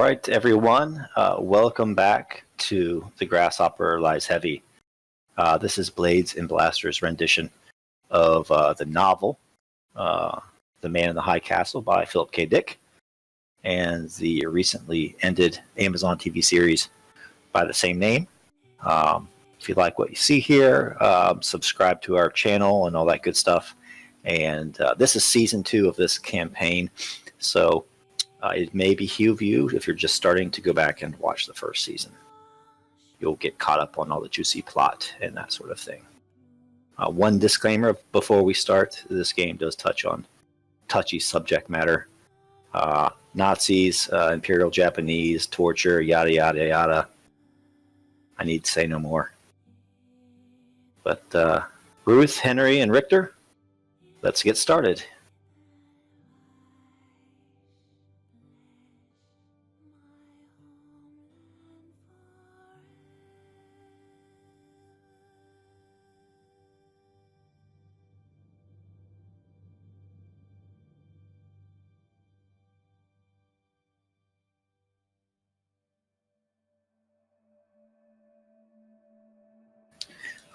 right, everyone. Welcome back to The Grasshopper Lies Heavy. This is Blades and Blasters' rendition of the novel, The Man in the High Castle by Philip K. Dick, and the recently ended Amazon TV series by the same name. If you like what you see here, subscribe to our channel and all that good stuff. And this is season 2 of this campaign, so it may behoove you, if you're just starting, to go back and watch the first season. You'll get caught up on all the juicy plot and that sort of thing. One disclaimer before we start: this game does touch on touchy subject matter. Nazis, Imperial Japanese, torture, yada yada yada. I need to say no more. But Ruth, Henry, and Richter, let's get started.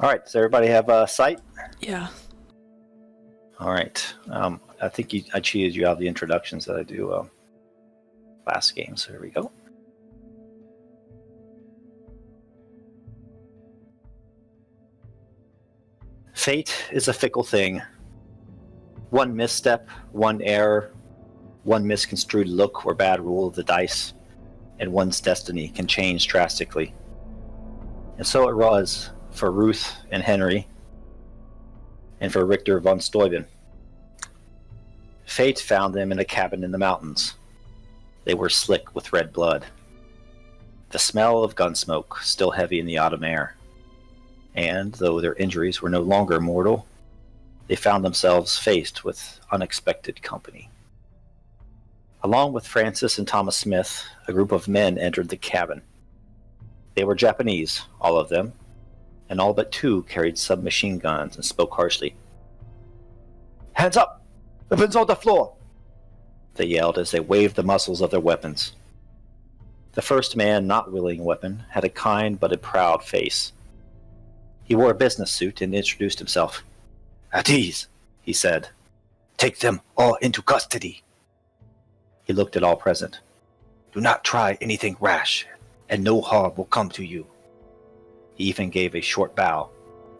All right, does everybody have a sight? Yeah. All right. I think I cheated you out of the introductions that I do last game, so here we go. Fate is a fickle thing. One misstep, one error, one misconstrued look or bad roll of the dice, and one's destiny can change drastically. And so it was for Ruth and Henry, and for Richter von Steuben. Fate found them in a cabin in the mountains. They were slick with red blood. The smell of gun smoke still heavy in the autumn air. And though their injuries were no longer mortal, they found themselves faced with unexpected company. Along with Francis and Thomas Smith, a group of men entered the cabin. They were Japanese, all of them, and all but 2 carried submachine guns and spoke harshly. "Hands up! Weapons on the floor!" they yelled as they waved the muzzles of their weapons. The first man not wielding a weapon had a kind but a proud face. He wore a business suit and introduced himself. "At ease," he said. "Take them all into custody." He looked at all present. "Do not try anything rash, and no harm will come to you." He even gave a short bow.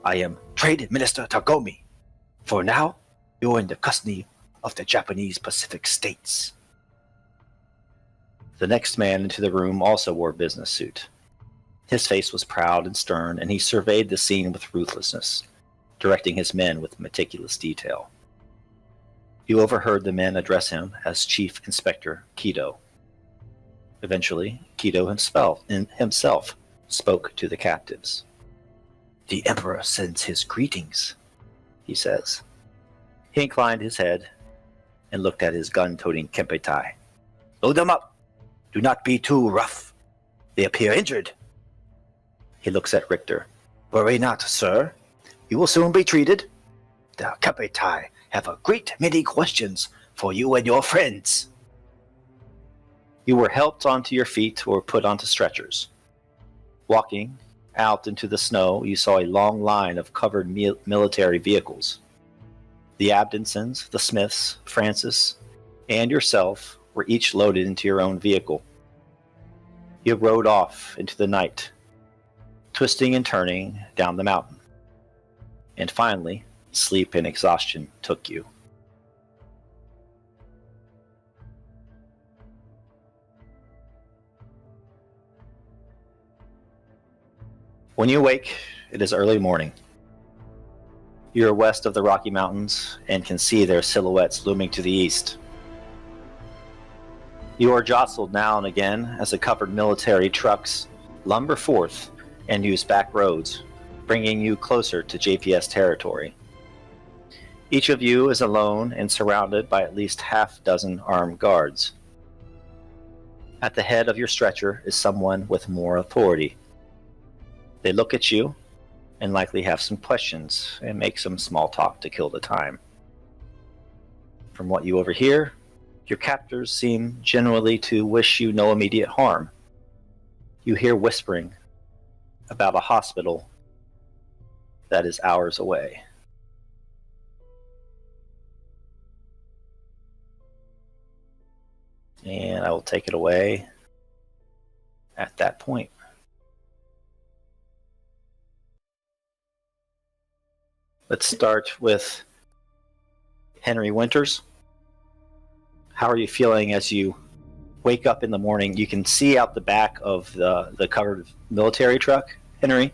"I am Trade Minister Tagomi. For now, you're in the custody of the Japanese Pacific States." The next man into the room also wore a business suit. His face was proud and stern, and he surveyed the scene with ruthlessness, directing his men with meticulous detail. You overheard the men address him as Chief Inspector Kido. Eventually, Kido himself spoke to the captives. "The Emperor sends his greetings," he says. He inclined his head and looked at his gun-toting Kempeitai. "Load them up! Do not be too rough. They appear injured." He looks at Richter. "Worry not, sir. You will soon be treated. The Kempeitai have a great many questions for you and your friends." You were helped onto your feet or put onto stretchers. Walking out into the snow, you saw a long line of covered military vehicles. The Abdinsons, the Smiths, Francis, and yourself were each loaded into your own vehicle. You rode off into the night, twisting and turning down the mountain. And finally, sleep and exhaustion took you. When you awake, it is early morning. You are west of the Rocky Mountains and can see their silhouettes looming to the east. You are jostled now and again as the covered military trucks lumber forth and use back roads, bringing you closer to JPS territory. Each of you is alone and surrounded by at least half-dozen armed guards. At the head of your stretcher is someone with more authority. They look at you and likely have some questions and make some small talk to kill the time. From what you overhear, Your captors seem generally to wish you no immediate harm. You hear whispering about a hospital that is hours away. And I will take it away at that point. Let's start with Henry Winters. How are you feeling as you wake up in the morning? You can see out the back of the covered military truck, Henry,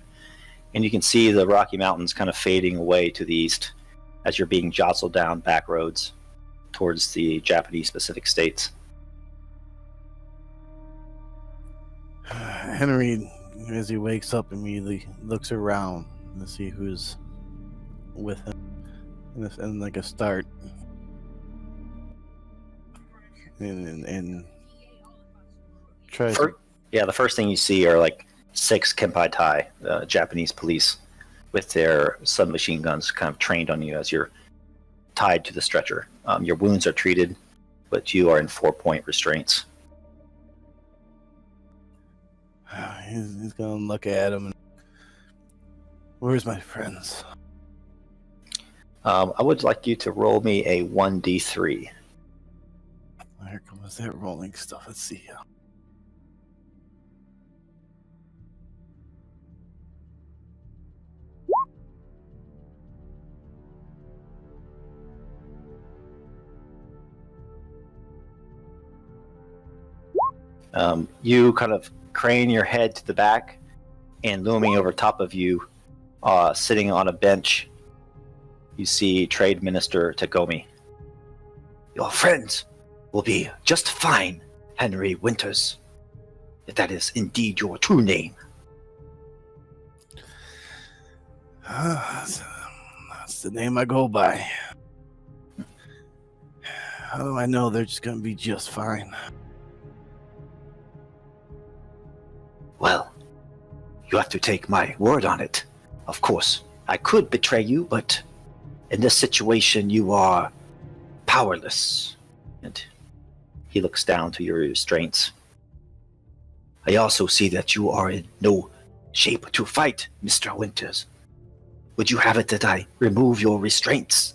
and you can see the Rocky Mountains kind of fading away to the east as you're being jostled down back roads towards the Japanese Pacific states. Henry, as he wakes up, immediately looks around to see who's with him, and like a start, and tries. The first thing you see are like 6 Kempeitai, Japanese police, with their submachine guns kind of trained on you as you're tied to the stretcher. Your wounds are treated, but you are in 4-point restraints. He's gonna look at him. And, where's my friends? I would like you to roll me a 1d3. Here comes that rolling stuff. Let's see. You kind of crane your head to the back, and looming over top of you, sitting on a bench, you see Trade Minister Tagomi. Your friends will be just fine, Henry Winters, if that is indeed your true name. That's the name I go by. How do I know they're just going to be just fine? Well, you have to take my word on it. Of course, I could betray you, but in this situation you are powerless. And he looks down to your restraints. I also see that you are in no shape to fight, Mr. Winters. Would you have it that I remove your restraints?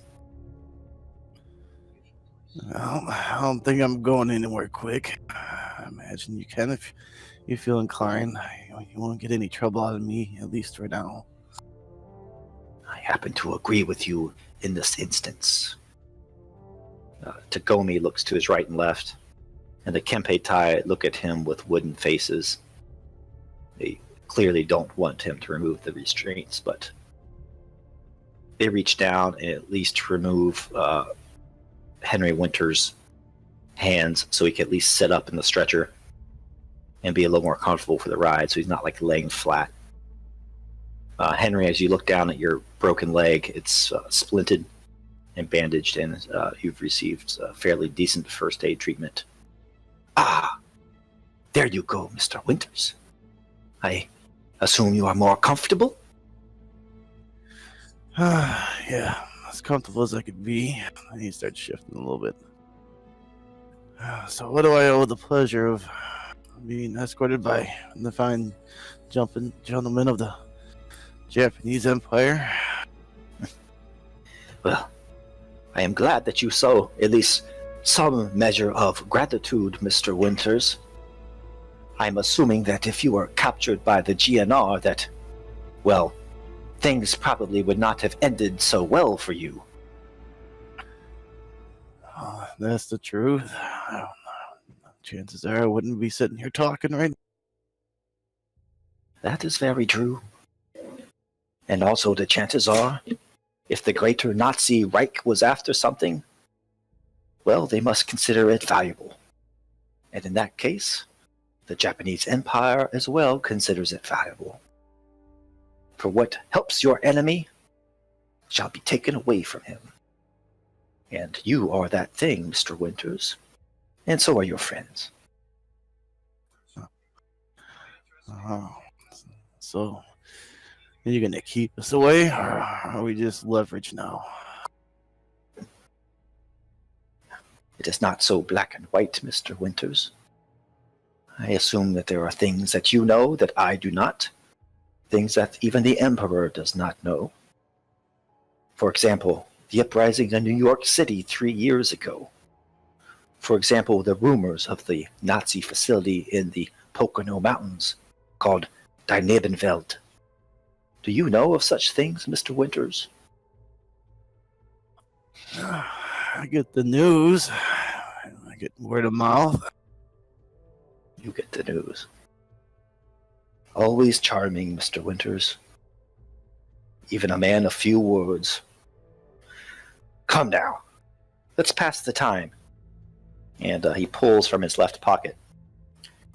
Well, I don't think I'm going anywhere quick. I imagine you can if you feel inclined. You won't get any trouble out of me, at least for now. I happen to agree with you in this instance. Tagomi looks to his right and left, and the Kempeitai look at him with wooden faces. They clearly don't want him to remove the restraints, but they reach down and at least remove Henry Winters' hands so he can at least sit up in the stretcher and be a little more comfortable for the ride, so he's not like laying flat. Henry, as you look down at your broken leg, it's splinted and bandaged, and you've received fairly decent first aid treatment. Ah, there you go, Mr. Winters. I assume you are more comfortable? Yeah, as comfortable as I could be. And he starts shifting a little bit. So what do I owe the pleasure of being escorted by the fine gentlemen of the Japanese Empire? Well, I am glad that you show at least some measure of gratitude, Mr. Winters. I'm assuming that if you were captured by the GNR that, well, things probably would not have ended so well for you. That's the truth. Chances are I wouldn't be sitting here talking right now. That is very true. And also the chances are, if the greater Nazi Reich was after something, well, they must consider it valuable. And in that case, the Japanese Empire as well considers it valuable. For what helps your enemy shall be taken away from him. And you are that thing, Mr. Winters. And so are your friends. So, are you going to keep us away, or are we just leverage now? It is not so black and white, Mr. Winters. I assume that there are things that you know that I do not, things that even the Emperor does not know. For example, the uprising in New York City 3 years ago. For example, the rumors of the Nazi facility in the Pocono Mountains called Die Nebenwelt. Do you know of such things, Mr. Winters? I get the news. I get word of mouth. You get the news. Always charming, Mr. Winters. Even a man of few words. Come now, let's pass the time. And he pulls from his left pocket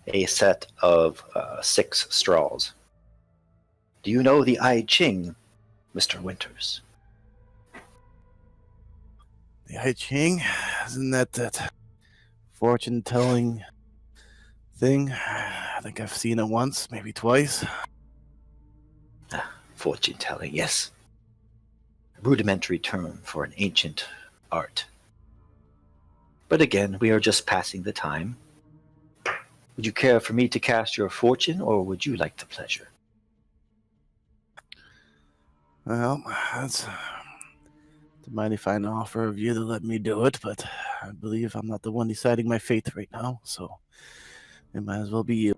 a set of 6 straws. Do you know the I Ching, Mr. Winters? The I Ching? Isn't that fortune-telling thing? I think I've seen it once, maybe twice. Fortune-telling, yes. A rudimentary term for an ancient art. But again, we are just passing the time. Would you care for me to cast your fortune, or would you like the pleasure? Well, that's a mighty fine offer of you to let me do it, but I believe I'm not the one deciding my fate right now, so it might as well be you.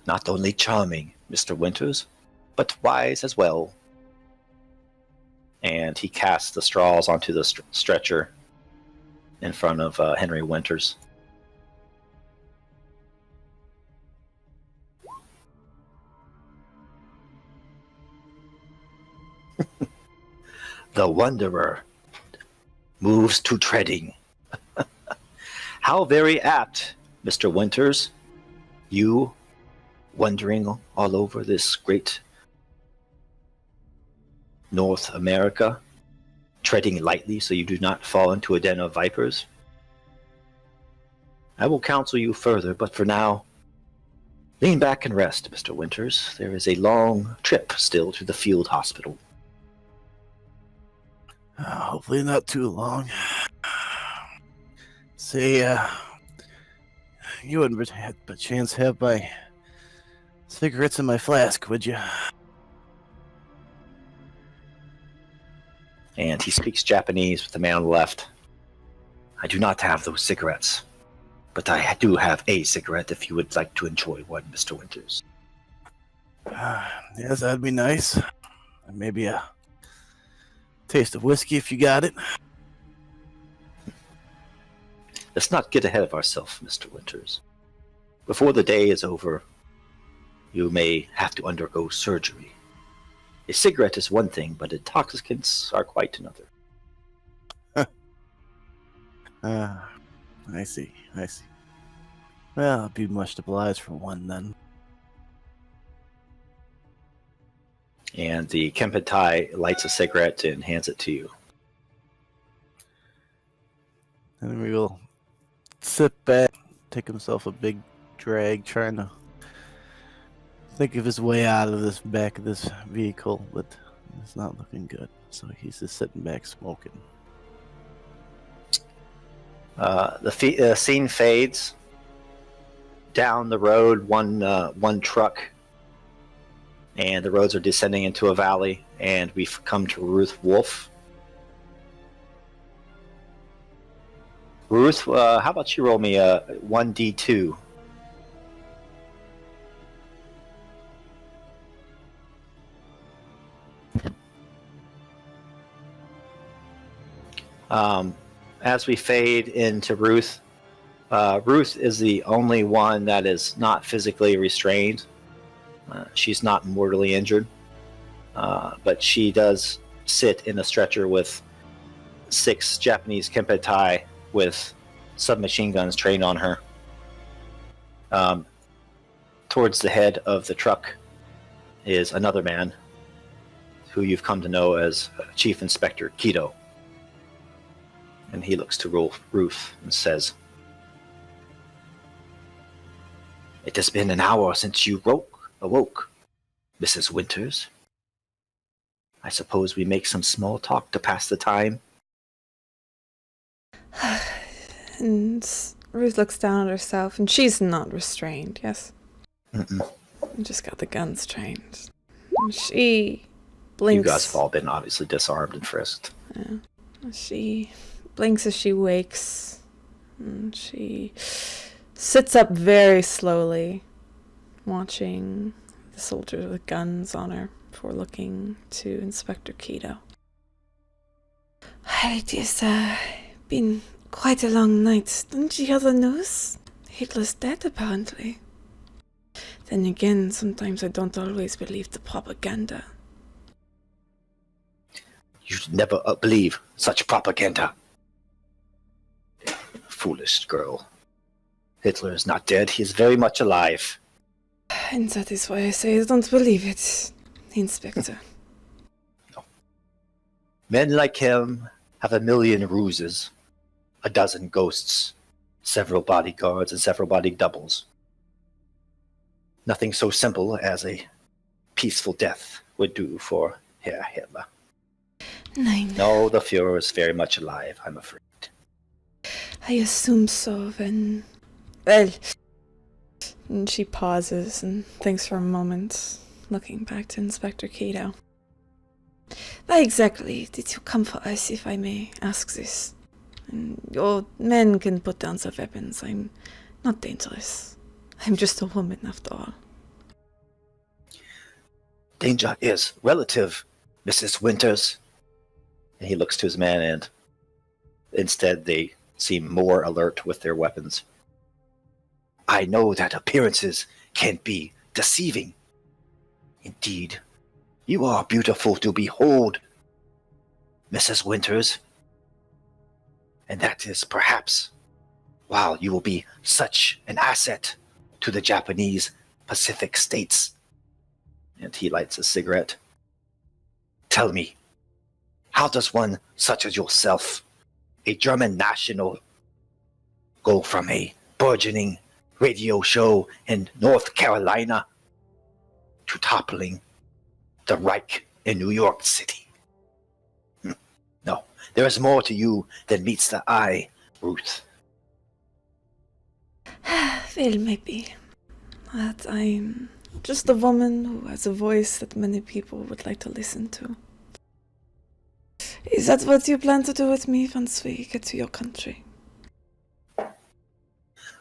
Not only charming, Mr. Winters, but wise as well. And he casts the straws onto the stretcher in front of Henry Winters. The Wanderer moves to treading. How very apt, Mr. Winters. You wandering all over this great North America, treading lightly so you do not fall into a den of vipers. I will counsel you further, but for now, lean back and rest, Mr. Winters. There is a long trip still to the field hospital. Hopefully not too long. Say, you wouldn't by chance have my cigarettes in my flask, would you? And he speaks Japanese with the man on the left. I do not have those cigarettes, but I do have a cigarette if you would like to enjoy one, Mr. Winters. Yes, that'd be nice. And maybe a taste of whiskey if you got it. Let's not get ahead of ourselves, Mr. Winters. Before the day is over, you may have to undergo surgery. A cigarette is one thing, but intoxicants are quite another. I see. Well, I'll be much obliged for one then. And the Kempeitai lights a cigarette and hands it to you. And we will sit back, take himself a big drag, trying to think of his way out of this back of this vehicle, but it's not looking good. So he's just sitting back smoking. The scene fades. Down the road, one truck, and the roads are descending into a valley, and we've come to Ruth Wolf. Ruth, how about you roll me a 1d2? As we fade into Ruth, Ruth is the only one that is not physically restrained. She's not mortally injured, but she does sit in a stretcher with 6 Japanese Kempeitai with submachine guns trained on her. Towards the head of the truck is another man who you've come to know as Chief Inspector Kido. And he looks to Ruth and says, "It has been an hour since you awoke, Mrs. Winters. I suppose we make some small talk to pass the time." And Ruth looks down at herself, and she's not restrained, yes? Mm-mm. Just got the guns trained. And she You blinks. guys have all been obviously disarmed and frisked. Yeah. She blinks as she wakes. And she sits up very slowly, watching the soldiers with guns on her before looking to Inspector Keto. It has been quite a long night. Didn't you hear the news? Hitler's dead, apparently. Then again, sometimes I don't always believe the propaganda. You should never believe such propaganda. Foolish girl. Hitler is not dead. He is very much alive. And that is why I say I don't believe it, Inspector. No. Men like him have a million ruses, a dozen ghosts, several bodyguards, and several body doubles. Nothing so simple as a peaceful death would do for Herr Hitler. Nein. No, the Fuhrer is very much alive, I'm afraid. I assume so, then. Well. And she pauses and thinks for a moment, looking back to Inspector Keto. Why exactly did you come for us, if I may ask this? And your men can put down their weapons. I'm not dangerous. I'm just a woman, after all. Danger is relative, Mrs. Winters. And he looks to his men, and instead they seem more alert with their weapons. I know that appearances can be deceiving. Indeed, you are beautiful to behold, Mrs. Winters. And that is perhaps why you will be such an asset to the Japanese Pacific states. And he lights a cigarette. Tell me, how does one such as yourself, a German national, go from a burgeoning radio show in North Carolina to toppling the Reich in New York City? No, there is more to you than meets the eye, Ruth. Well, maybe. But I'm just a woman who has a voice that many people would like to listen to. Is that what you plan to do with me once we get to your country?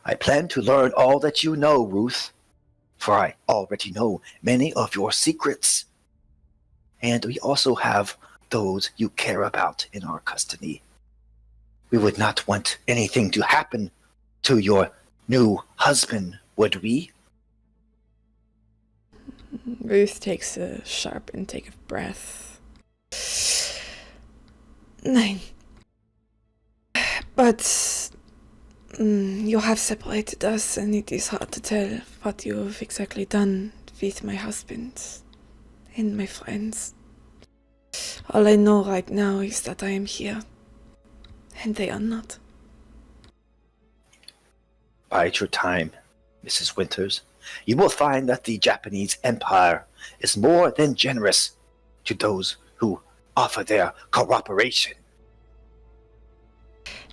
I plan to learn all that you know, Ruth, for I already know many of your secrets. And we also have those you care about in our custody. We would not want anything to happen to your new husband, would we? Ruth takes a sharp intake of breath. Nein. But you have separated us, and it is hard to tell what you've exactly done with my husband and my friends. All I know right now is that I am here, and they are not. Bide your time, Mrs. Winters. You will find that the Japanese Empire is more than generous to those who offer their cooperation.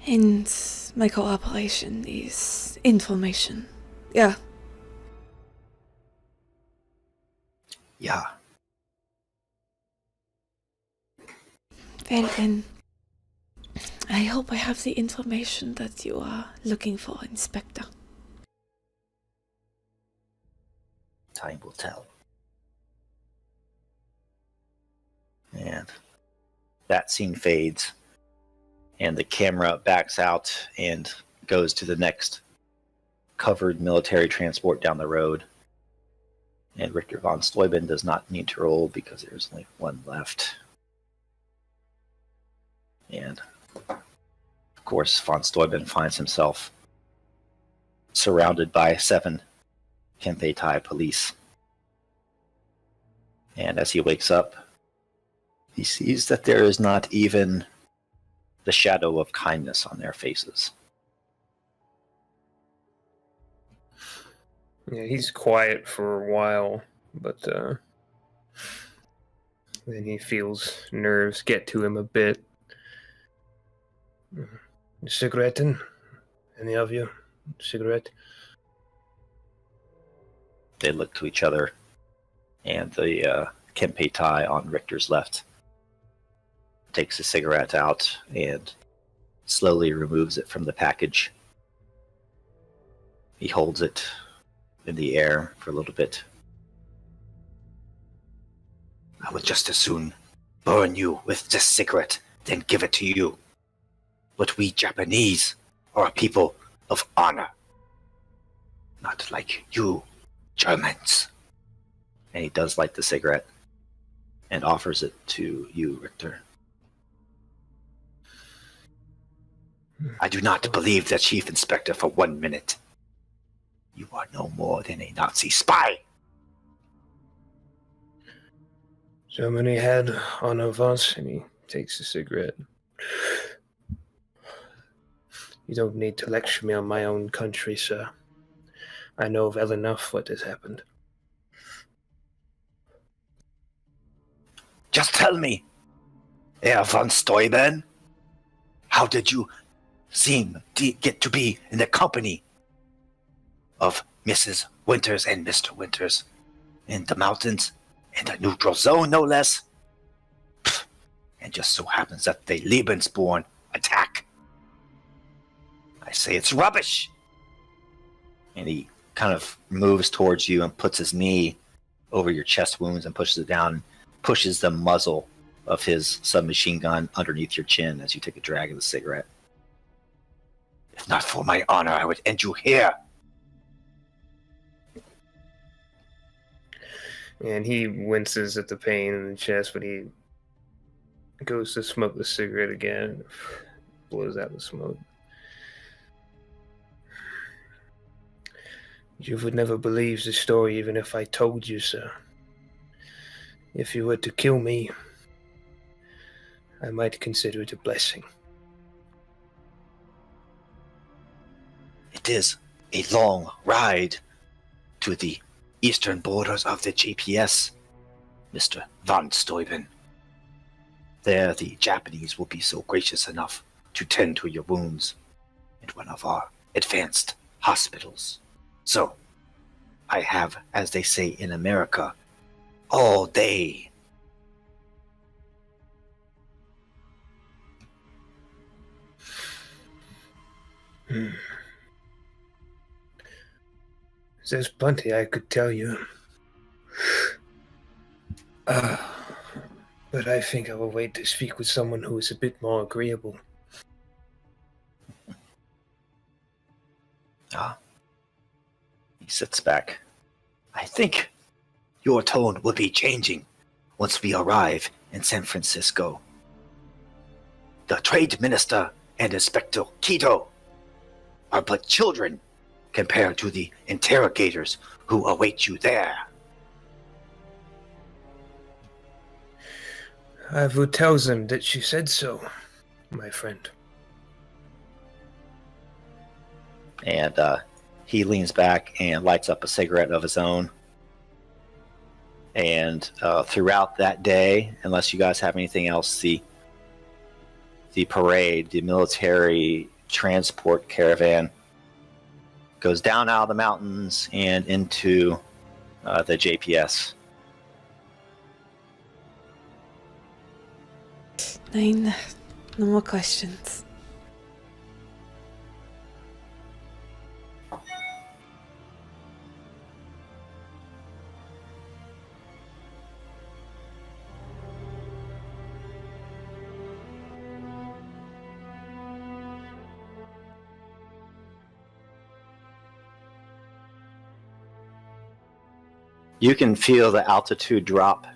And my cooperation is information. Yeah. Yeah. Well then, I hope I have the information that you are looking for, Inspector. Time will tell. And that scene fades, and the camera backs out and goes to the next covered military transport down the road. And Richter von Steuben does not need to roll because there's only one left. And of course, von Steuben finds himself surrounded by 7 Kempeitai police. And as he wakes up, he sees that there is not even the shadow of kindness on their faces. Yeah, he's quiet for a while, but then he feels nerves get to him a bit. Cigarette? Any of you? Cigarette? They look to each other, and the Kempeitai on Richter's left takes a cigarette out and slowly removes it from the package. He holds it in the air for a little bit. I would just as soon burn you with this cigarette than give it to you. But we Japanese are a people of honor. Not like you Germans. And he does light the cigarette and offers it to you, Richter. I do not believe the Chief Inspector for 1 minute. You are no more than a Nazi spy. Germany had honor of us, and he takes a cigarette. You don't need to lecture me on my own country, sir. I know well enough what has happened. Just tell me, Herr von Steuben, how did you get to be in the company of Mrs. Winters and Mr. Winters in the mountains, in the neutral zone, no less? Pfft. And just so happens that the Lebensborn attack. I say it's rubbish. And he kind of moves towards you and puts his knee over your chest wounds and pushes it down, pushes the muzzle of his submachine gun underneath your chin as you take a drag of the cigarette. If not for my honor, I would end you here. And he winces at the pain in the chest, but he goes to smoke the cigarette again, blows out the smoke. You would never believe the story even if I told you, sir. If you were to kill me, I might consider it a blessing. It is a long ride to the eastern borders of the GPS, Mr. von Steuben. There, the Japanese will be so gracious enough to tend to your wounds in one of our advanced hospitals. So, I have, as they say in America, all day. There's plenty I could tell you. But I think I will wait to speak with someone who is a bit more agreeable. He sits back. I think your tone will be changing once we arrive in San Francisco. The trade minister and Inspector Quito are but children compared to the interrogators who await you there. I will tell them that you said so, my friend. And he leans back and lights up a cigarette of his own. And throughout that day, unless you guys have anything else, the parade, the military transport caravan, goes down out of the mountains and into the JPS. 9. No more questions. You can feel the altitude drop,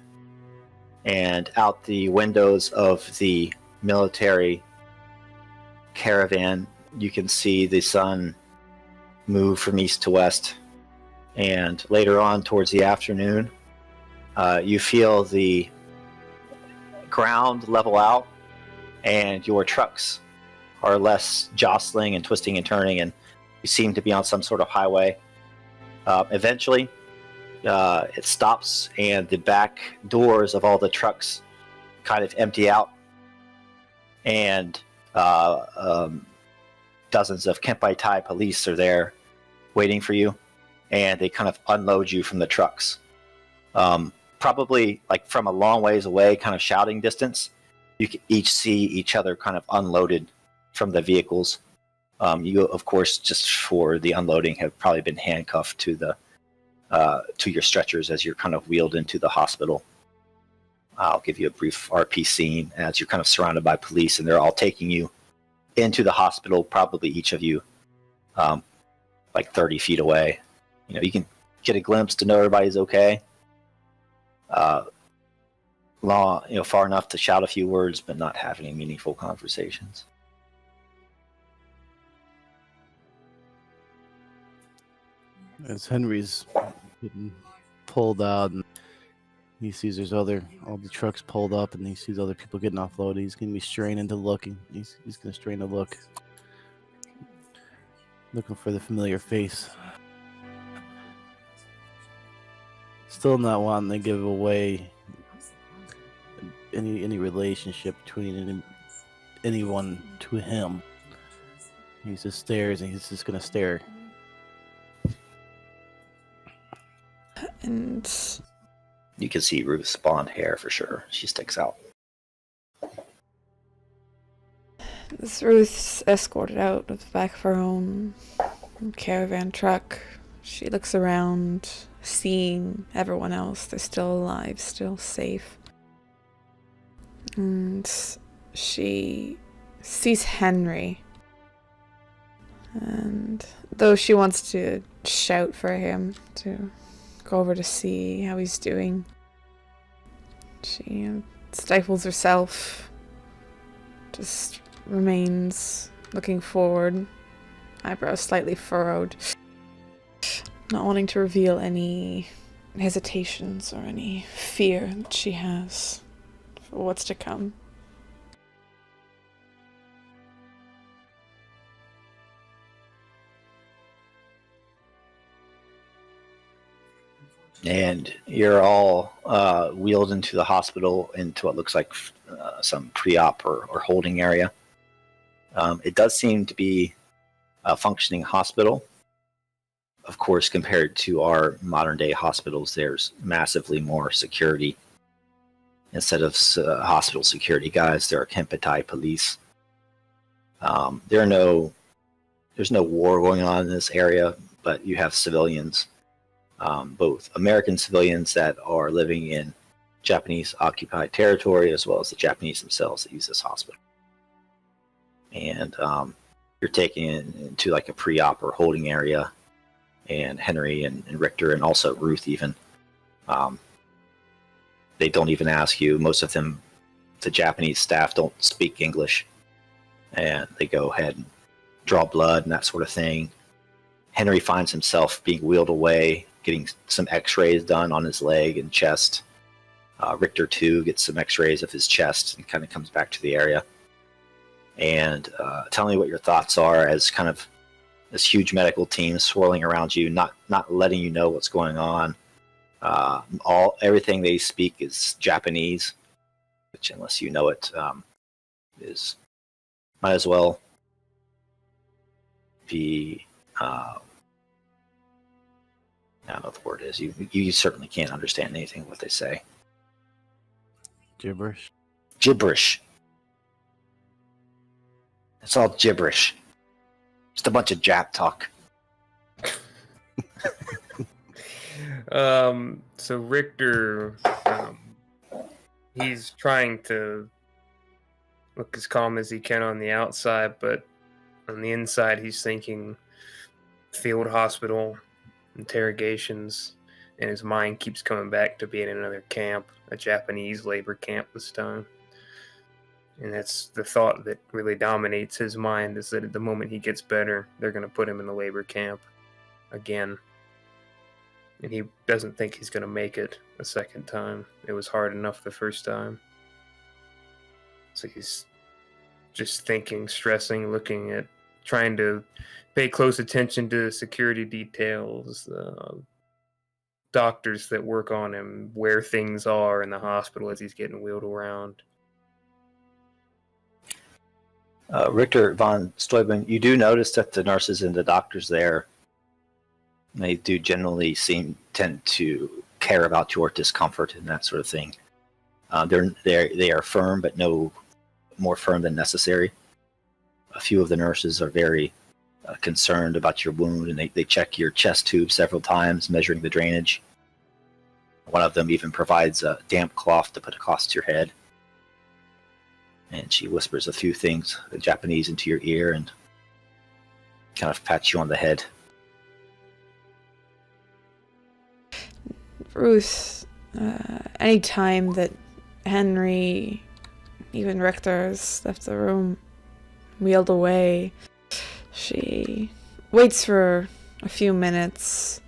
and out the windows of the military caravan, you can see the sun move from east to west. And later on, towards the afternoon, you feel the ground level out, and your trucks are less jostling and twisting and turning, and you seem to be on some sort of highway. Eventually, it stops, and the back doors of all the trucks kind of empty out, and dozens of Kempeitai police are there waiting for you, and they kind of unload you from the trucks. Probably like from a long ways away, kind of shouting distance, you can each see each other kind of unloaded from the vehicles. You, of course, just for the unloading, have probably been handcuffed to your stretchers as you're kind of wheeled into the hospital. I'll give you a brief RP scene as you're kind of surrounded by police, and they're all taking you into the hospital, probably each of you like 30 feet away. You can get a glimpse to know everybody's okay. Far enough to shout a few words, but not have any meaningful conversations. As Henry's getting pulled out, and he sees there's all the trucks pulled up, and he sees other people getting offloaded, he's going to be straining to looking. He's going to strain to look, looking for the familiar face. Still not wanting to give away any relationship between anyone to him. He just stares, and he's just going to stare. And You can see Ruth's blonde hair for sure. She sticks out. as Ruth's escorted out of the back of her own caravan truck, she looks around, seeing everyone else. They're still alive, still safe. And she sees Henry. And though she wants to shout for him, to go over to see how he's doing, she stifles herself, just remains looking forward, eyebrows slightly furrowed, not wanting to reveal any hesitations or any fear that she has for what's to come. And you're all wheeled into the hospital, into what looks like some pre-op or holding area. It does seem to be a functioning hospital. Of course, compared to our modern-day hospitals, there's massively more security. Instead of hospital security guys, there are Kempeitai police. There's no war going on in this area, but you have civilians. Both American civilians that are living in Japanese-occupied territory, as well as the Japanese themselves that use this hospital. And you're taken into like a pre-op or holding area, and Henry and Richter, and also Ruth even, they don't even ask you. Most of them, the Japanese staff, don't speak English, and they go ahead and draw blood and that sort of thing. Henry finds himself being wheeled away, getting some x-rays done on his leg and chest. Richter, too, gets some x-rays of his chest and kind of comes back to the area. And tell me what your thoughts are as kind of this huge medical team swirling around you, not letting you know what's going on. Everything they speak is Japanese, which, unless you know it, is might as well be... I don't know what the word is. You certainly can't understand anything of what they say. Gibberish. Gibberish. It's all gibberish. Just a bunch of Jap talk. So Richter, he's trying to look as calm as he can on the outside, but on the inside he's thinking field hospital, interrogations, and his mind keeps coming back to being in another camp, a Japanese labor camp this time. And that's the thought that really dominates his mind, is that at the moment he gets better, they're going to put him in the labor camp again. And he doesn't think he's going to make it a second time. It was hard enough the first time. So he's just thinking, stressing, looking at, trying to pay close attention to the security details, doctors that work on him, where things are in the hospital as he's getting wheeled around. Richter von Steuben, you do notice that the nurses and the doctors there, they do generally tend to care about your discomfort and that sort of thing. They are firm, but no more firm than necessary. A few of the nurses are very concerned about your wound, and they check your chest tube several times, measuring the drainage. One of them even provides a damp cloth to put across your head. And she whispers a few things in Japanese into your ear and kind of pats you on the head. Ruth, any time that Henry, even Richter's left the room, wheeled away, she waits for a few minutes,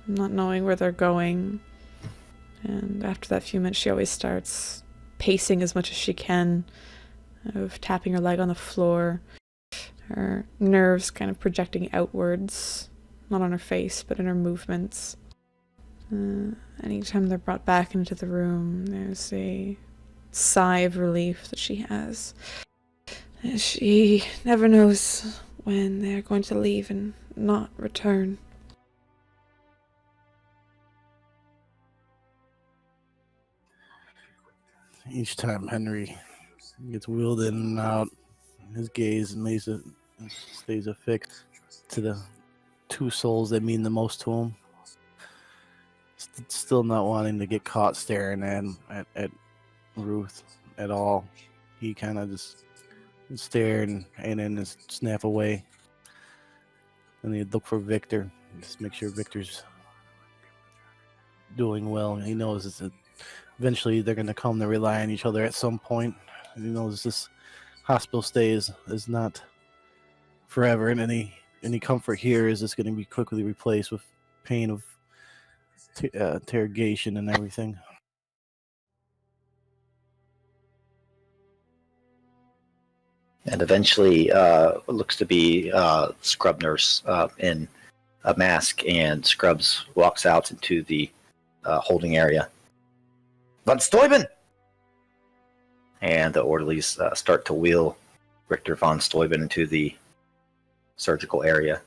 not knowing where they're going. And after that few minutes, she always starts pacing as much as she can, of tapping her leg on the floor, her nerves kind of projecting outwards, not on her face, but in her movements. Anytime they're brought back into the room, there's a sigh of relief that she has. She never knows when they're going to leave and not return. Each time Henry gets wheeled in and out, his gaze stays affixed to the two souls that mean the most to him. Still not wanting to get caught staring at Ruth at all. He kind of just stared and then just snap away. And he'd look for Victor, just make sure Victor's doing well. He knows that eventually they're going to come to rely on each other at some point. And he knows this hospital stay is not forever, and any comfort here is just going to be quickly replaced with pain of interrogation and everything. And eventually, it looks to be scrub nurse in a mask, and Scrubs walks out into the holding area. Von Steuben! And the orderlies start to wheel Richter von Steuben into the surgical area.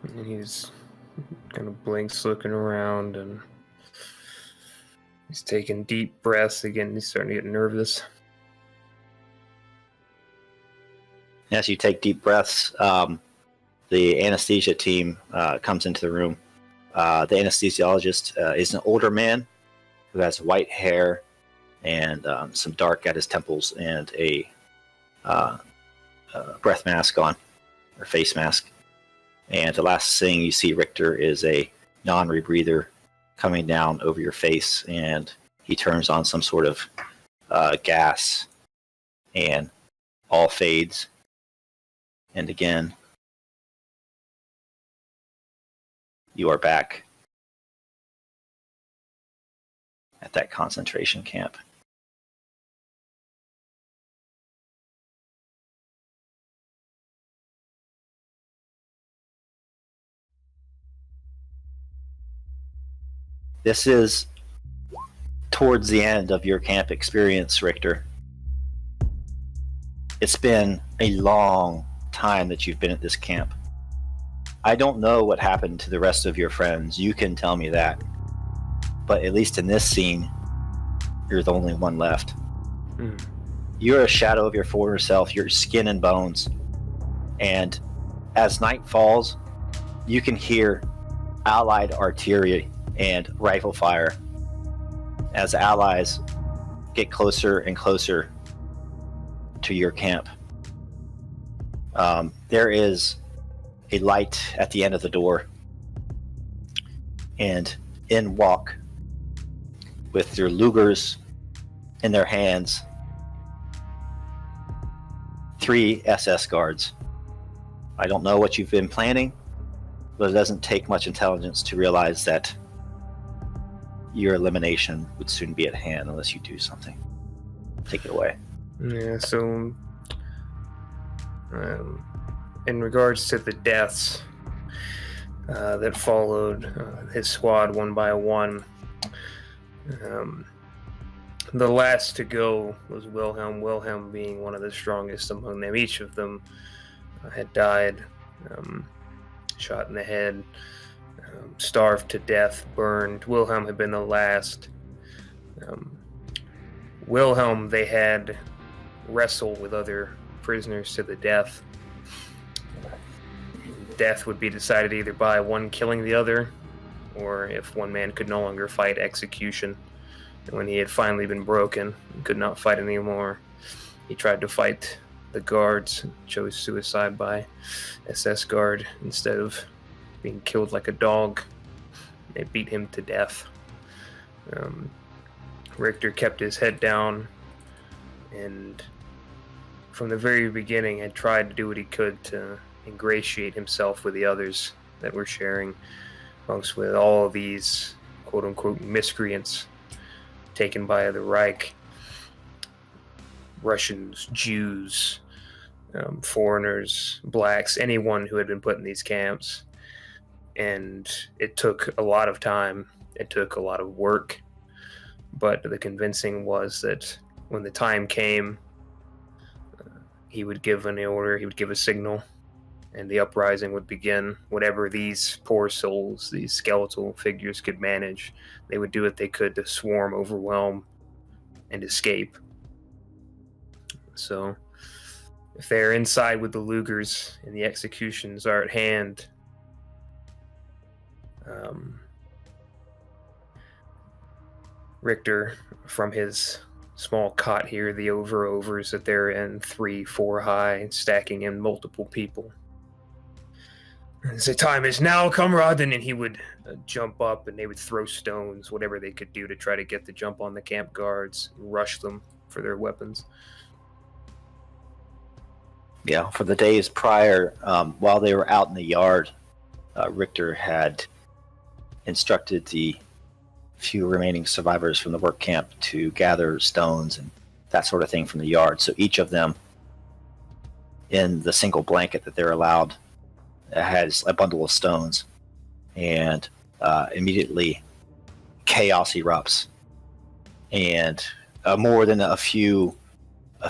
And he's kind of blinks looking around, and he's taking deep breaths again. He's starting to get nervous. As you take deep breaths, the anesthesia team comes into the room. The anesthesiologist is an older man who has white hair and some dark at his temples and a breath mask on, or face mask. And the last thing you see Richter is a non-rebreather coming down over your face, and he turns on some sort of gas, and all fades. And again, you are back at that concentration camp. This is towards the end of your camp experience, Richter. It's been a long time that you've been at this camp. I don't know what happened to the rest of your friends. You can tell me that. But at least in this scene, you're the only one left. You're a shadow of your former self. You're skin and bones. And as night falls, you can hear Allied artillery and rifle fire as allies get closer and closer to your camp. There is a light at the end of the door, and in walk, with their Lugers in their hands, 3 SS guards. I don't know what you've been planning, but it doesn't take much intelligence to realize that your elimination would soon be at hand unless you do something. Take it away. Yeah, so in regards to the deaths that followed his squad one by one, The last to go was Wilhelm. Wilhelm being one of the strongest among them. Each of them had died, shot in the head, starved to death, burned. Wilhelm had been the last. Wilhelm, they had wrestled with other prisoners to the death. Death would be decided either by one killing the other, or if one man could no longer fight, execution. And when he had finally been broken and could not fight anymore, he tried to fight the guards, chose suicide by SS guard instead of being killed like a dog. They beat him to death. Richter kept his head down, and from the very beginning had tried to do what he could to ingratiate himself with the others that were sharing bunks with all of these quote-unquote miscreants taken by the Reich. Russians, Jews, foreigners, blacks, anyone who had been put in these camps. And it took a lot of time. It took a lot of work. But the convincing was that when the time came, he would give an order, he would give a signal, and the uprising would begin. Whatever these poor souls, these skeletal figures could manage, they would do what they could to swarm, overwhelm, and escape. So, if they're inside with the Lugers and the executions are at hand, Richter, from his small cot here, the overs that they're in, 3-4 high, stacking in multiple people. The time is now, comrade, and then he would jump up and they would throw stones, whatever they could do to try to get the jump on the camp guards, rush them for their weapons. Yeah, for the days prior, while they were out in the yard, Richter had instructed the few remaining survivors from the work camp to gather stones and that sort of thing from the yard. So each of them, in the single blanket that they're allowed, has a bundle of stones, and immediately chaos erupts, and more than a few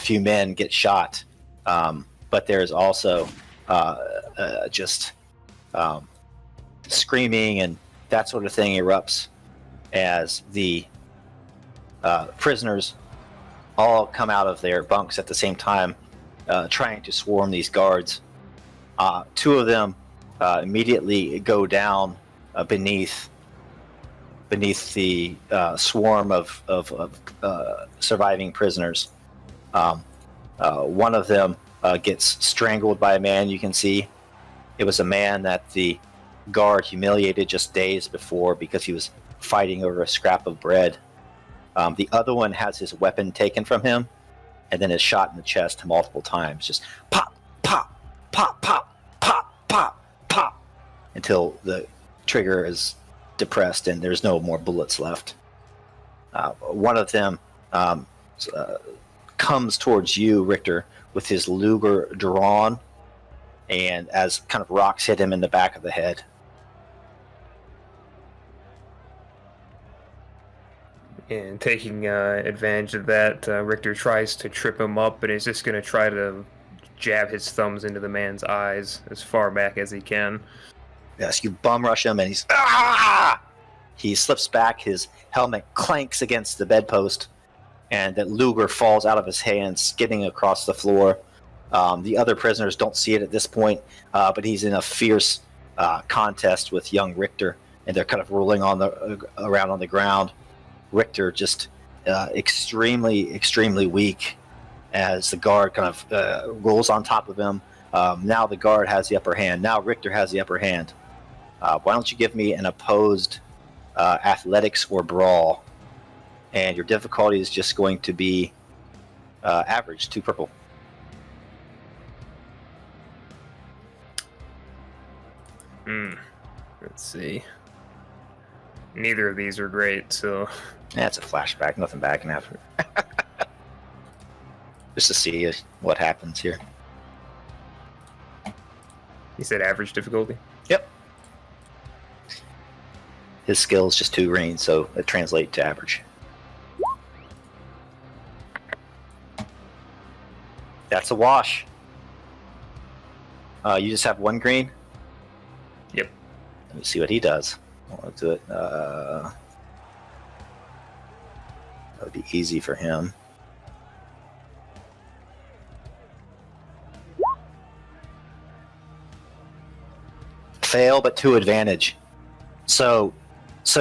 men get shot, but there's also just screaming and that sort of thing erupts as the prisoners all come out of their bunks at the same time, trying to swarm these guards. Two of them immediately go down beneath the swarm of surviving prisoners. One of them gets strangled by a man. You can see it was a man that the guard humiliated just days before because he was fighting over a scrap of bread. The other one has his weapon taken from him and then is shot in the chest multiple times. Just pop, pop, pop, pop, pop, pop, pop, until the trigger is depressed and there's no more bullets left. One of them comes towards you, Richter, with his Luger drawn, and as kind of rocks hit him in the back of the head. And taking advantage of that, Richter tries to trip him up and is just going to try to jab his thumbs into the man's eyes as far back as he can. Yes, you bum rush him and he's... Ah! He slips back, his helmet clanks against the bedpost, and that Luger falls out of his hand, skidding across the floor. The other prisoners don't see it at this point, but he's in a fierce contest with young Richter, and they're kind of rolling around on the ground. Richter just extremely, extremely weak as the guard kind of rolls on top of him. Now the guard has the upper hand. Now Richter has the upper hand. Why don't you give me an opposed athletics or brawl? And your difficulty is just going to be average, 2 purple. Let's see. Neither of these are great, so... That's a flashback, nothing bad can happen. Just to see what happens here. You said average difficulty? Yep. His skill is just 2 green, so it translates to average. That's a wash. You just have 1 green? Yep. Let me see what he does. I'll do it. That would be easy for him. Fail, but to advantage. So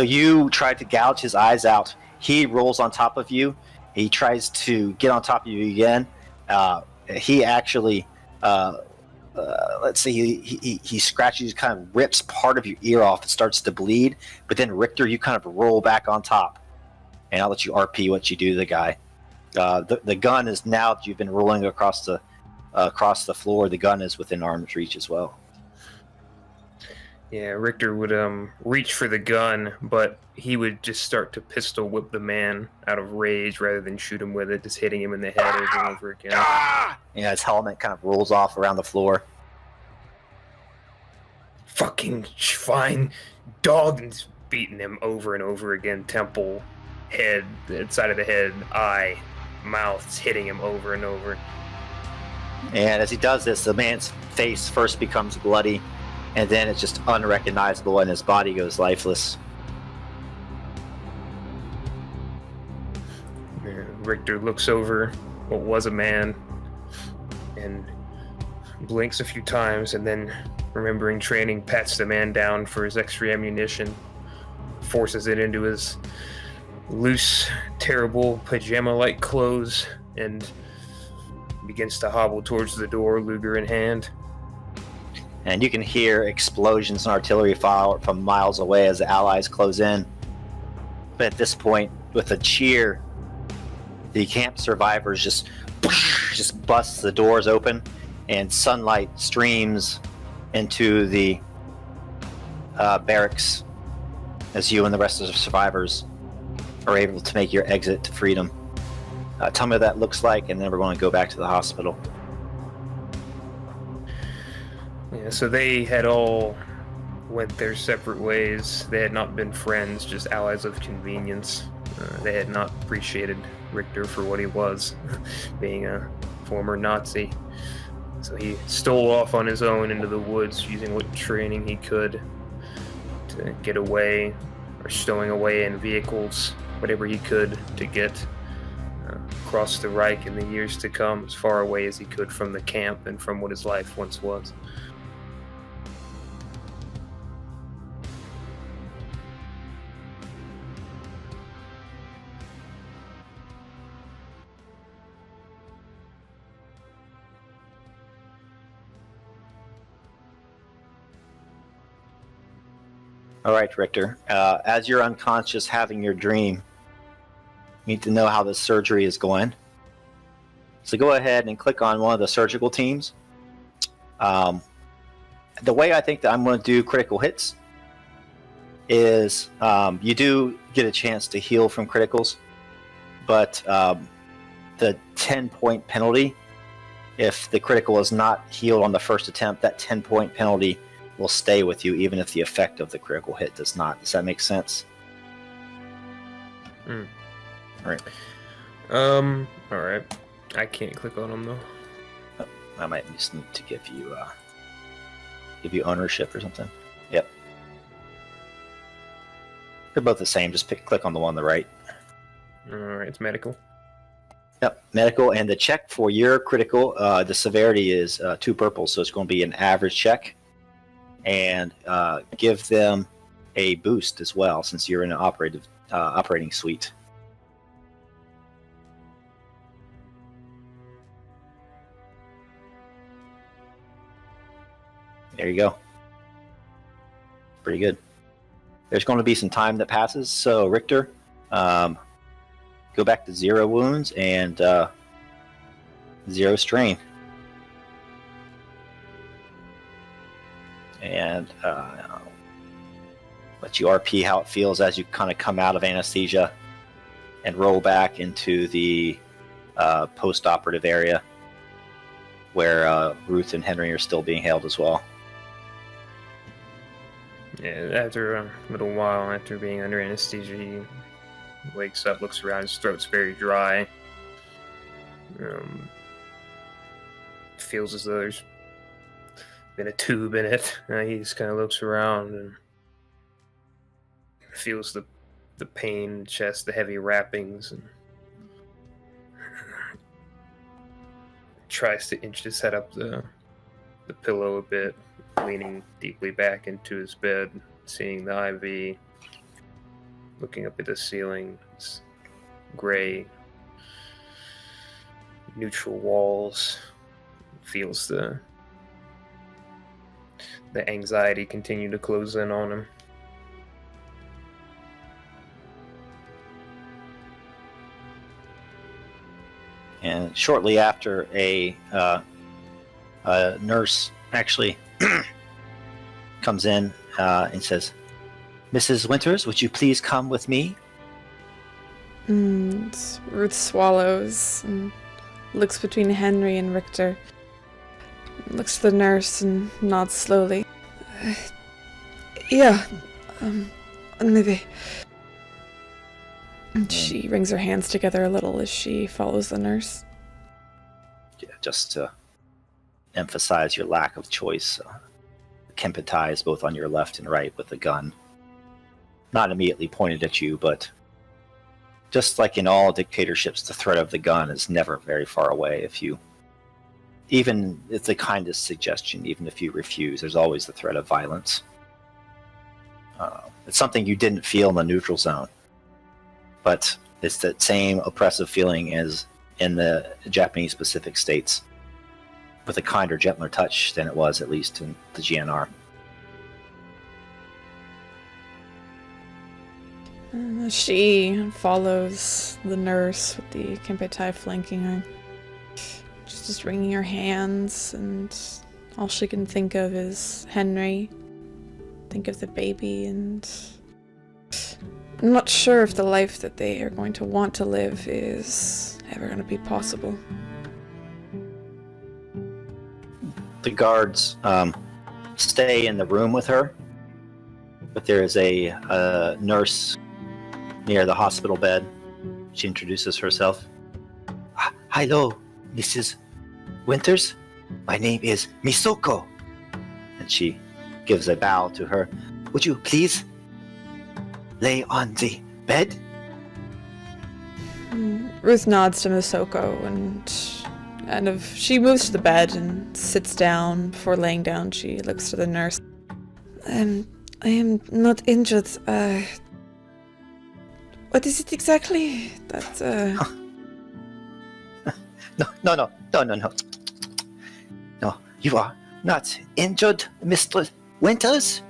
you tried to gouge his eyes out. He rolls on top of you. He tries to get on top of you again. He actually, let's see, he scratches, kind of rips part of your ear off. It starts to bleed. But then Richter, you kind of roll back on top. And I'll let you RP what you do to the guy. The gun is, now that you've been rolling across the floor, the gun is within arm's reach as well. Yeah, Richter would reach for the gun, but he would just start to pistol whip the man out of rage rather than shoot him with it, just hitting him in the head over and over again. Yeah, his helmet kind of rolls off around the floor. Fucking fine dog, and beating him over and over again. Temple, head, side of the head, eye, mouth, hitting him over and over. And as he does this, the man's face first becomes bloody, and then it's just unrecognizable, and his body goes lifeless. Richter looks over what was a man and blinks a few times, and then, remembering training, pats the man down for his extra ammunition, forces it into his loose, terrible pajama-like clothes, and begins to hobble towards the door, Luger in hand. And you can hear explosions and artillery fire from miles away as the Allies close in. But at this point, with a cheer, the camp survivors just busts the doors open, and sunlight streams into the barracks as you and the rest of the survivors are able to make your exit to freedom. Tell me what that looks like, and then we're going to go back to the hospital. Yeah, so they had all went their separate ways. They had not been friends, just allies of convenience. They had not appreciated Richter for what he was, being a former Nazi. So he stole off on his own into the woods, using what training he could to get away, or stowing away in vehicles, whatever he could to get across the Reich in the years to come, as far away as he could from the camp and from what his life once was. All right, Richter. As you're unconscious having your dream, you need to know how this surgery is going. So go ahead and click on one of the surgical teams. The way I think that I'm going to do critical hits is you do get a chance to heal from criticals, but the 10-point penalty, if the critical is not healed on the first attempt, that 10-point penalty will stay with you even if the effect of the critical hit does not. Does that make sense? Mm. All right. All right. I can't click on them though. I might just need to give you ownership or something. Yep. They're both the same. Just click on the one on the right. All right. It's medical. Yep. Medical, and the check for your critical, the severity is 2 purple, so it's going to be an average check. And give them a boost as well, since you're in an operating suite. There you go. Pretty good. There's going to be some time that passes, so Richter, go back to 0 wounds and 0 strain. And let you RP how it feels as you kind of come out of anesthesia and roll back into the post-operative area where Ruth and Henry are still being held as well. Yeah, after a little while, after being under anesthesia, he wakes up, looks around, his throat's very dry. Feels as though there's been a tube in it. He just kind of looks around and feels the pain in the chest, the heavy wrappings, and tries to inch his head up the pillow a bit, leaning deeply back into his bed, seeing the IV, looking up at the ceiling. It's gray, neutral walls. Feels the anxiety continue to close in on him. And shortly after, a nurse actually comes in and says, "Mrs. Winters, would you please come with me?" And Ruth swallows and looks between Henry and Richter. Looks to the nurse and nods slowly. Yeah, maybe. And she wrings her hands together a little as she follows the nurse. Yeah, just to emphasize your lack of choice. Kempeitai is both on your left and right with a gun. Not immediately pointed at you, but just like in all dictatorships, the threat of the gun is never very far away. Even it's the kindest suggestion, even if you refuse, there's always the threat of violence. It's something you didn't feel in the neutral zone, but it's that same oppressive feeling as in the Japanese Pacific states, with a kinder, gentler touch than it was, at least in the GNR. She follows the nurse with the Kempeitai flanking her. She's just wringing her hands, and all she can think of is Henry. Think of the baby, and I'm not sure if the life that they are going to want to live is ever going to be possible. The guards stay in the room with her, but there is a nurse near the hospital bed. She introduces herself. "Hello, Mrs. Winters. My name is Misoko." And she gives a bow to her. "Would you please lay on the bed?" Ruth nods to Misoko, and she moves to the bed and sits down. Before laying down, she looks to the nurse. I am not injured. What is it exactly? No. No, you are not injured, Mr. Winters.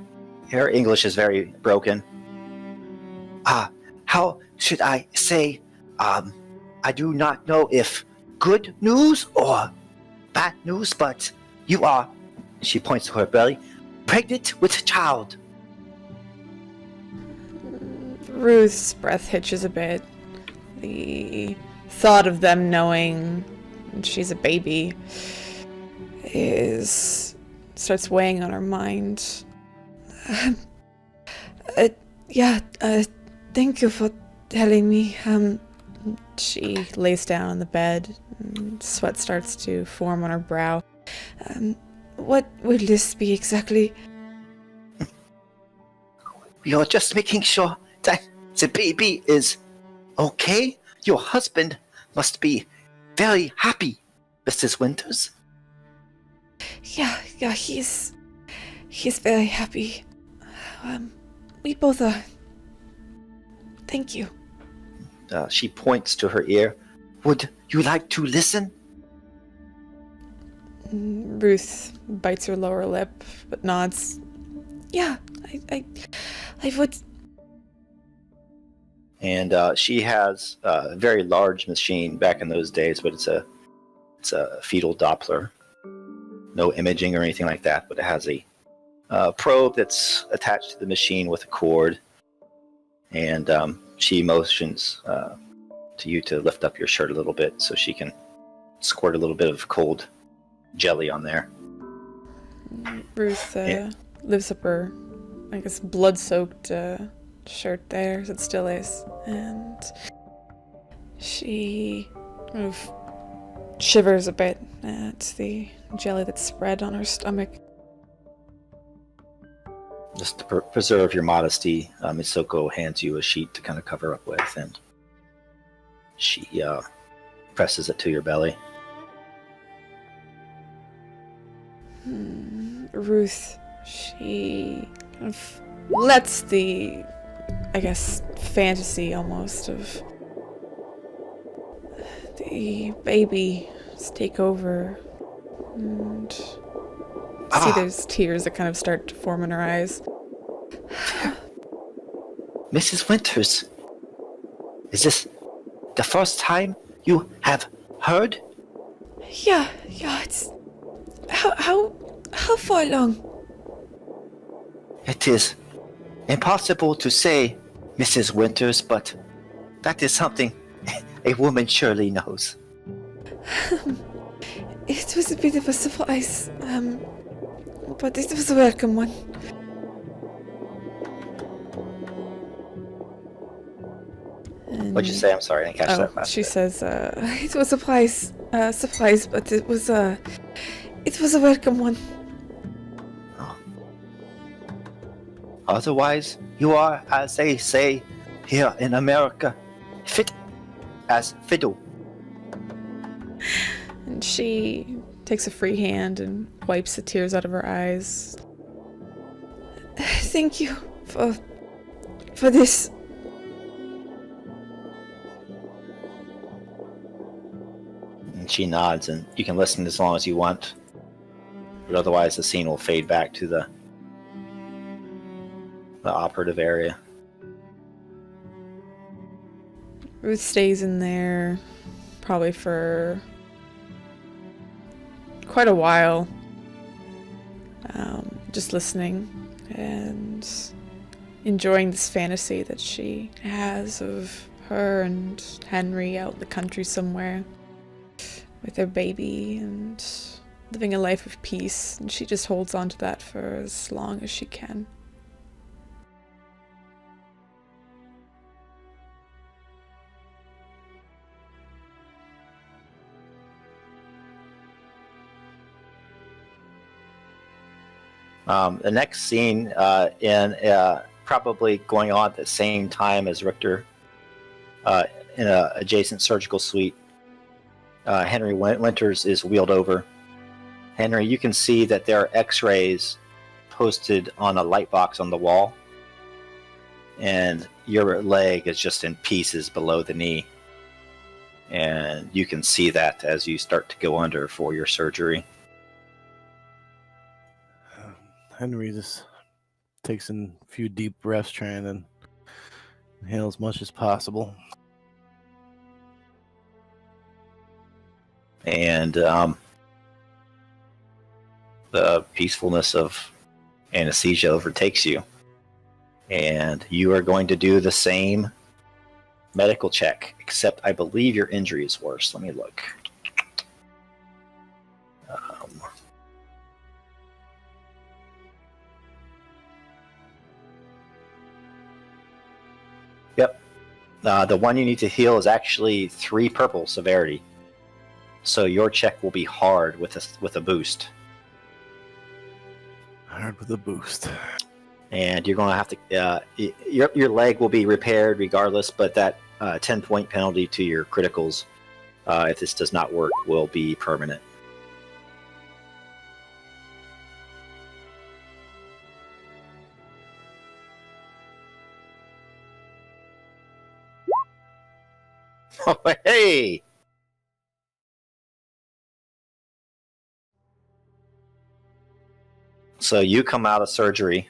Her English is very broken. How should I say? I do not know if good news or bad news, but you are, she points to her belly, pregnant with a child. Ruth's breath hitches a bit. The thought of them knowing she's a baby starts weighing on her mind. Thank you for telling me. She lays down on the bed, and sweat starts to form on her brow. What will this be exactly? We are just making sure that the baby is okay. Your husband must be very happy, Mrs. Winters. Yeah, he's very happy. We both are. Thank you. She points to her ear. Would you like to listen? Ruth bites her lower lip, but nods. Yeah, I would. And she has a very large machine back in those days, but it's a fetal Doppler. No imaging or anything like that, but it has a probe that's attached to the machine with a cord. And she motions to you to lift up your shirt a little bit so she can squirt a little bit of cold jelly on there. Ruth lifts up her I guess, blood-soaked shirt there, as it still is. And she kind of shivers a bit at the jelly that's spread on her stomach. Just to preserve your modesty, Misoko hands you a sheet to kind of cover up with, and she presses it to your belly. Ruth, she kind of lets the, I guess, fantasy almost of the baby just take over, and see there's tears that kind of start to form in her eyes. Mrs. Winters, is this the first time you have heard? Yeah, it's... How far along? It is impossible to say, Mrs. Winters, but that is something a woman surely knows. It was a bit of a surprise, but it was a welcome one. What'd you say? I'm sorry, I didn't catch that last She bit. says, it was a surprise, but it was a welcome one. Otherwise, you are, as they say here in America, fit as fiddle. And she takes a free hand and wipes the tears out of her eyes. Thank you for this. And she nods, and you can listen as long as you want. But otherwise, the scene will fade back to the operative area. Ruth stays in there probably for quite a while, just listening and enjoying this fantasy that she has of her and Henry out in the country somewhere with their baby and living a life of peace, and she just holds on to that for as long as she can. The next scene, probably going on at the same time as Richter, in an adjacent surgical suite, Henry Winters is wheeled over. Henry, you can see that there are x-rays posted on a light box on the wall, and your leg is just in pieces below the knee. And you can see that as you start to go under for your surgery. Henry just takes in a few deep breaths, trying to inhale as much as possible. And the peacefulness of anesthesia overtakes you. And you are going to do the same medical check, except I believe your injury is worse. Let me look. Yep. The one you need to heal is actually 3 purple severity. So your check will be hard with a boost. Hard with a boost. And you're going to have to... your leg will be repaired regardless, but that 10-point penalty to your criticals, if this does not work, will be permanent. Oh, hey! So you come out of surgery,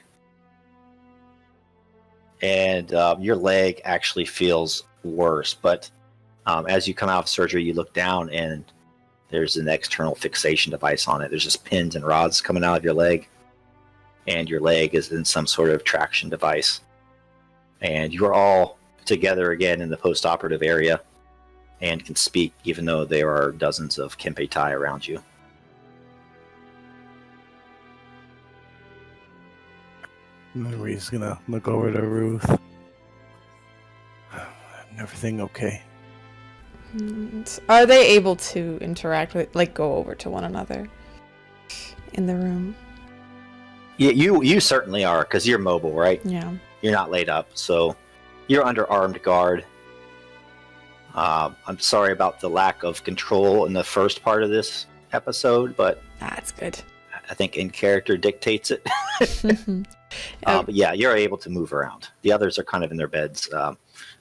and your leg actually feels worse. But as you come out of surgery, you look down, and there's an external fixation device on it. There's just pins and rods coming out of your leg, and your leg is in some sort of traction device. And you're all together again in the post-operative area and can speak, even though there are dozens of Kempeitai around you. Henry's gonna look over to Ruth. Everything okay? And are they able to interact with, like, go over to one another in the room? Yeah, you certainly are, because you're mobile, right? Yeah. You're not laid up, so you're under armed guard. I'm sorry about the lack of control in the first part of this episode, but That's good. I think in character dictates it. But yeah, you're able to move around. The others are kind of in their beds, a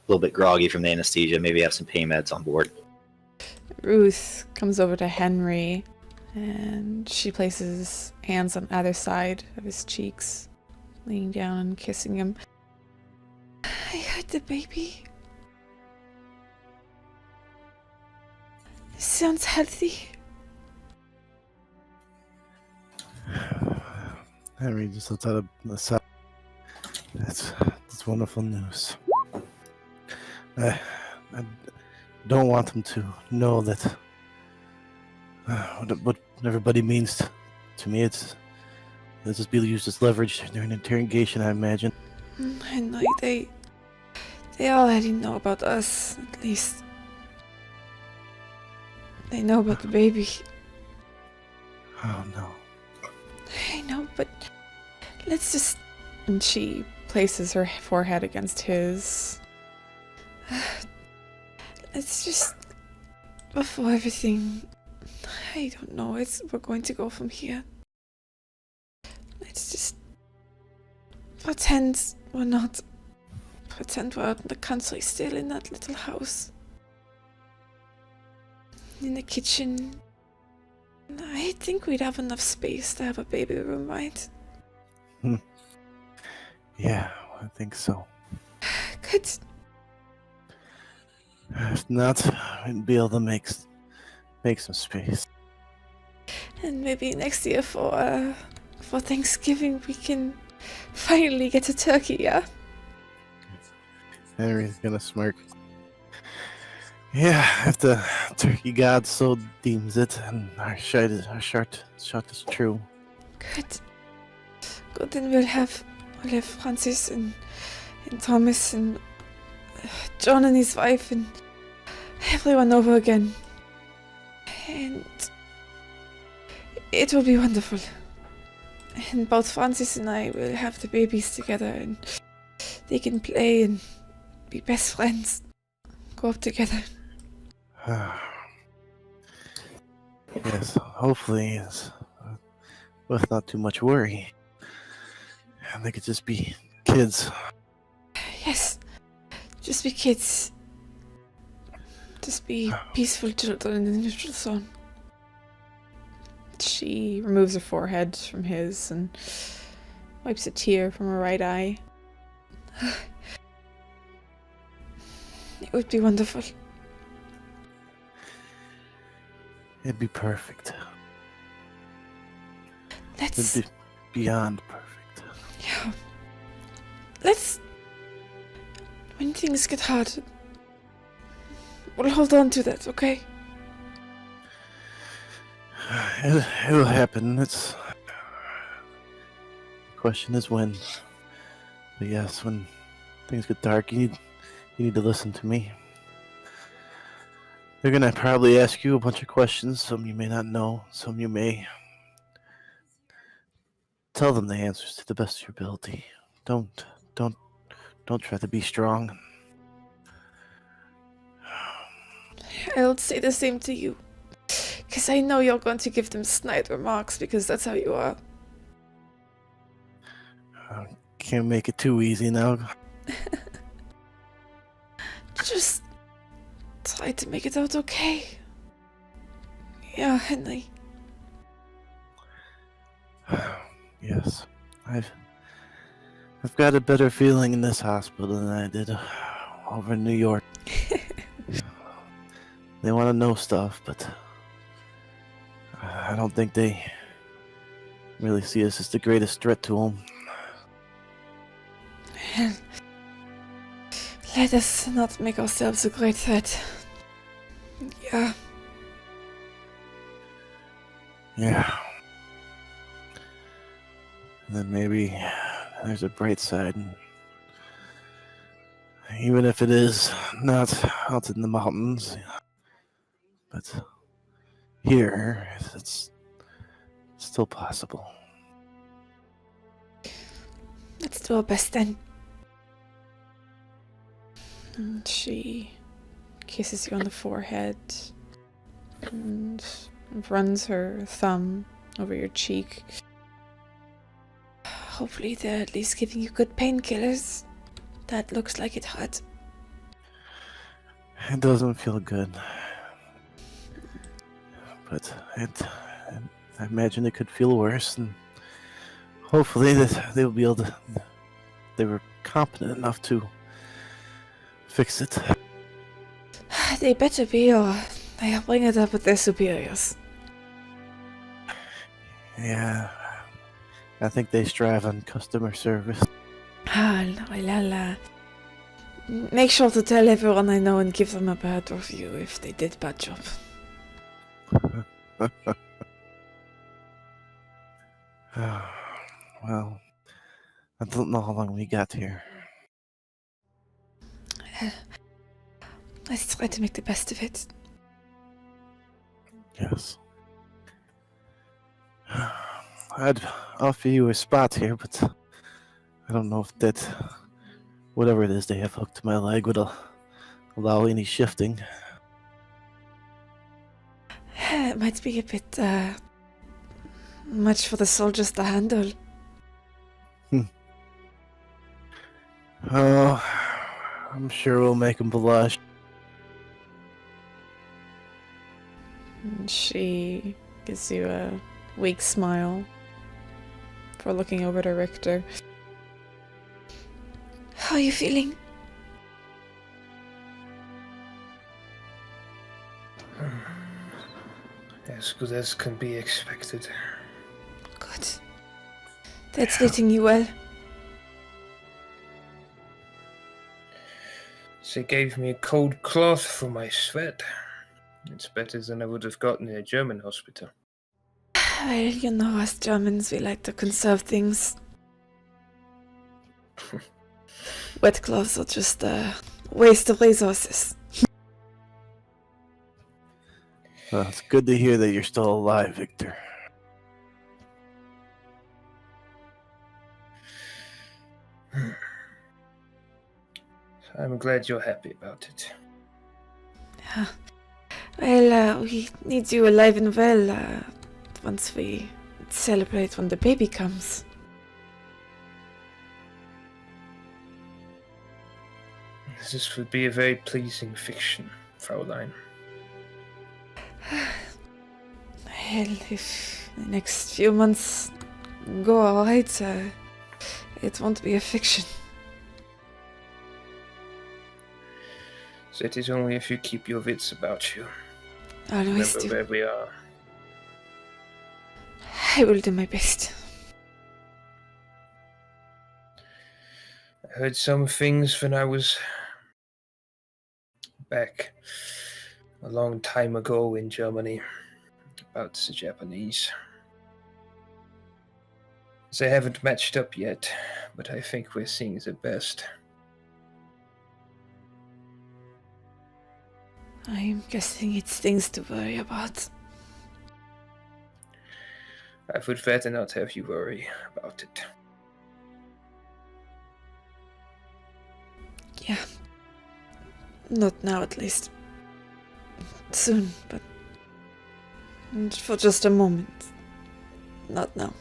little bit groggy from the anesthesia. Maybe have some pain meds on board. Ruth comes over to Henry and she places hands on either side of his cheeks, leaning down and kissing him. I heard the baby. It sounds healthy. Henry just looks out of the side. That's wonderful news. I don't want them to know that what everybody means to me. It's just be used as leverage during interrogation, I imagine. I know they already know about us, at least. They know about the baby. Oh no. I know, but let's just... And she places her forehead against his. Let's just... Before everything... I don't know, we're going to go from here. Let's just... Pretend we're not... Pretend we're out in the country still in that little house. In the kitchen. I think we'd have enough space to have a baby room, right? Yeah, I think so. Good. If not, we'd be able to make some space. And maybe next year for Thanksgiving we can finally get a turkey, yeah? Henry's gonna smirk. Yeah, if the turkey god so deems it, and our shot is true. Good. Good, then we'll have Francis and Thomas and John and his wife and everyone over again. And it will be wonderful. And both Francis and I will have the babies together and they can play and be best friends. Grow up together. Yes, hopefully it's with not too much worry. And they could just be kids. Yes. Just be kids. Just be peaceful children in the neutral zone. She removes her forehead from his and wipes a tear from her right eye. It would be wonderful. It'd be perfect. Let's... It'd be beyond perfect. Yeah. Let's... When things get hard, we'll hold on to that, okay? It'll happen. The question is when. But yes, when things get dark, you need to listen to me. They're gonna probably ask you a bunch of questions. Some you may not know. Some you may. Tell them the answers to the best of your ability. Don't try to be strong. I'll say the same to you. Because I know you're going to give them snide remarks because that's how you are. Can't make it too easy now. Just try to make it out okay. Yeah, Henry. Yes, I've got a better feeling in this hospital than I did over in New York. They want to know stuff, but I don't think they really see us as the greatest threat to them. Let us not make ourselves a great threat. Yeah. Yeah. And then maybe there's a bright side. And even if it is not out in the mountains, but here, it's still possible. Let's do our best then. And she kisses you on the forehead and runs her thumb over your cheek. Hopefully they're at least giving you good painkillers. That looks like it hurt. It doesn't feel good. But I imagine it could feel worse, and hopefully that they'll be able to. They were competent enough to fix it. They better be, or they'll bring it up with their superiors. Yeah, I think they strive on customer service. Make sure to tell everyone I know and give them a bad review if they did a bad job. Well, I don't know how long we got here. Let's try to make the best of it. Yes. I'd offer you a spot here, but I don't know if that, whatever it is they have hooked to my leg, would allow any shifting. It might be a bit much for the soldiers to handle. Oh, I'm sure we'll make them blush. And she gives you a weak smile for looking over to Richter. How are you feeling? As good as can be expected. Good. That's treating you well. They gave me a cold cloth for my sweat. It's better than I would have gotten in a German hospital. Well, you know us Germans, we like to conserve things. Wet clothes are just a waste of resources. Well, it's good to hear that you're still alive, Victor. I'm glad you're happy about it. Yeah. Well, we need you alive and well once we celebrate when the baby comes. This would be a very pleasing fiction, Fraulein. Well, if the next few months go alright, it won't be a fiction. That is only if you keep your wits about you. Always Remember do. where we are. I will do my best. I heard some things when I was back a long time ago in Germany about the Japanese. They haven't matched up yet, but I think we're seeing the best. I'm guessing it's things to worry about. I would rather not have you worry about it. Yeah. Not now, at least. Soon, but for just a moment. Not now.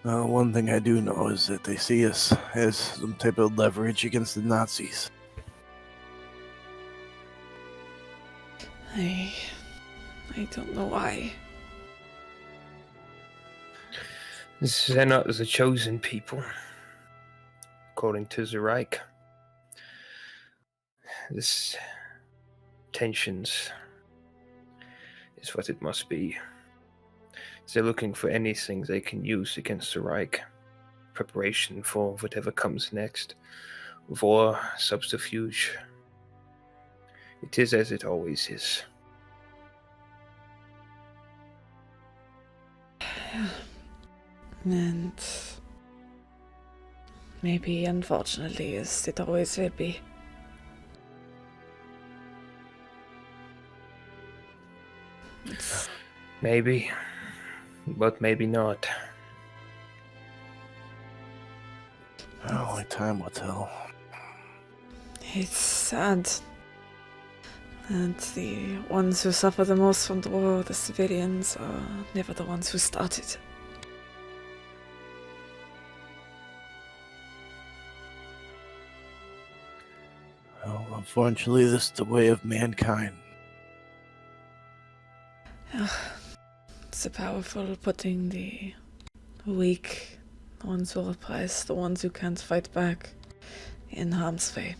One thing I do know is that they see us as some type of leverage against the Nazis. I don't know why. They're not the chosen people, according to the Reich. This tensions is what it must be. They're looking for anything they can use against the Reich. Preparation for whatever comes next. War, subterfuge. It is as it always is. And maybe, unfortunately, as it always will be. Maybe, but maybe not. Only time will tell. It's sad that the ones who suffer the most from the war, the civilians, are never the ones who started. Well, unfortunately, this is the way of mankind. It's so powerful putting the weak, the ones who oppress, the ones who can't fight back, in harm's way.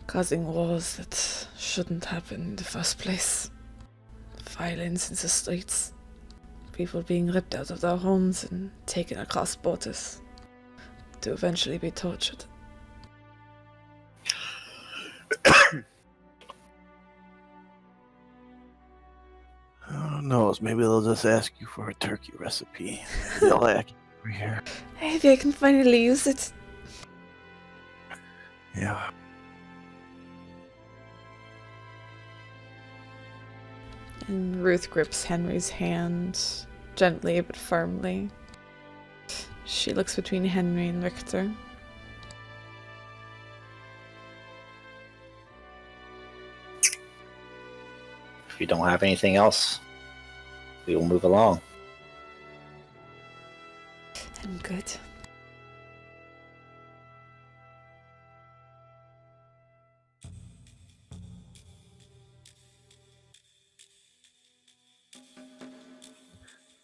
Causing wars that shouldn't happen in the first place. Violence in the streets. People being ripped out of their homes and taken across borders to eventually be tortured. Who knows? Maybe they'll just ask you for a turkey recipe. They'll act over here. Maybe I can finally use it. Yeah. And Ruth grips Henry's hand, gently but firmly. She looks between Henry and Richter. If you don't have anything else, we will move along. I'm good.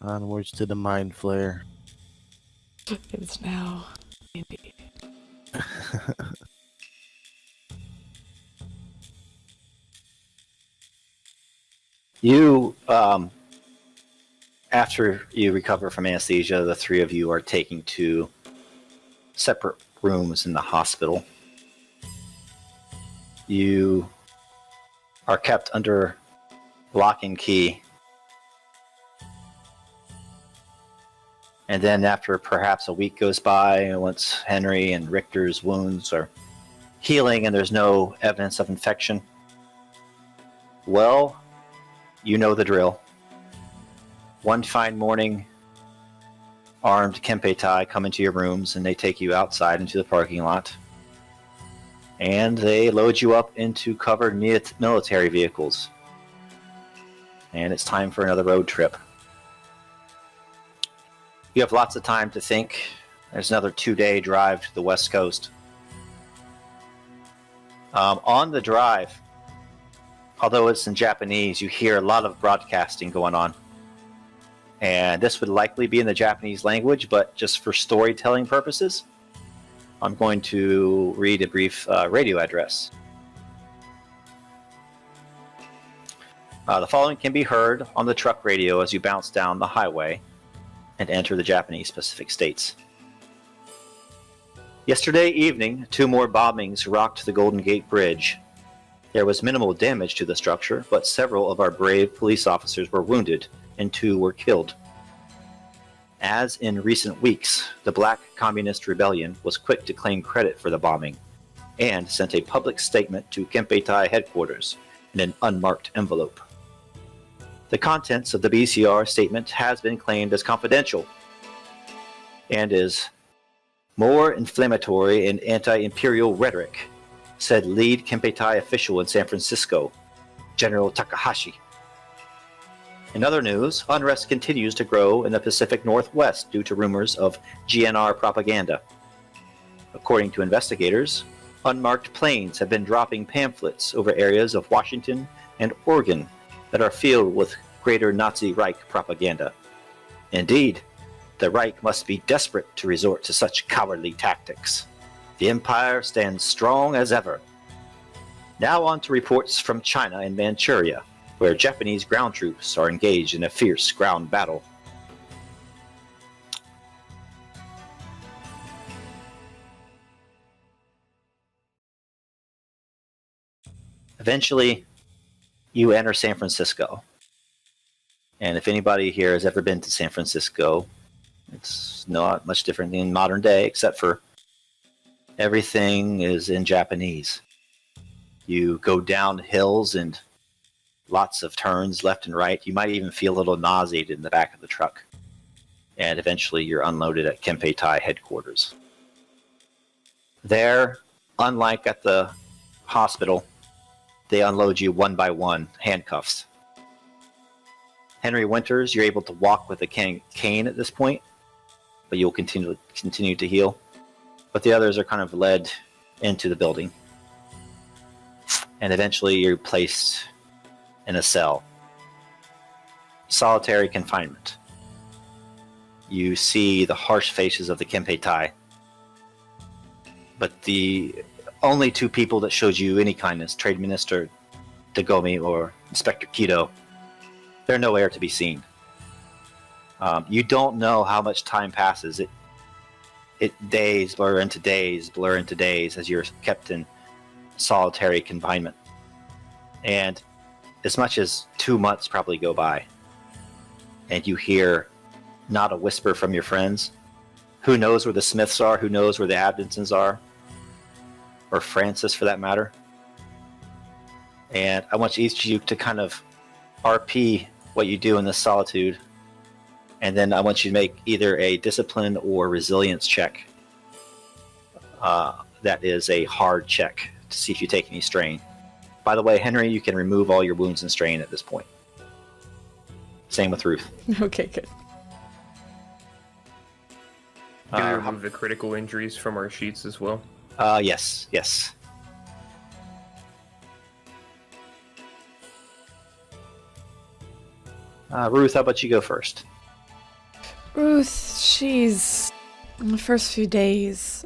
Onwards to the mind flare. It's now. Indeed. You, after you recover from anesthesia, the three of you are taken to separate rooms in the hospital. You are kept under lock and key. And then after perhaps a week goes by, once Henry and Richter's wounds are healing and there's no evidence of infection, well, you know the drill. One fine morning, armed Kempeitai come into your rooms and they take you outside into the parking lot. And they load you up into covered military vehicles. And it's time for another road trip. You have lots of time to think. There's another 2-day drive to the West Coast. On the drive, although it's in Japanese, you hear a lot of broadcasting going on. And this would likely be in the Japanese language, but just for storytelling purposes, I'm going to read a brief radio address. The following can be heard on the truck radio as you bounce down the highway and enter the Japanese Pacific states. Yesterday evening, 2 more bombings rocked the Golden Gate Bridge. There was minimal damage to the structure, but several of our brave police officers were wounded and 2 were killed. As in recent weeks, the Black Communist Rebellion was quick to claim credit for the bombing and sent a public statement to Kempeitai headquarters in an unmarked envelope. The contents of the BCR statement has been claimed as confidential and is more inflammatory and anti-imperial rhetoric, said lead Kempeitai official in San Francisco, General Takahashi. In other news, unrest continues to grow in the Pacific Northwest due to rumors of GNR propaganda. According to investigators, unmarked planes have been dropping pamphlets over areas of Washington and Oregon that are filled with greater Nazi Reich propaganda. Indeed, the Reich must be desperate to resort to such cowardly tactics. The Empire stands strong as ever. Now on to reports from China and Manchuria, where Japanese ground troops are engaged in a fierce ground battle. Eventually, you enter San Francisco. And if anybody here has ever been to San Francisco, it's not much different than modern day, except for everything is in Japanese. You go down hills and lots of turns left and right. You might even feel a little nauseated in the back of the truck. And eventually you're unloaded at Kempeitai headquarters. There, unlike at the hospital, they unload you one by one, handcuffs. Henry Winters, you're able to walk with a cane at this point, but you'll continue to heal. But the others are kind of led into the building. And eventually you're placed in a cell. Solitary confinement. You see the harsh faces of the Kempeitai. But the only two people that showed you any kindness, Trade Minister Dagomi or Inspector Kido, they're nowhere to be seen. You don't know how much time passes. Days blur into days as you're kept in solitary confinement. And as much as 2 months probably go by, and you hear not a whisper from your friends. Who knows where the Smiths are? Who knows where the Adamsons are? Or Francis, for that matter. And I want each of you to kind of RP what you do in this solitude. And then I want you to make either a discipline or resilience check. That is a hard check to see if you take any strain. By the way, Henry, you can remove all your wounds and strain at this point. Same with Ruth. Okay, good. Can we remove the critical injuries from our sheets as well? Yes. Ruth, how about you go first? Ruth, she's in the first few days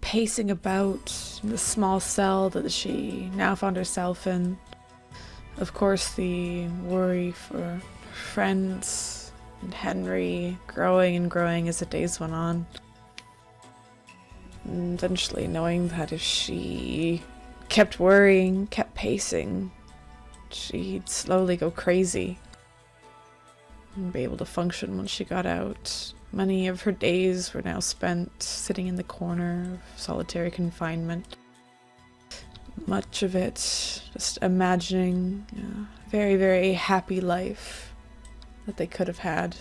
pacing about in the small cell that she now found herself in. Of course, the worry for friends and Henry growing and growing as the days went on. And eventually knowing that if she kept worrying, kept pacing, she'd slowly go crazy and be able to function when she got out. Many of her days were now spent sitting in the corner of solitary confinement. Much of it just imagining a very, very happy life that they could have had,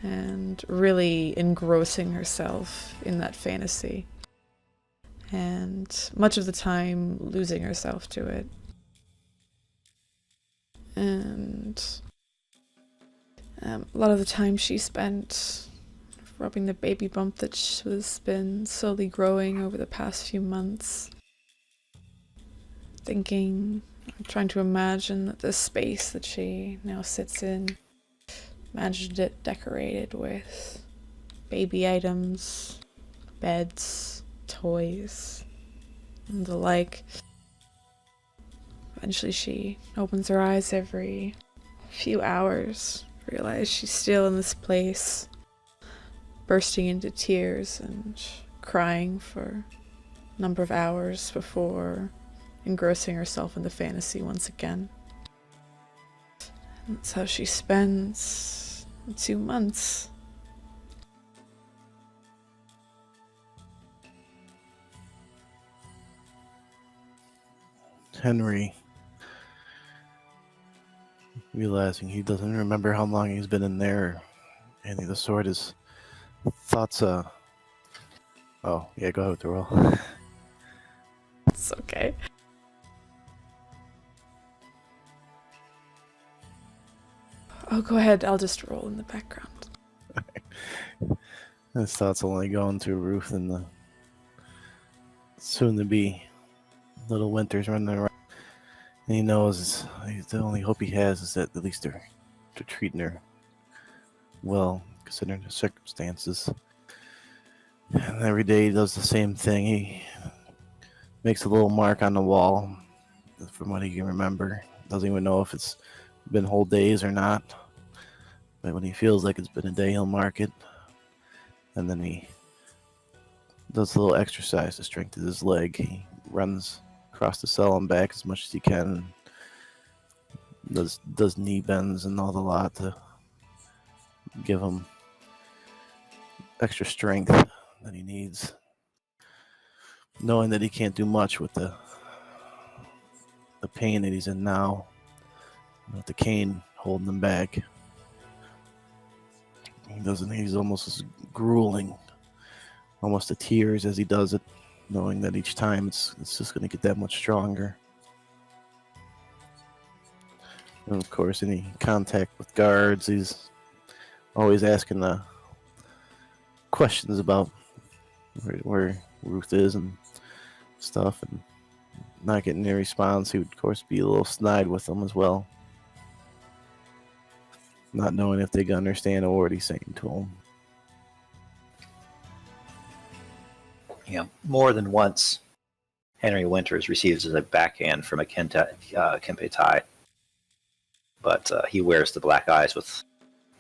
and really engrossing herself in that fantasy, and much of the time losing herself to it. And a lot of the time she spent rubbing the baby bump that has been slowly growing over the past few months, thinking, trying to imagine that this space that she now sits in, imagined it decorated with baby items, beds, toys, and the like. Eventually she opens her eyes every few hours, realizes she's still in this place, bursting into tears and crying for a number of hours before engrossing herself in the fantasy once again. And that's how she spends 2 months. Henry, realizing he doesn't remember how long he's been in there or anything of the sort, his thoughts, oh, yeah, go ahead with the roll. It's okay. Oh, go ahead. I'll just roll in the background. His thoughts only going through Ruth and the soon-to-be little Winters running around. And he knows the only hope he has is that at least they're treating her well, considering the circumstances. And every day he does the same thing. He makes a little mark on the wall from what he can remember. Doesn't even know if it's been whole days or not. But when he feels like it's been a day, he'll mark it. And then he does a little exercise to strengthen his leg. He runs across the cell and back as much as he can. does knee bends and all the lot to give him extra strength that he needs, knowing that he can't do much with the pain that he's in now, with the cane holding him back. He's almost as grueling, almost to tears as he does it, knowing that each time it's just going to get that much stronger. And of course, any contact with guards, he's always asking the questions about where Ruth is and stuff, and not getting any response. He would, of course, be a little snide with them as well, not knowing if they can understand what he's saying to them. Yeah, more than once, Henry Winters receives a backhand from a Kempeitai, but he wears the black eyes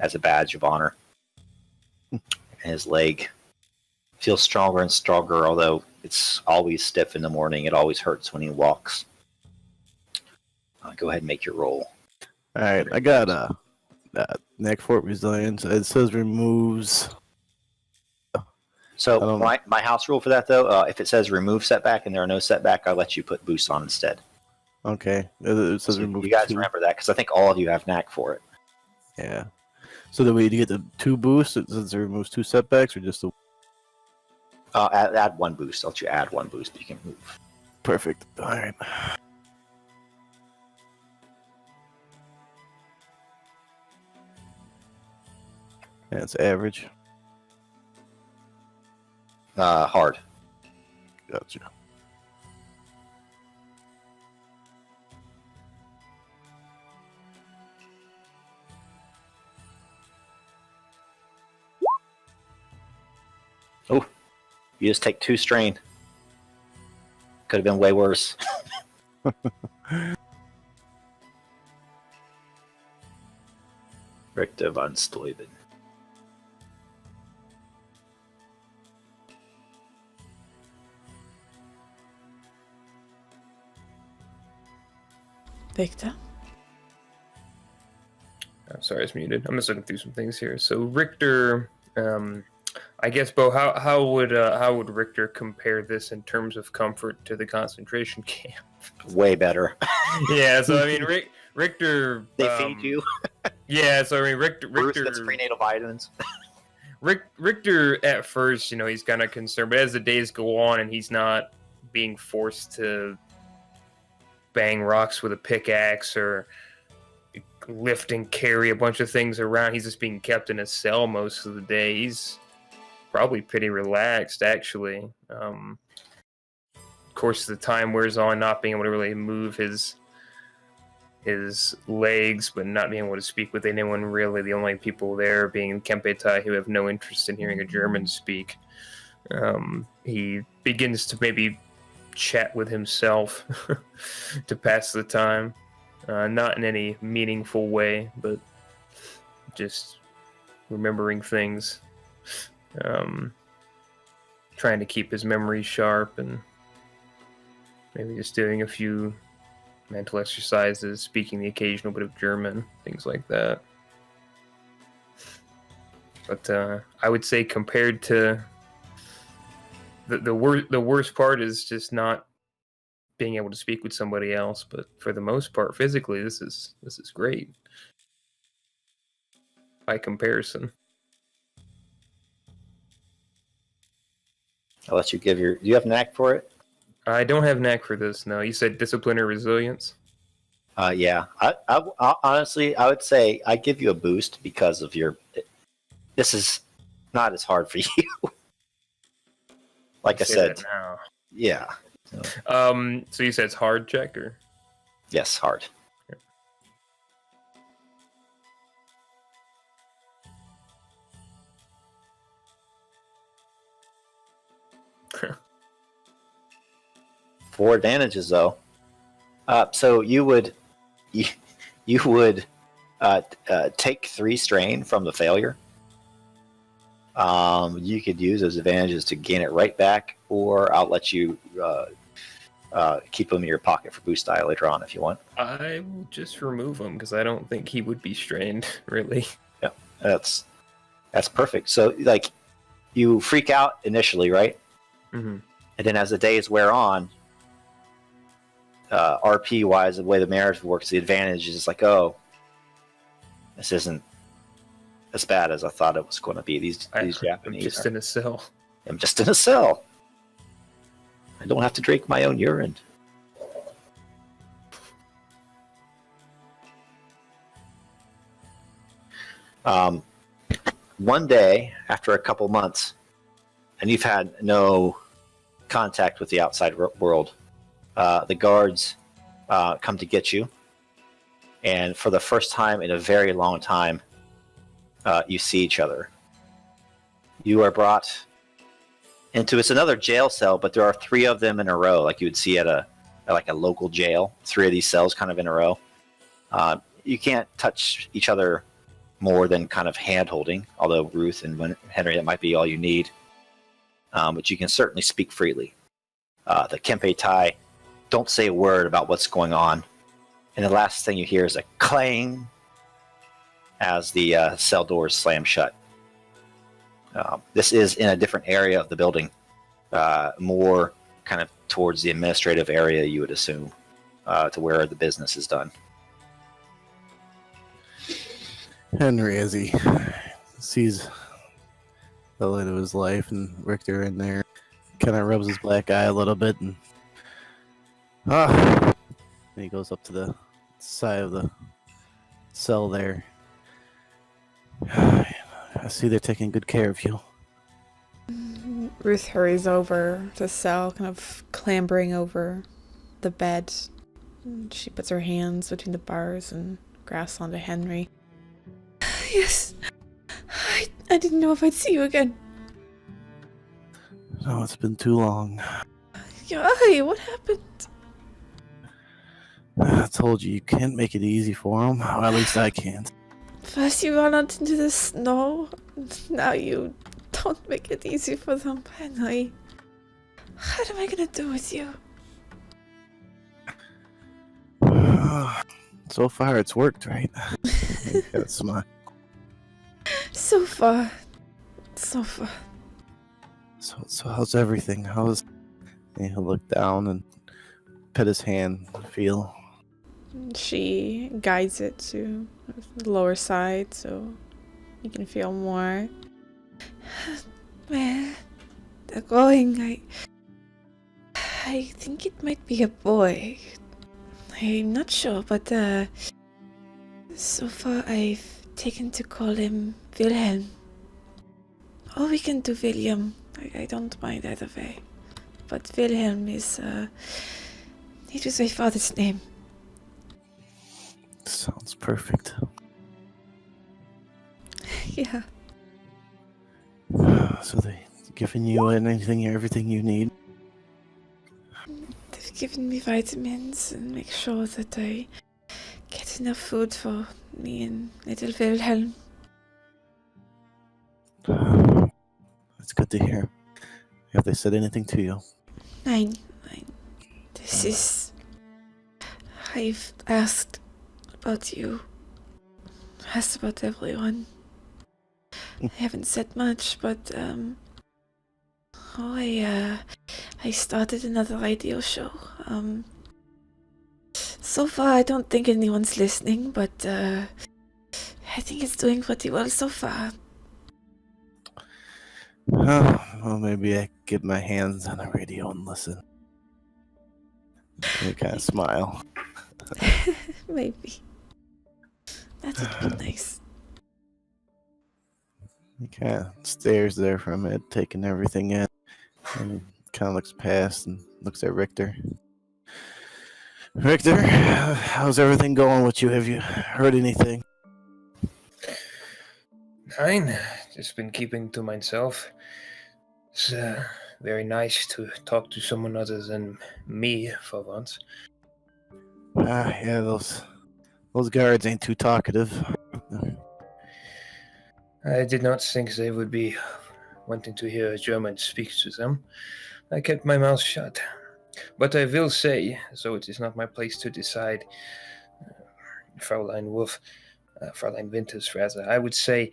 as a badge of honor. And his leg feels stronger and stronger, although it's always stiff in the morning. It always hurts when he walks. Go ahead and make your roll. All right, I got a neck fort resilience. It says removes. So my house rule for that, though, if it says remove setback and there are no setback, I'll let you put boost on instead. Okay, it says So remove. you guys 2. remember that, because I think all of you have knack for it. Yeah. So the way to get the 2 boosts, it says it removes 2 setbacks, or just the. Add 1 boost. I'll let you add 1 boost, but you can move. Perfect. All right. That's average. Hard. Gotcha. Oh, you just take 2 strain. Could have been way worse. Richter von Steuben. Victor? I'm sorry, it's muted. I'm just looking through some things here. So Richter, I guess, Bo, how would Richter compare this in terms of comfort to the concentration camp? Way better. Yeah, so I mean, Richter. They feed you. Yeah, so I mean, Richter gets prenatal vitamins. Richter at first, he's kind of concerned, but as the days go on and he's not being forced to bang rocks with a pickaxe or lift and carry a bunch of things around, he's just being kept in a cell most of the day. He's probably pretty relaxed, actually. Of course, the time wears on, not being able to really move his legs, but not being able to speak with anyone really. The only people there being Kempeitai, who have no interest in hearing a German speak. He begins to maybe chat with himself to pass the time. Not in any meaningful way, but just remembering things. Trying to keep his memory sharp and maybe just doing a few mental exercises, speaking the occasional bit of German, things like that. But I would say compared to the worst part is just not being able to speak with somebody else. But for the most part, physically, this is great by comparison. I'll let you give do you have knack for it? I don't have knack for this, no. You said discipline or resilience? Yeah. I honestly, I would say I give you a boost because of this is not as hard for you. Like I said. Now. Yeah. So you said it's hard check, or? Yes, hard. Yeah. 4 advantages, though. So you would take 3 strain from the failure. You could use those advantages to gain it right back, or I'll let you keep them in your pocket for boost die later on if you want. I will just remove him because I don't think he would be strained, really. Yeah, that's perfect. So, like, you freak out initially, right? Mm-hmm. And then as the days wear on, RP wise, the way the marriage works, the advantage is like, oh, this isn't as bad as I thought it was going to be. These I'm Japanese. just in a cell. I'm just in a cell. I don't have to drink my own urine. One day, after a couple months, and you've had no contact with the outside world, the guards come to get you. And for the first time in a very long time, you see each other. You are brought into, it's another jail cell, but there are 3 of them in a row, like you would see at a local jail. 3 of these cells kind of in a row. You can't touch each other more than kind of hand holding, although Ruth and Henry, that might be all you need. But you can certainly speak freely. The Kempeitai don't say a word about what's going on. And the last thing you hear is a clang as the cell doors slam shut. This is in a different area of the building, more kind of towards the administrative area, you would assume, to where the business is done. Henry, as he sees the light of his life and Richter in there, kind of rubs his black eye a little bit, and he goes up to the side of the cell there. I see they're taking good care of you. Ruth hurries over the cell, kind of clambering over the bed. She puts her hands between the bars and grasps onto Henry. Yes, I didn't know if I'd see you again. Oh, it's been too long. Hey, what happened? I told you can't make it easy for him. Well, at least I can't. First you run out into the snow, now you don't make it easy for them, Henry. What am I gonna do with you? So far, it's worked, right? You gotta smile. So far. So how's everything? And he'll look down and pet his hand, feel. She guides it to the lower side so you can feel more. Well, they're going. I think it might be a boy. I'm not sure, but so far I've taken to call him Wilhelm. Or we can do William. I don't mind either way. But Wilhelm is, it was my father's name. Sounds perfect. Yeah. So they giving you everything you need? They've given me vitamins and make sure that I get enough food for me and little Wilhelm. That's good to hear. Have they said anything to you? Nein. This is... I've asked about you. Asked about everyone. I haven't said much, but I started another radio show. So far I don't think anyone's listening, but I think it's doing pretty well so far. Well, maybe I get my hands on a radio and listen. You kind of smile. Maybe. That would be nice. He kind of stares there for a minute, taking everything in, and kind of looks past and looks at Richter. Richter, how's everything going with you? Have you heard anything? Fine. Just been keeping to myself. It's very nice to talk to someone other than me for once. Yeah, those guards ain't too talkative. I did not think they would be wanting to hear a German speak to them. I kept my mouth shut. But I will say, so it is not my place to decide, Fraulein Wolf, Fraulein Winters rather, I would say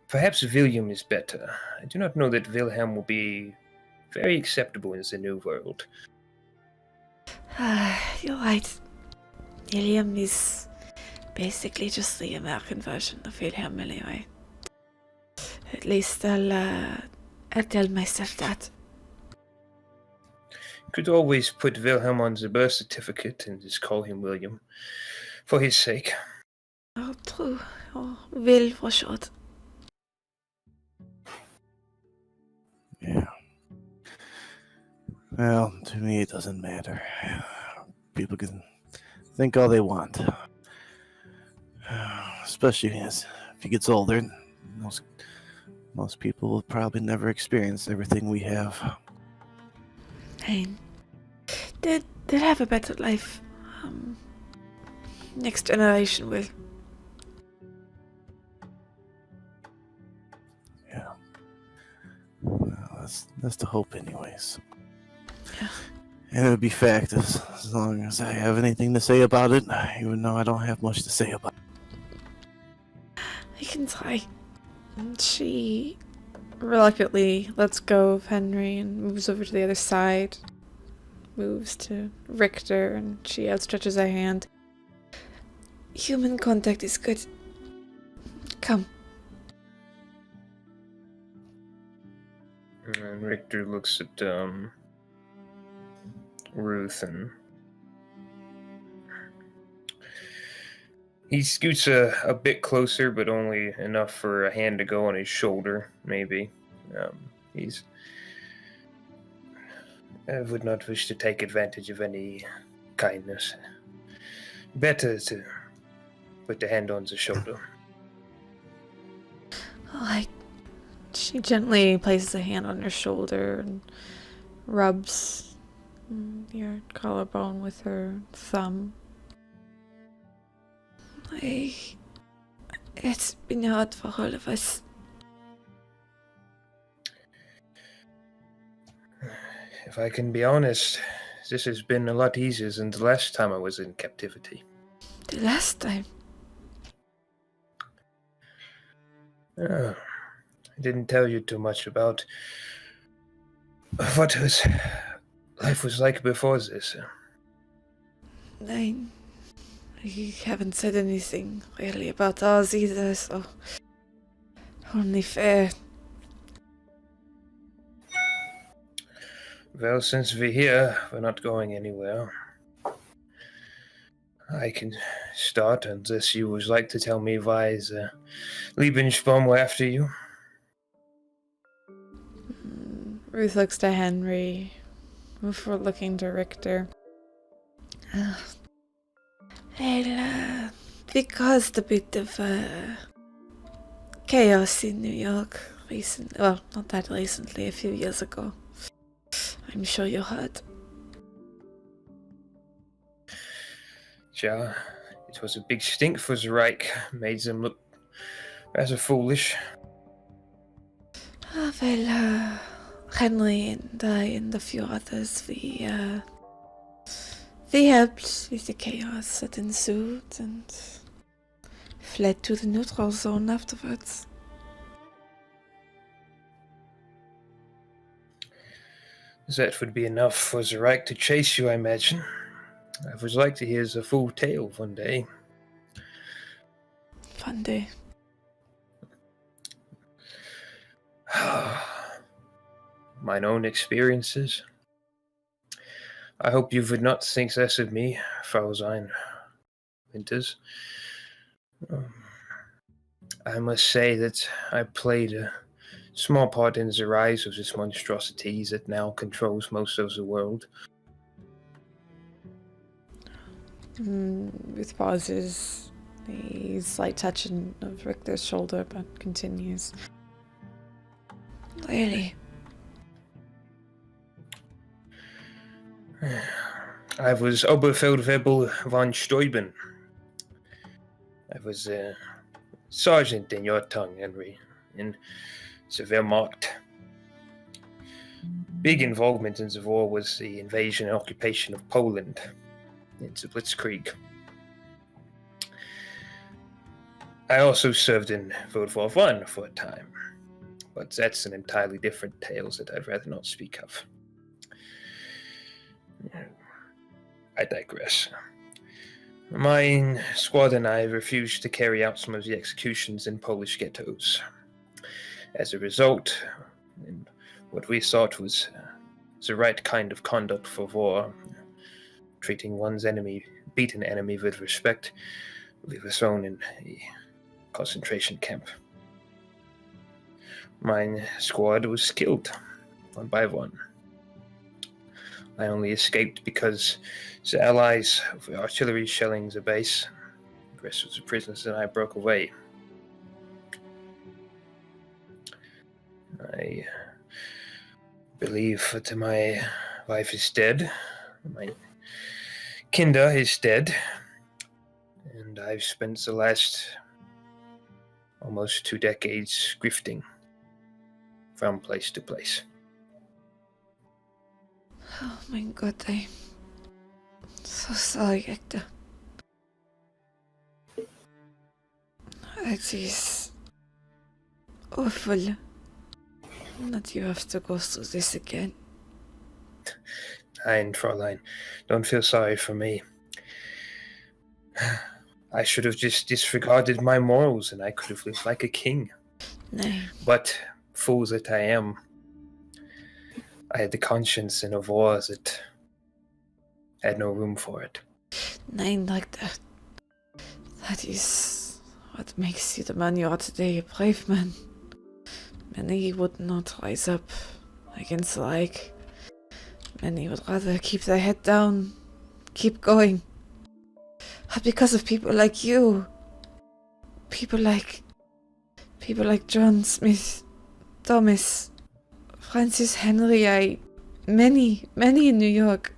perhaps William is better. I do not know that Wilhelm will be very acceptable in the new world. You're right. William is basically just the American version of Wilhelm anyway. At least I'll tell myself that. Could always put Wilhelm on the birth certificate and just call him William, for his sake. Oh, true. Oh, Will for short. Yeah. Well, to me it doesn't matter. People can think all they want. Especially as if he gets older, most people will probably never experience everything we have. Hey, they'll have a better life. Next generation will. Yeah. Well, that's the hope anyways. Yeah. And it would be fact as long as I have anything to say about it, even though I don't have much to say about it. I can try. And she reluctantly lets go of Henry and moves over to the other side. Moves to Richter and she outstretches a hand. Human contact is good. Come. And Richter looks at Ruth and he scoots a bit closer, but only enough for a hand to go on his shoulder, maybe. I would not wish to take advantage of any kindness. Better to put the hand on the shoulder. She gently places a hand on your shoulder and rubs your collarbone with her thumb. It's been hard for all of us. If I can be honest, this has been a lot easier than the last time I was in captivity. The last time. I didn't tell you too much about what life was like before this. I haven't said anything really about ours either, so only fair. Well, since we're here, we're not going anywhere. I can start unless you would like to tell me why the Lebensborn were after you. Ruth looks to Henry before looking to Richter. We caused a bit of chaos in New York recently. Well, not that recently, a few years ago. I'm sure you heard. Yeah, it was a big stink for the Reich. Made them look rather foolish. Henry and I and a few others, we helped with the chaos that ensued and fled to the neutral zone afterwards. That would be enough for the Reich to chase you, I imagine. I would like to hear the full tale one day. One day. Mine own experiences. I hope you would not think less of me, Fraulein Winters. I must say that I played a small part in the rise of this monstrosity that now controls most of the world. Ruth pauses, a slight touch of Richter's shoulder, but continues. Really? I was Oberfeldwebel von Steuben. I was a sergeant in your tongue, Henry, in the Wehrmacht. big involvement in the war was the invasion and occupation of Poland. It's a blitzkrieg. I also served in World War I for a time, but that's an entirely different tale that I'd rather not speak of. I digress. My squad and I refused to carry out some of the executions in Polish ghettos. As a result, what we thought was the right kind of conduct for war, treating one's beaten enemy with respect, we were thrown in a concentration camp. My squad was killed, one by one. I only escaped because the Allies, with artillery shelling the base, the rest of the prisoners and I broke away. I believe that my wife is dead, my Kinder is dead, and I've spent the last almost 2 decades grifting from place to place. Oh my God, I'm so sorry, Richter. It is awful that you have to go through this again. Nein, Fräulein, don't feel sorry for me. I should have just disregarded my morals and I could have lived like a king. No. But, fool that I am, I had the conscience in a war that had no room for it. Nein, like that. That is what makes you the man you are today, a brave man. Many would not rise up against the like. Many would rather keep their head down, keep going. But because of people like you, people like John Smith, Thomas, Francis Henry, many in New York.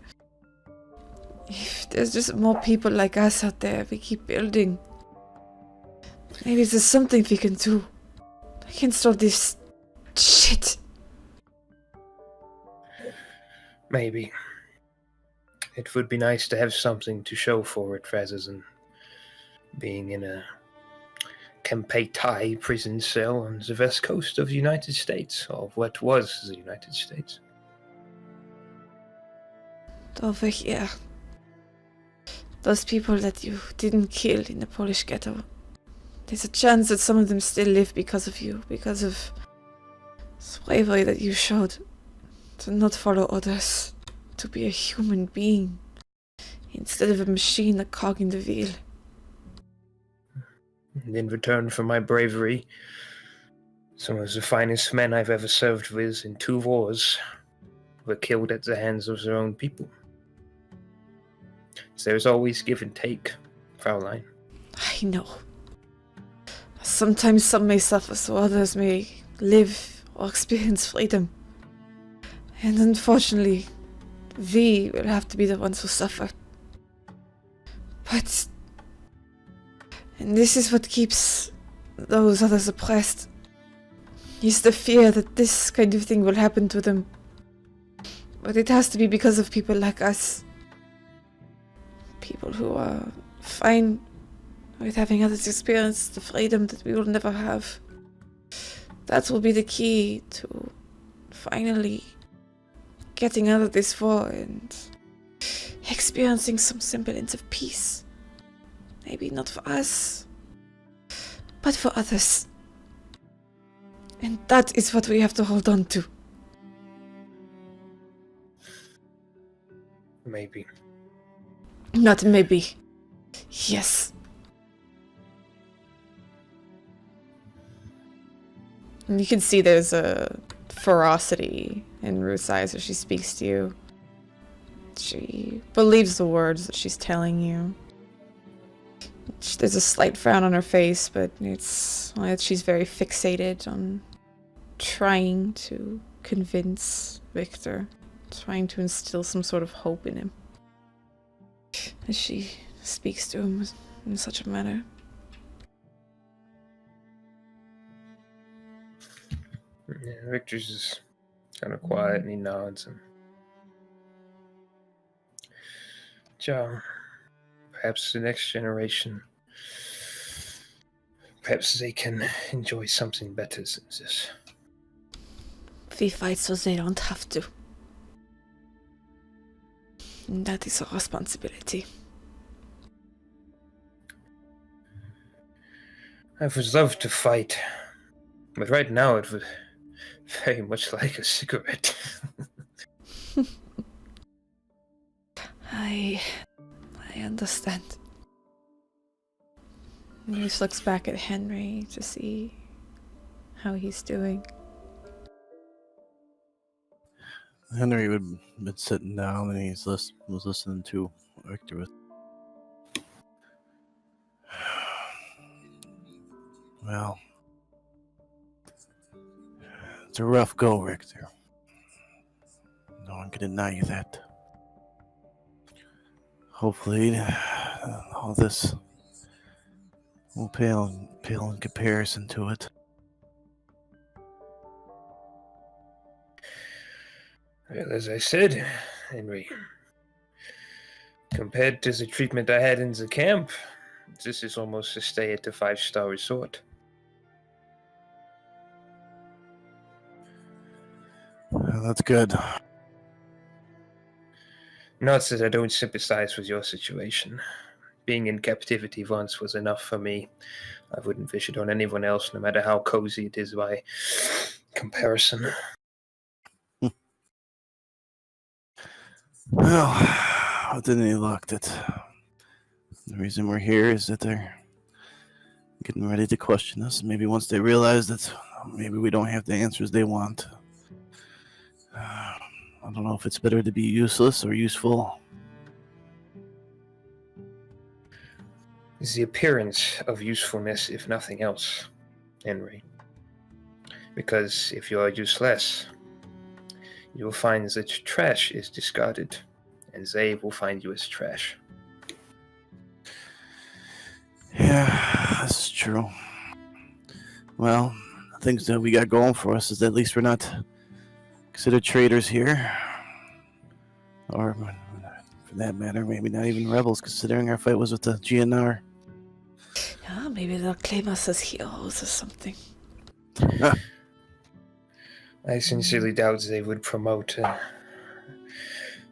If there's just more people like us out there, we keep building. Maybe there's something we can do against all this shit. Maybe. It would be nice to have something to show for it rather than being in a Kempeitai prison cell on the west coast of the United States, or what was the United States. Over here, those people that you didn't kill in the Polish ghetto, there's a chance that some of them still live because of you, because of the bravery that you showed to not follow orders, to be a human being instead of a machine, a cog in the wheel. And in return for my bravery, some of the finest men I've ever served with in 2 wars were killed at the hands of their own people. So there's always give and take, Fraulein. I know. Sometimes some may suffer so others may live or experience freedom. And unfortunately, we will have to be the ones who suffer. But... and this is what keeps those others oppressed. Is the fear that this kind of thing will happen to them. But it has to be because of people like us. People who are fine with having others experience the freedom that we will never have. That will be the key to finally getting out of this war and experiencing some semblance of peace. Maybe not for us, but for others. And that is what we have to hold on to. Maybe. Not maybe. Yes. And you can see there's a ferocity in Ruth's eyes as she speaks to you. She believes the words that she's telling you. There's a slight frown on her face, but it's she's very fixated on trying to convince Richter, trying to instill some sort of hope in him. As she speaks to him in such a manner. Yeah, Richter's kind of quiet, and he nods. And John, perhaps the next generation, perhaps they can enjoy something better than this. We fight so they don't have to. And that is our responsibility. I would love to fight, but right now it would very much like a cigarette. I understand. And he just looks back at Henry to see how he's doing. Henry would have been sitting down and was listening to Richter. Well, it's a rough go, Richter. No one can deny you that. Hopefully, all this will pale in comparison to it. Well, as I said, Henry, compared to the treatment I had in the camp, this is almost a stay at the 5-star resort. Well, that's good. Not that I don't sympathize with your situation. Being in captivity once was enough for me. I wouldn't wish it on anyone else, no matter how cozy it is by comparison. Well, with any luck, that the reason we're here is that they're getting ready to question us. Maybe once they realize that maybe we don't have the answers they want. I don't know if it's better to be useless or useful. The appearance of usefulness, if nothing else, Henry. Because if you are useless, you will find that trash is discarded, and they will find you as trash. Yeah, this is true. Well, the things that we got going for us is that at least we're not considered traitors here. Or, for that matter, maybe not even rebels, considering our fight was with the GNR. Yeah, maybe they'll claim us as heroes or something. I sincerely doubt they would promote a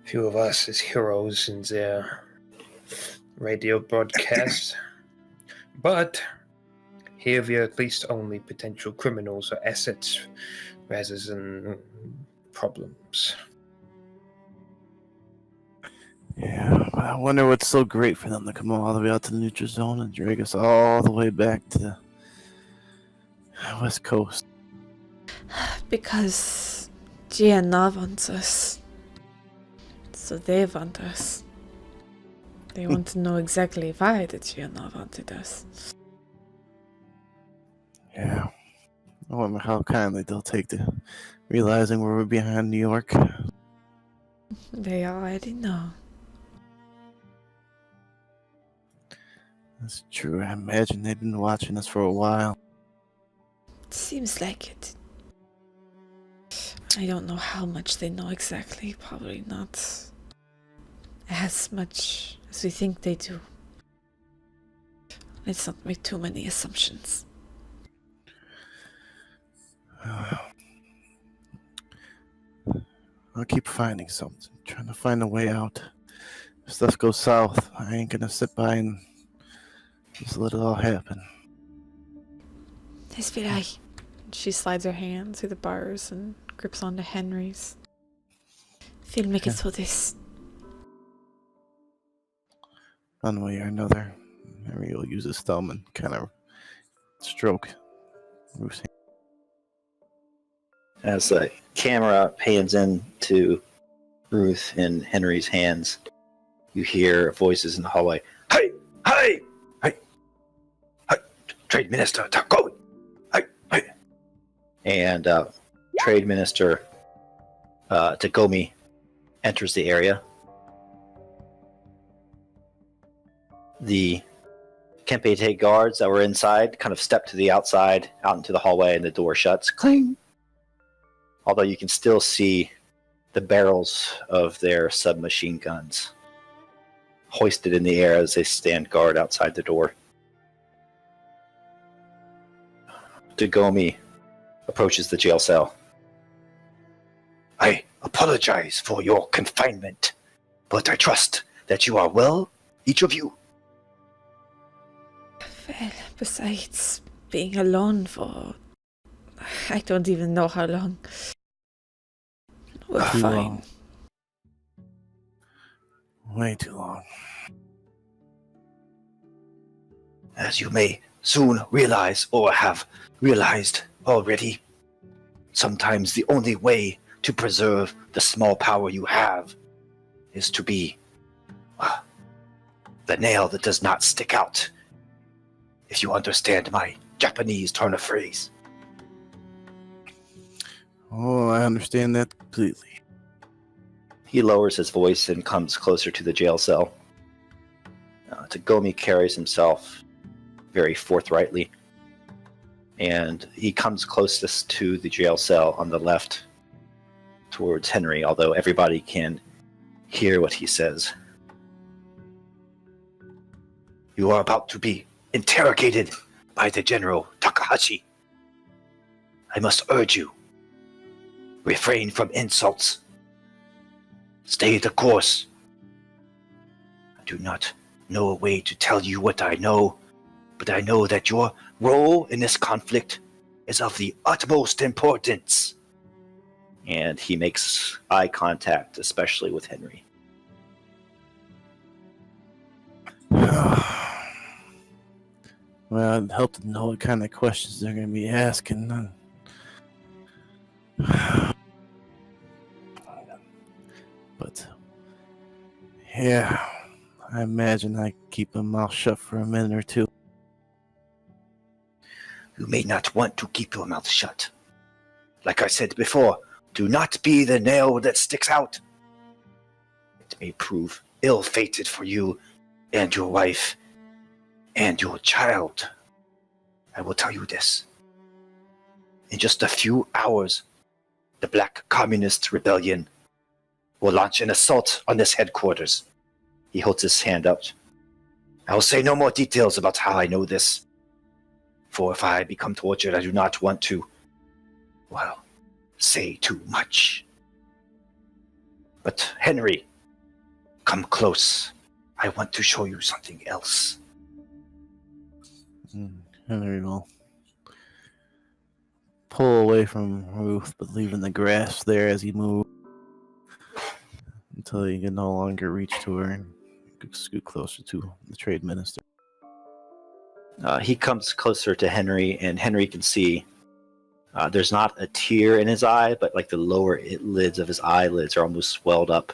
few of us as heroes in their radio broadcast. But here we are at least only potential criminals or assets rather than problems. Yeah, I wonder what's so great for them to come all the way out to the neutral zone and drag us all the way back to the west coast. Because GNR wants us. So they want us. They want to know exactly why the GNR wanted us. Yeah. I wonder how kindly they'll take to realizing we're behind New York. They already know. That's true. I imagine they've been watching us for a while. Seems like it. I don't know how much they know exactly. Probably not as much as we think they do. Let's not make too many assumptions. I'll keep finding something. Trying to find a way out. If stuff goes south, I ain't gonna sit by and just let it all happen. This will I. She slides her hand through the bars and grips onto Henry's. We'll make it through this. One way or another. Henry will use his thumb and kind of stroke Ruth's hand. As the camera pans into Ruth and Henry's hands, you hear voices in the hallway. Hey! Hey! Hey! Hey! Trade Minister, go! Hey! Hey! And Trade Minister Tagomi enters the area. The Kempeitai guards that were inside kind of step to the outside, out into the hallway, and the door shuts. Cling! although you can still see the barrels of their submachine guns hoisted in the air as they stand guard outside the door. Dagomi approaches the jail cell. I apologize for your confinement, but I trust that you are well, each of you. Well, besides being alone for... I don't even know how long. We're Too fine. long. Way too long. As you may soon realize or have realized already, sometimes the only way to preserve the small power you have is to be the nail that does not stick out, if you understand my Japanese turn of phrase. Oh, I understand that completely. He lowers his voice and comes closer to the jail cell. Tagomi carries himself very forthrightly, and he comes closest to the jail cell on the left towards Henry, although everybody can hear what he says. You are about to be interrogated by the General Takahashi. I must urge you, refrain from insults. Stay the course. I do not know a way to tell you what I know, but I know that your role in this conflict is of the utmost importance. And he makes eye contact, especially with Henry. Well, I'd help to know what kind of questions they're going to be asking. But, yeah, I imagine I keep my mouth shut for a minute or two. You may not want to keep your mouth shut. Like I said before, do not be the nail that sticks out. It may prove ill-fated for you and your wife and your child. I will tell you this. In just a few hours, the Black Communist Rebellion will launch an assault on this headquarters. He holds his hand up. I will say no more details about how I know this, for if I become tortured, I do not want to, well, say too much. But Henry, come close. I want to show you something else. Henry will pull away from Ruth, but leaving the grass there as he moves until he can no longer reach to her and scoot closer to the trade minister. He comes closer to Henry, and Henry can see there's not a tear in his eye, but like the lower lids of his eyelids are almost swelled up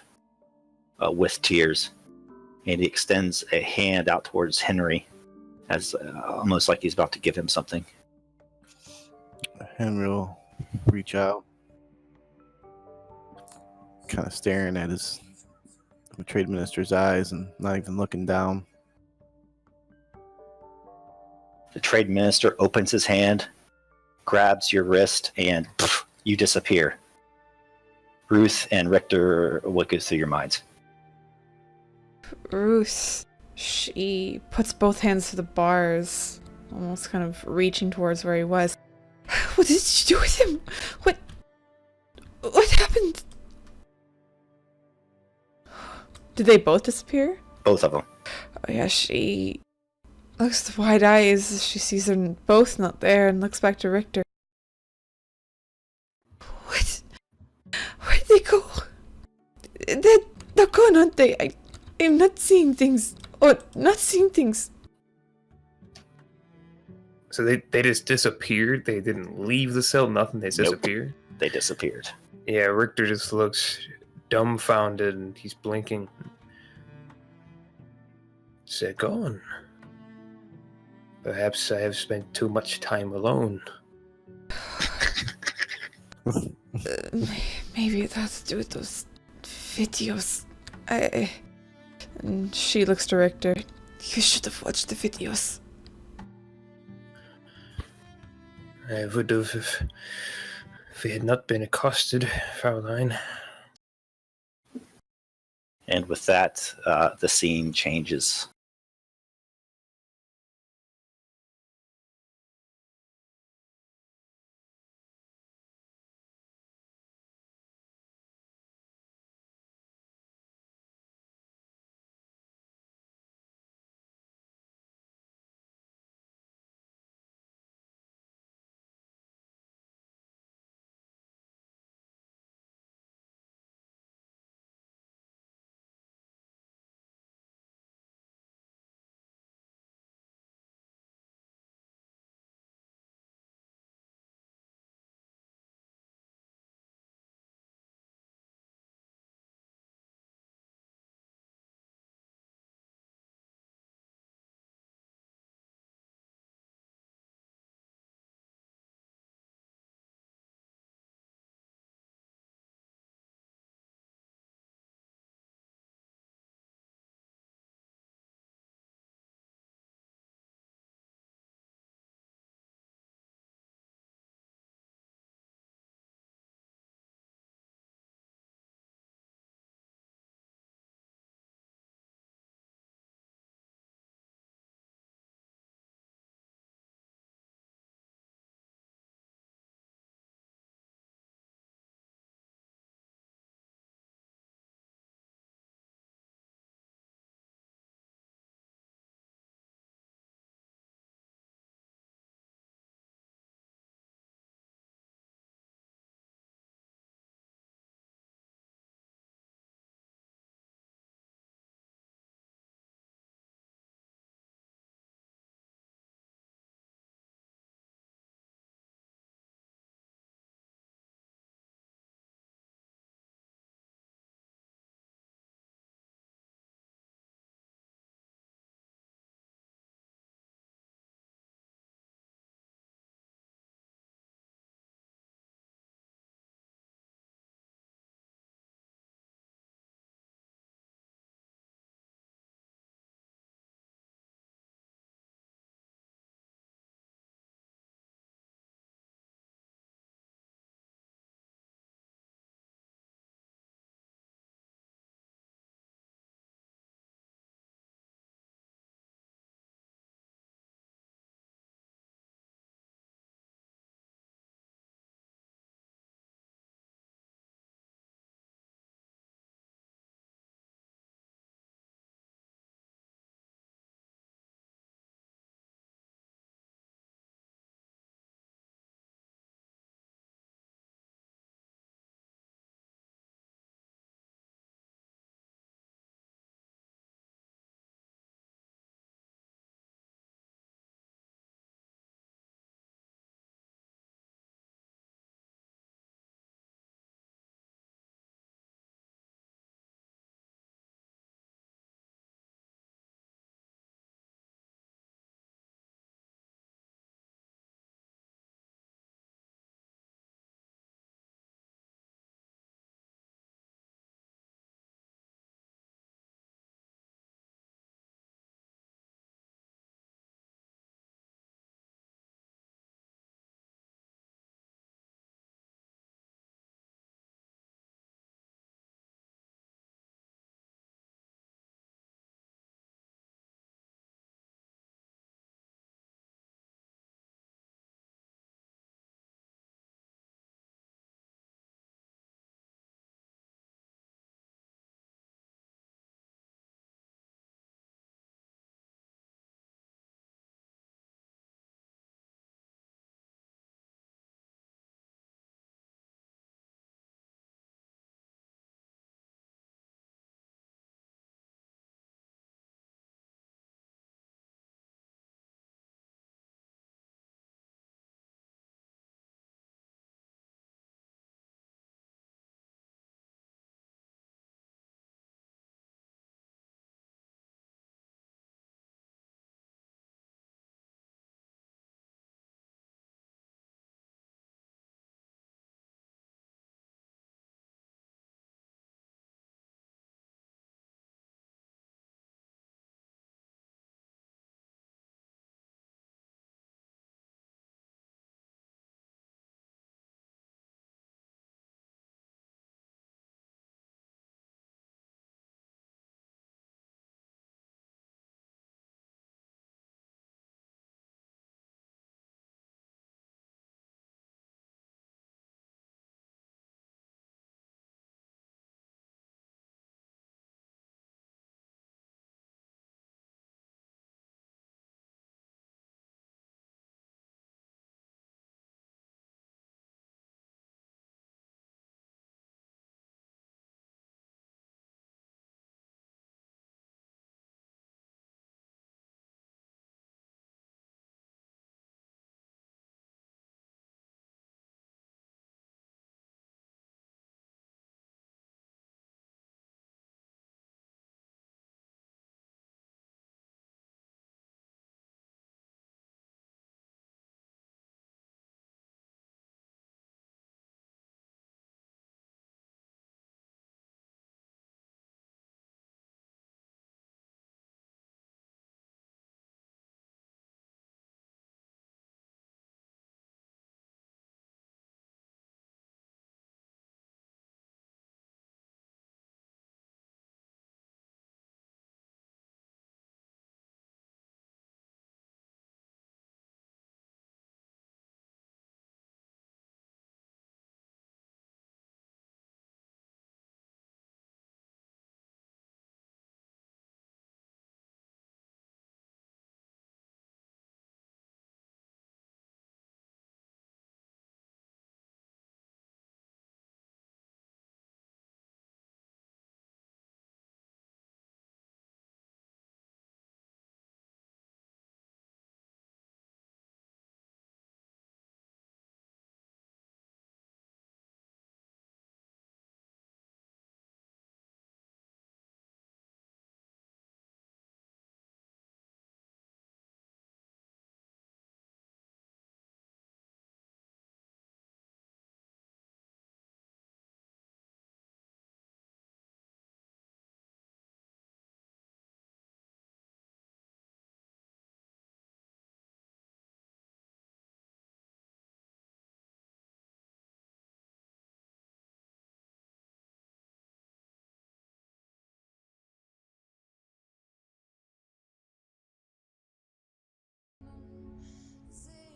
with tears. And he extends a hand out towards Henry, as almost like he's about to give him something. Henry will reach out, kind of staring at the trade minister's eyes and not even looking down. The trade minister opens his hand, grabs your wrist, and you disappear. Ruth and Richter, what goes through your minds? Ruth, she puts both hands to the bars, almost kind of reaching towards where he was. What did you do with him? What happened? Did they both disappear? Both of them. Oh yeah, she looks with wide eyes as she sees them both not there and looks back to Richter. What? Where did they go? They're gone, aren't they? I'm not seeing things. Oh, not seeing things. So they just disappeared? They didn't leave the cell? Nothing? They just disappeared? They disappeared. Yeah, Richter just looks dumbfounded and he's blinking. They're gone. Perhaps I have spent too much time alone. Maybe it has to do with those videos. And she looks to Richter. You should have watched the videos. I would have, If we had not been accosted, Fraulein. And with that, the scene changes.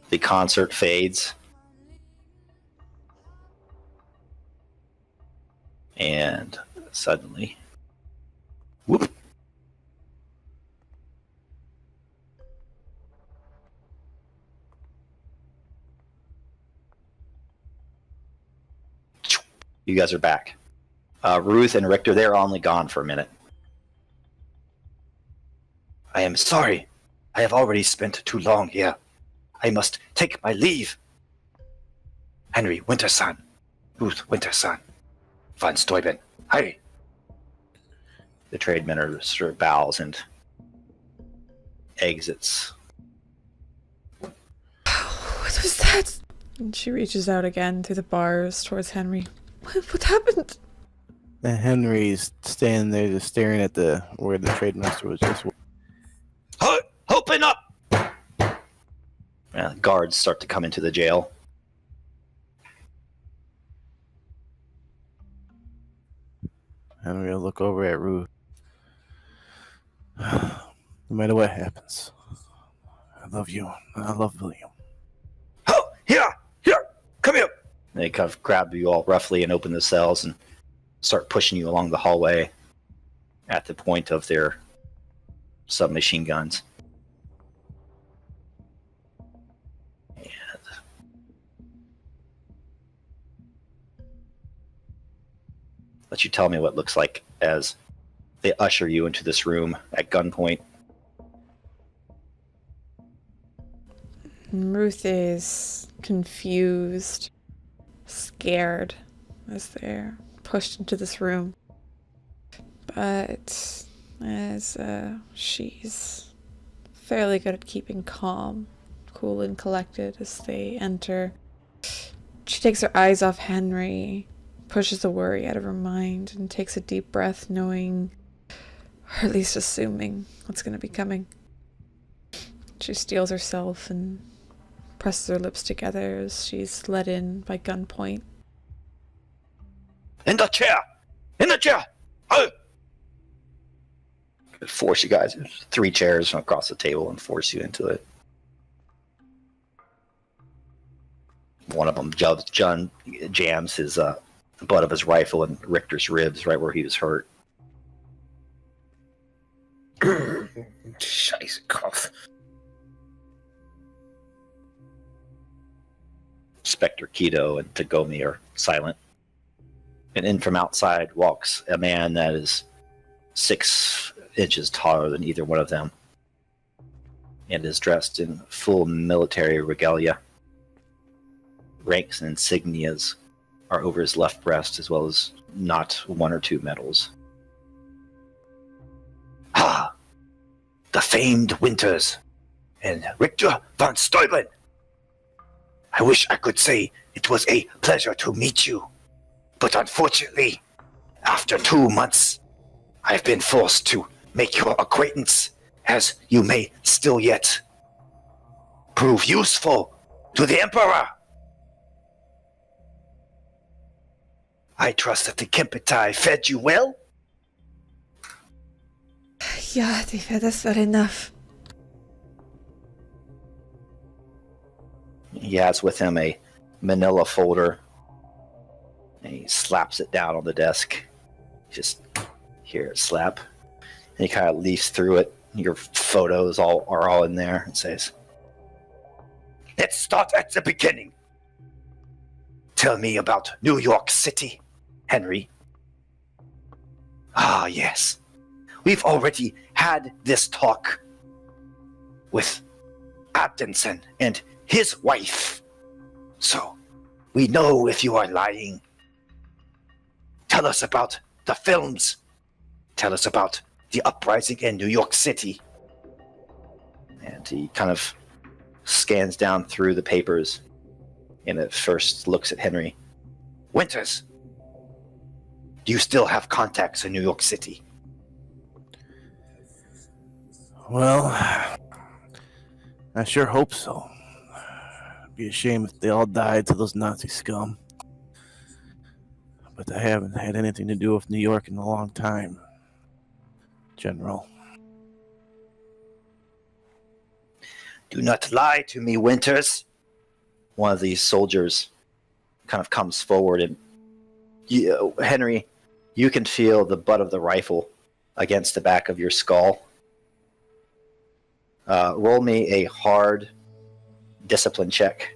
The concert fades. And suddenly, whoop. You guys are back. Ruth and Richter, they're only gone for a minute. I am sorry. I have already spent too long here. I must take my leave. Henry Winterson. Ruth Winterson. Van Steuben. Hi. The tradesman sort of bows and exits. What was that? And she reaches out again through the bars towards Henry. What happened? And Henry's standing there just staring at where the trade master was just. Open up! Guards start to come into the jail. Henry will look over at Ruth. No matter what happens, I love you. I love William. Oh, here! Come here! They kind of grab you all roughly and open the cells and start pushing you along the hallway at the point of their submachine guns. And let you tell me what it looks like as they usher you into this room at gunpoint. Ruth is confused, scared as they're pushed into this room. But as she's fairly good at keeping calm, cool and collected as they enter, she takes her eyes off Henry, pushes the worry out of her mind, and takes a deep breath, knowing, or at least assuming, what's going to be coming. She steels herself and presses her lips together as she's led in by gunpoint. In the chair! Oh! Force you guys, 3 chairs from across the table and force you into it. One of them jams his the butt of his rifle in Richter's ribs right where he was hurt. Scheißkopf. Spectre Keto and Tagomi are silent. And in from outside walks a man that is 6 inches taller than either one of them and is dressed in full military regalia. Ranks and insignias are over his left breast, as well as not 1 or 2 medals. Ah! The famed Winters and Richter van Steuben. I wish I could say it was a pleasure to meet you, but unfortunately, after 2 months, I've been forced to make your acquaintance, as you may still yet prove useful to the Emperor. I trust that the Kempeitai fed you well? Yeah, they fed us well enough. He has with him a manila folder, and he slaps it down on the desk. Just hear it slap. And he kind of leafs through it. Your photos are all in there and says, "Let's start at the beginning. Tell me about New York City, Henry." Ah, yes. We've already had this talk with Abdenson and his wife. So, we know if you are lying. Tell us about the films. Tell us about the uprising in New York City. And he kind of scans down through the papers and at first looks at Henry. Winters, do you still have contacts in New York City? Well, I sure hope so. It'd be a shame if they all died to those Nazi scum. But I haven't had anything to do with New York in a long time, General. Do not lie to me, Winters. one of these soldiers kind of comes forward, and Henry, you can feel the butt of the rifle against the back of your skull. Roll me a hard discipline check.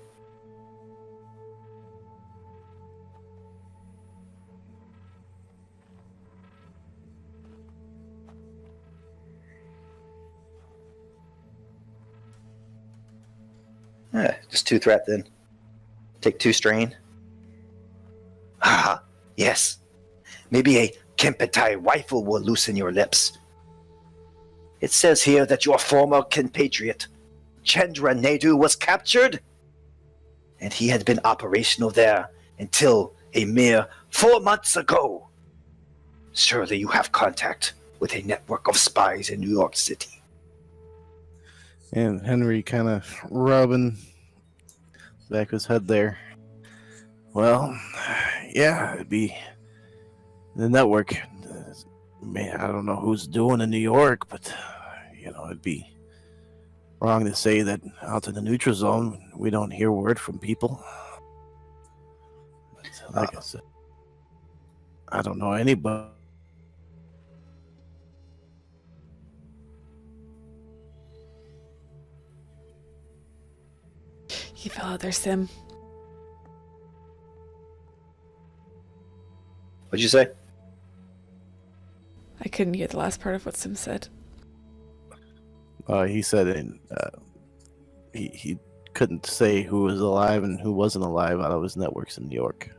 Just 2 threat then. Take 2 strain. Ah, yes. Maybe a Kempeitai rifle will loosen your lips. It says here that your former compatriot, Chandra Naidu, was captured, and he had been operational there until a mere 4 months ago. Surely you have contact with a network of spies in New York City. And Henry kind of rubbing back of his head there. Well, yeah, it'd be the network. Man, I don't know who's doing in New York, but it'd be wrong to say that out in the neutral zone we don't hear word from people. But like I said, I don't know anybody. You fell out there, Sim. What'd you say? I couldn't hear the last part of what Sim said. He said he couldn't say who was alive and who wasn't alive out of his networks in New York.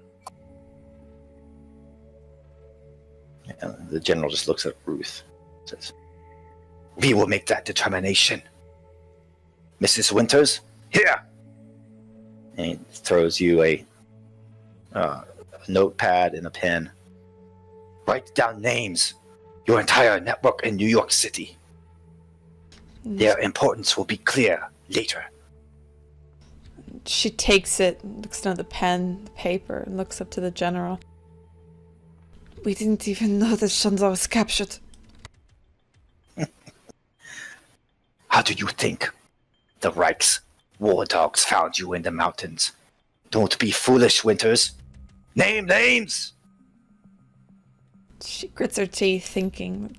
Yeah, the general just looks at Ruth. Says, "We will make that determination. Mrs. Winters, here!" And he throws you a notepad and a pen. Write down names. Your entire network in New York City. Their importance will be clear later. She takes it, looks down at the pen, the paper, and looks up to the general. We didn't even know that Chandra was captured. How do you think the Reich's war dogs found you in the mountains? Don't be foolish, Winters. Name names! She grits her teeth, thinking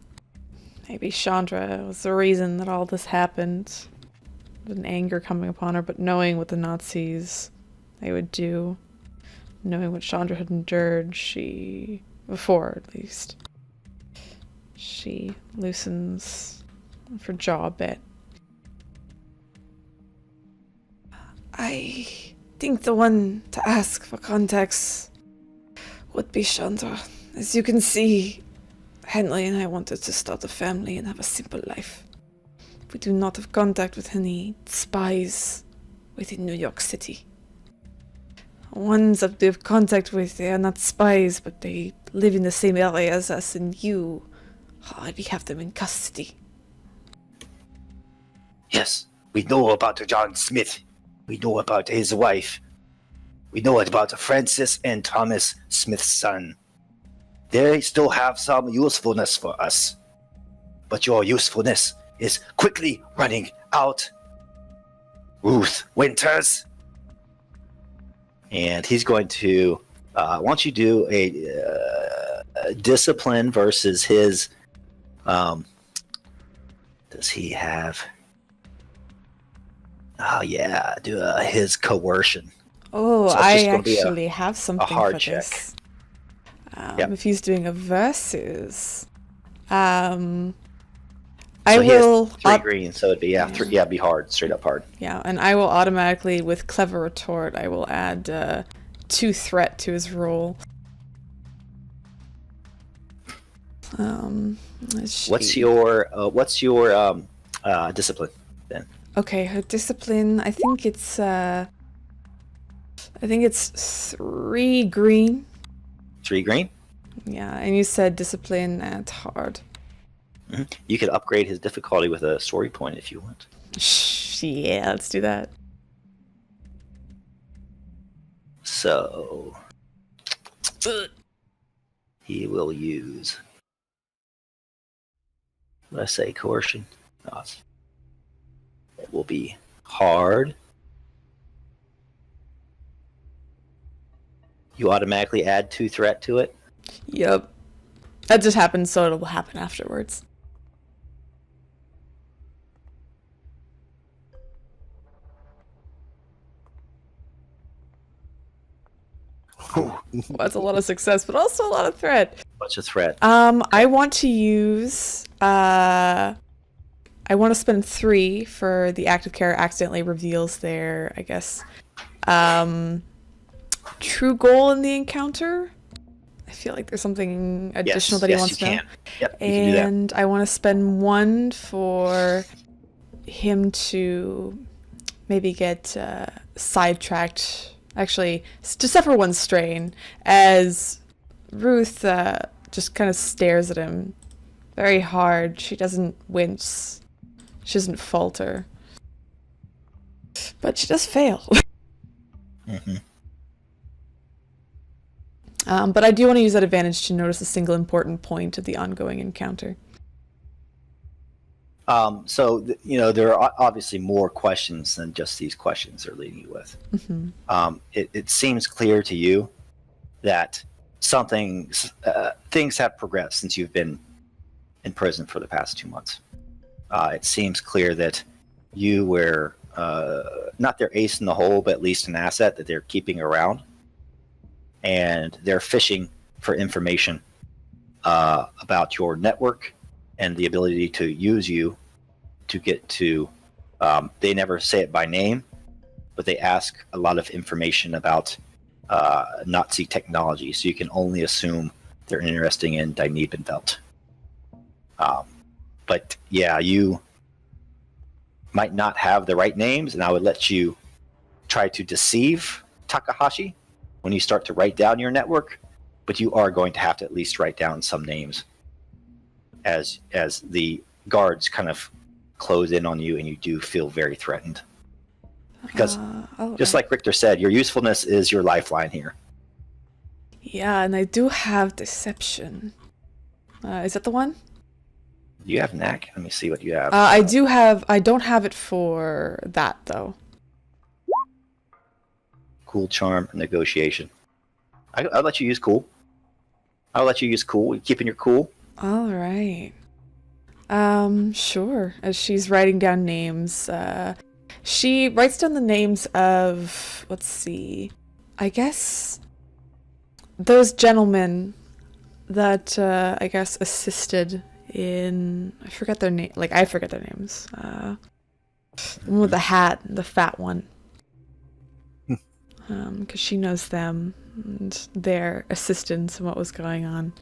maybe Chandra was the reason that all this happened. An anger coming upon her, but knowing what the Nazis they would do, knowing what Chandra had endured, before at least, she loosens her jaw a bit. I think the one to ask for context would be Chandra. As you can see, Henry and I wanted to start a family and have a simple life. We do not have contact with any spies within New York City. Ones that we have contact with, they are not spies, but they live in the same area as us, and we have them in custody. Yes, we know about John Smith. We know about his wife. We know about Francis and Thomas Smith's son. They still have some usefulness for us. But your usefulness is quickly running out. Ruth Winters. And he's going to, once you do a discipline versus his, does he have, do his coercion. Oh, So I it's just gonna be actually have something hard for check. this. Yep. If he's doing a versus, I So he has will 3 green, so it'd be it'd be hard, straight up hard. Yeah, and I will automatically, with Clever Retort, I will add 2 threat to his roll. What's your discipline then? Okay, her discipline. I think it's 3 green. 3 green. Yeah, and you said discipline and hard. Mm-hmm. You could upgrade his difficulty with a story point if you want. Yeah, let's do that. So he will use, let's say, coercion. It will be hard. You automatically add 2 threat to it. Yep. That just happens, so it'll happen afterwards. Well, that's a lot of success, but also a lot of threat. What's your threat? I want to use I want to spend 3 for the active character accidentally reveals their, I guess, true goal in the encounter. I feel like there's something additional that he wants to know. Yep, you can do that. And I want to spend 1 for him to maybe get sidetracked. Actually, to suffer 1 strain as Ruth just kind of stares at him very hard. She doesn't wince. She doesn't falter. But she does fail. Mm-hmm. But I do want to use that advantage to notice a single important point of the ongoing encounter. There are obviously more questions than just these questions they're leading you with. Mm-hmm. It seems clear to you that things have progressed since you've been in prison for the past 2 months. It seems clear that you were not their ace in the hole, but at least an asset that they're keeping around. And they're fishing for information about your network and the ability to use you to get to, they never say it by name, but they ask a lot of information about Nazi technology, so you can only assume they're interested in Die Nebenwelt. But yeah, you might not have the right names, and I would let you try to deceive Takahashi when you start to write down your network, but you are going to have to at least write down some names as the guards kind of close in on you and you do feel very threatened. Because just like Richter said, your usefulness is your lifeline here. Yeah, and I do have deception. Is that the one? Do you have knack? Let me see what you have. I do have. I don't have it for that though. Cool, charm, negotiation. I'll let you use cool. I'll let you use cool. You keeping your cool? All right. Sure. As she's writing down names, she writes down the names of, let's see, I guess those gentlemen that I guess assisted in, I forget their name. Like I forget their names. The one with the hat, the fat one. Because she knows them and their assistants and what was going on.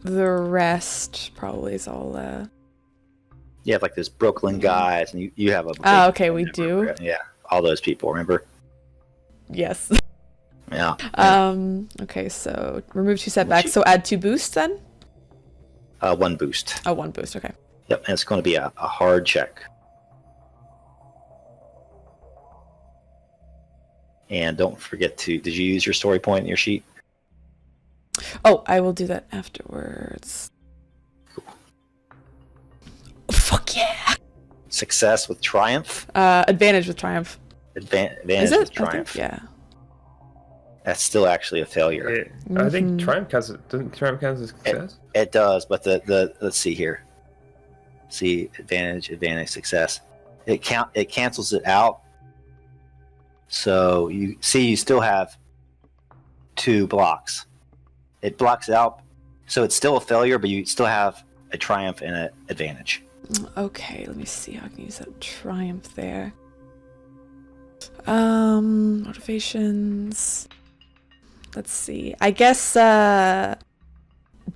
The rest probably is all. You have like those Brooklyn guys, and you have a. Oh, okay, we do. Yeah, all those people. Remember? Yes. Yeah. Okay, so remove 2 setbacks. So add 2 boosts then. 1 boost. Oh, 1 boost. Okay. Yep, and it's going to be a hard check. And don't forget to. Did you use your story point in your sheet? Oh, I will do that afterwards. Cool. Fuck yeah! Success with triumph. Advantage with triumph. Advantage with triumph. Yeah. That's still actually a failure. I think triumph counts. Doesn't triumph count as success? It does, but the let's see here. See, advantage, success. It cancels it out. So you see, you still have 2 blocks. It blocks it out, so it's still a failure, but you still have a triumph and an advantage. Okay, let me see how I can use that triumph there. Motivations. Let's see. I guess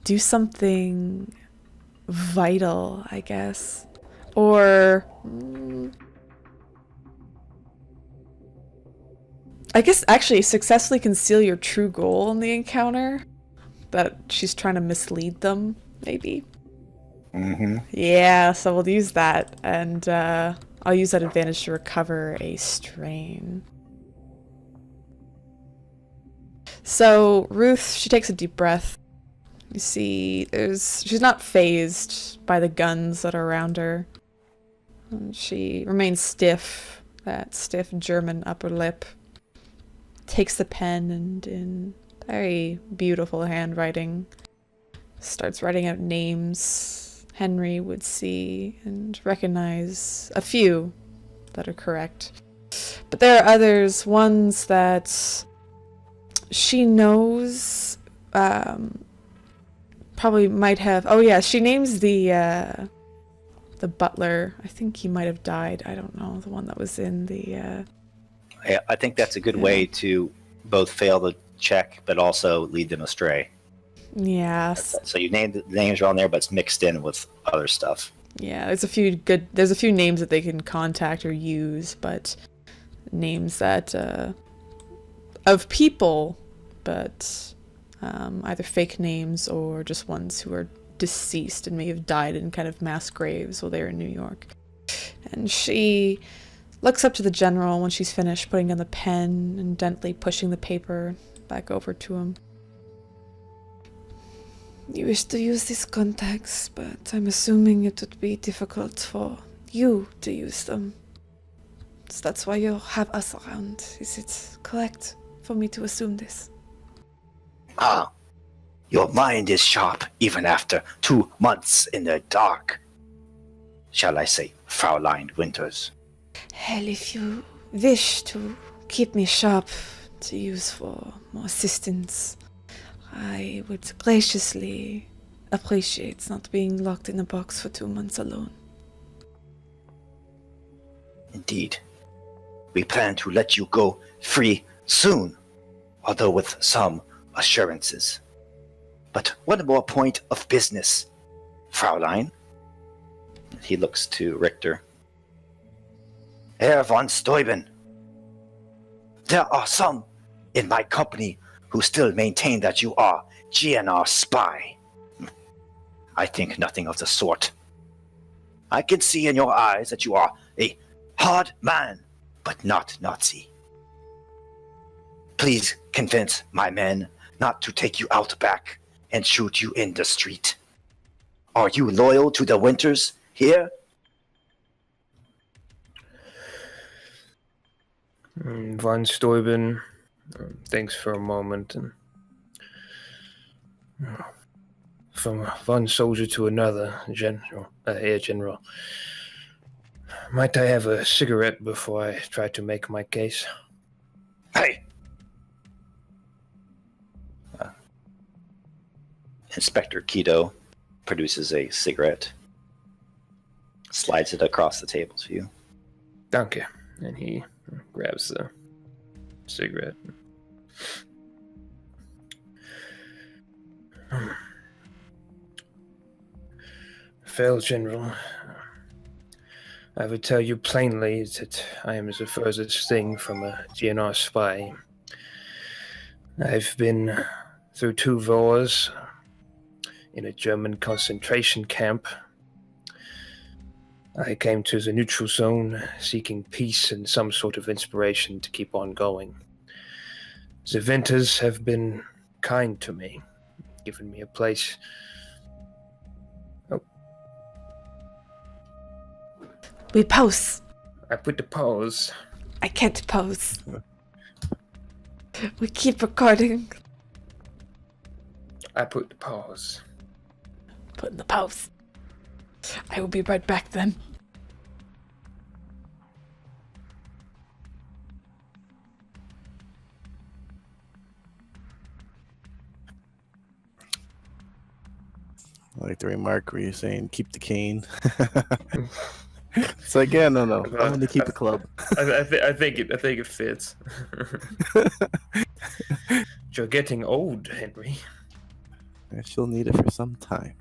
do something vital, I guess. Or I guess actually successfully conceal your true goal in the encounter. That she's trying to mislead them, maybe. Mm-hmm. Yeah, so we'll use that, and I'll use that advantage to recover a strain. So Ruth, she takes a deep breath. You see, she's not fazed by the guns that are around her. And she remains stiff, that stiff German upper lip. takes the pen and in very beautiful handwriting starts writing out names Henry would see and recognize a few that are correct. But there are others, ones that she knows probably might have... Oh yeah, she names the butler. I think he might have died. I don't know. The one that was in the... I think that's a good way to both fail the check, but also lead them astray. Yes. So you named the names are on there, but it's mixed in with other stuff. Yeah, there's a few names that they can contact or use, but names that of people, but either fake names or just ones who are deceased and may have died in kind of mass graves while they were in New York. And she looks up to the general when she's finished putting down the pen and gently pushing the paper back over to him. You wish to use these contacts, but I'm assuming it would be difficult for you to use them. So that's why you have us around. Is it correct for me to assume this? Ah, your mind is sharp even after 2 months in the dark. Shall I say, Fraulein Winters? Hell, if you wish to keep me sharp to use for more assistance, I would graciously appreciate not being locked in a box for 2 months alone. Indeed. We plan to let you go free soon, although with some assurances. But one more point of business, Fraulein. He looks to Richter. Herr von Steuben. There are some in my company who still maintain that you are GNR spy. I think nothing of the sort. I can see in your eyes that you are a hard man, but not Nazi. Please convince my men not to take you out back and shoot you in the street. Are you loyal to the Winters here? Von Steuben thinks for a moment, and from one soldier to another, General. Might I have a cigarette before I try to make my case? Hey! Inspector Keto produces a cigarette, slides it across the table to you. Danke. And he grabs the cigarette. Fail, General. I would tell you plainly that I am the furthest thing from a GNR spy. I've been through 2 wars in a German concentration camp. I came to the neutral zone seeking peace and some sort of inspiration to keep on going. The Winters have been kind to me, given me a place. Oh. We pause. I put the pause. I can't pause. We keep recording. I put the pause. Put in the pause. I will be right back then. I like the remark where you're saying, keep the cane. It's like, yeah, no. I'm going to keep the club. I think it fits. You're getting old, Henry. She'll need it for some time.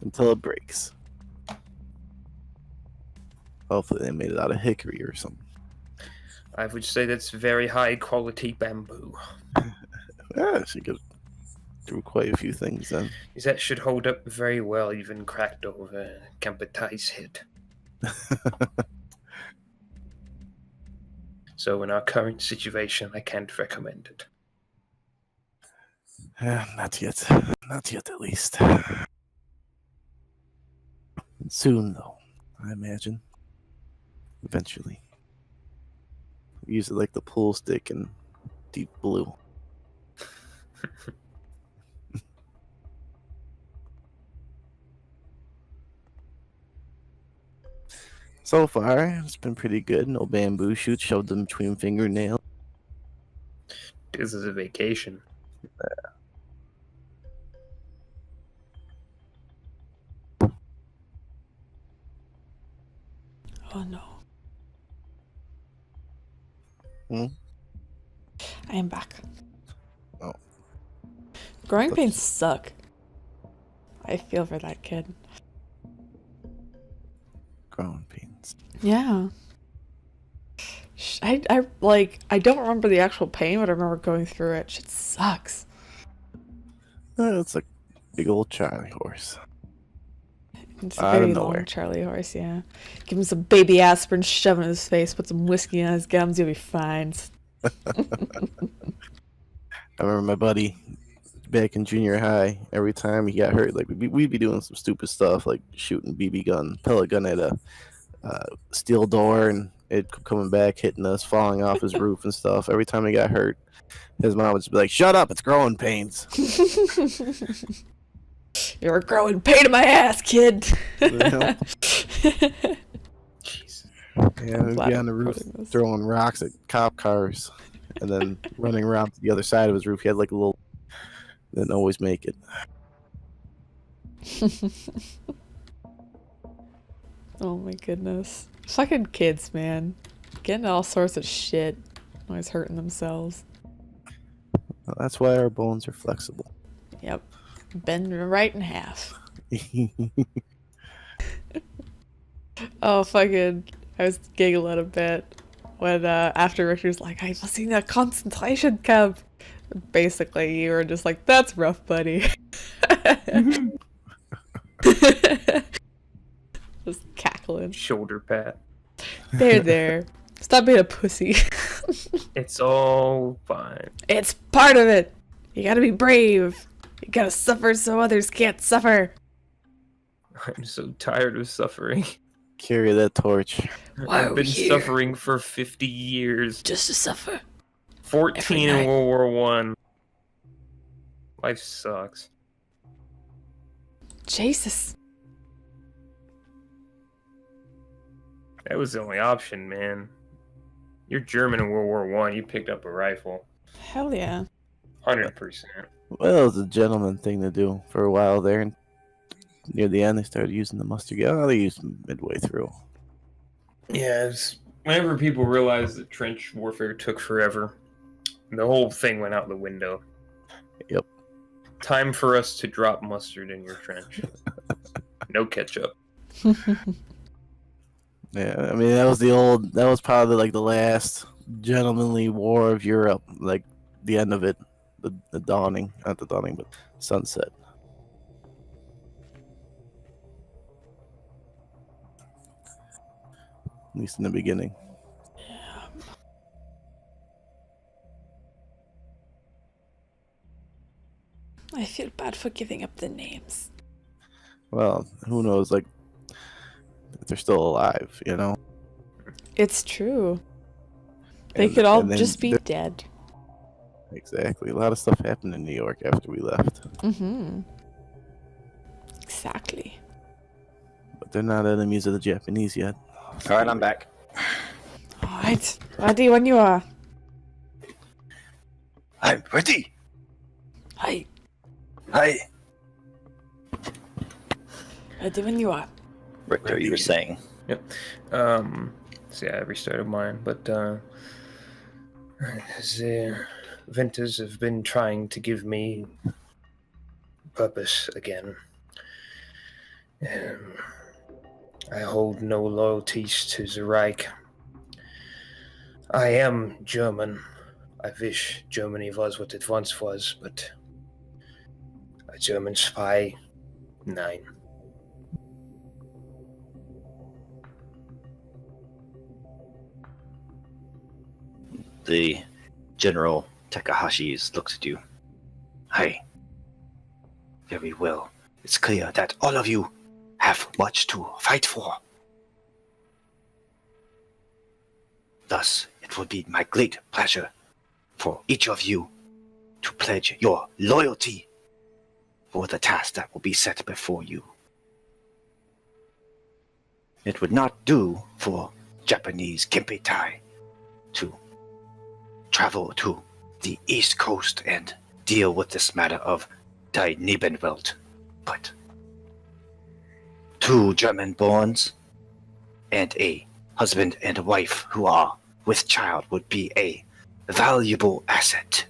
Until it breaks. Hopefully they made it out of hickory or something. I would say that's very high quality bamboo. Yeah, she could do quite a few things then. That should hold up very well, even cracked over Kempeitai head. So in our current situation, I can't recommend it. Not yet. Not yet, at least. Soon, though, I imagine. Eventually. Use it like the pool stick in Deep Blue. So far, it's been pretty good. No bamboo shoots shoved in between fingernails. This is a vacation. Oh no. Hmm? I am back. Oh. Growing pains suck. I feel for that kid. Growing pains. Yeah. I don't remember the actual pain, but I remember going through it. Shit sucks. It's like a big old Charlie horse. It's a Out of very nowhere. long Charlie horse, yeah. Give him some baby aspirin, shove it in his face, put some whiskey on his gums, you'll be fine. I remember my buddy back in junior high. Every time he got hurt, like we'd be doing some stupid stuff, like shooting pellet gun at a steel door, and it coming back, hitting us, falling off his roof and stuff. Every time he got hurt, his mom would just be like, "Shut up! It's growing pains." You're a growing pain in my ass, kid. Yeah. Jesus. Yeah, we'd be on the roof throwing rocks at cop cars, and then running around to the other side of his roof. He had like a little. Didn't always make it. Oh my goodness. Fucking kids, man. Getting all sorts of shit. Always hurting themselves. Well, that's why our bones are flexible. Yep. Bend right in half. Oh, fucking. I was giggling a bit when after Richter's like, I was in a concentration camp. Basically, you were just like, that's rough, buddy. Just cackling. Shoulder pat. There. Stop being a pussy. It's all fine. It's part of it. You gotta be brave. You gotta suffer so others can't suffer. I'm so tired of suffering. Carry that torch. Why are I've we been here? suffering for 50 years. Just to suffer. 14 Every in night. World War One. Life sucks. Jesus. That was the only option, man. You're German in World War One. You picked up a rifle. Hell yeah. 100%. Well, it was a gentleman thing to do for a while there, and near the end they started using the mustard gas. Oh, they used them midway through. Yeah, whenever people realized that trench warfare took forever, the whole thing went out the window. Yep. Time for us to drop mustard in your trench. No ketchup. Yeah, I mean that was probably like the last gentlemanly war of Europe, like the end of it, the dawning, not the dawning, but sunset. At least in the beginning. I feel bad for giving up the names. Well, who knows, like, if they're still alive, you know? It's true. They And- could all and then just be there- dead. Exactly. A lot of stuff happened in New York after we left. Mm-hmm. Exactly. But they're not enemies of the Japanese yet. All right, I'm back. Alright. Ready when you are. I'm ready. Hi. Hi. Ready when you are. Richter, you were saying. So yeah, I restarted mine, but the Venters have been trying to give me purpose again. I hold no loyalties to the Reich. I am German. I wish Germany was what it once was, but a German spy, nine. The General Takahashi's looks at you. Hi. Very well. It's clear that all of you have much to fight for. Thus, it would be my great pleasure for each of you to pledge your loyalty for the task that will be set before you. It would not do for Japanese Kempeitai to travel to the East Coast and deal with this matter of Die Nebenwelt, but 2 German-borns and a husband and wife who are with child would be a valuable asset.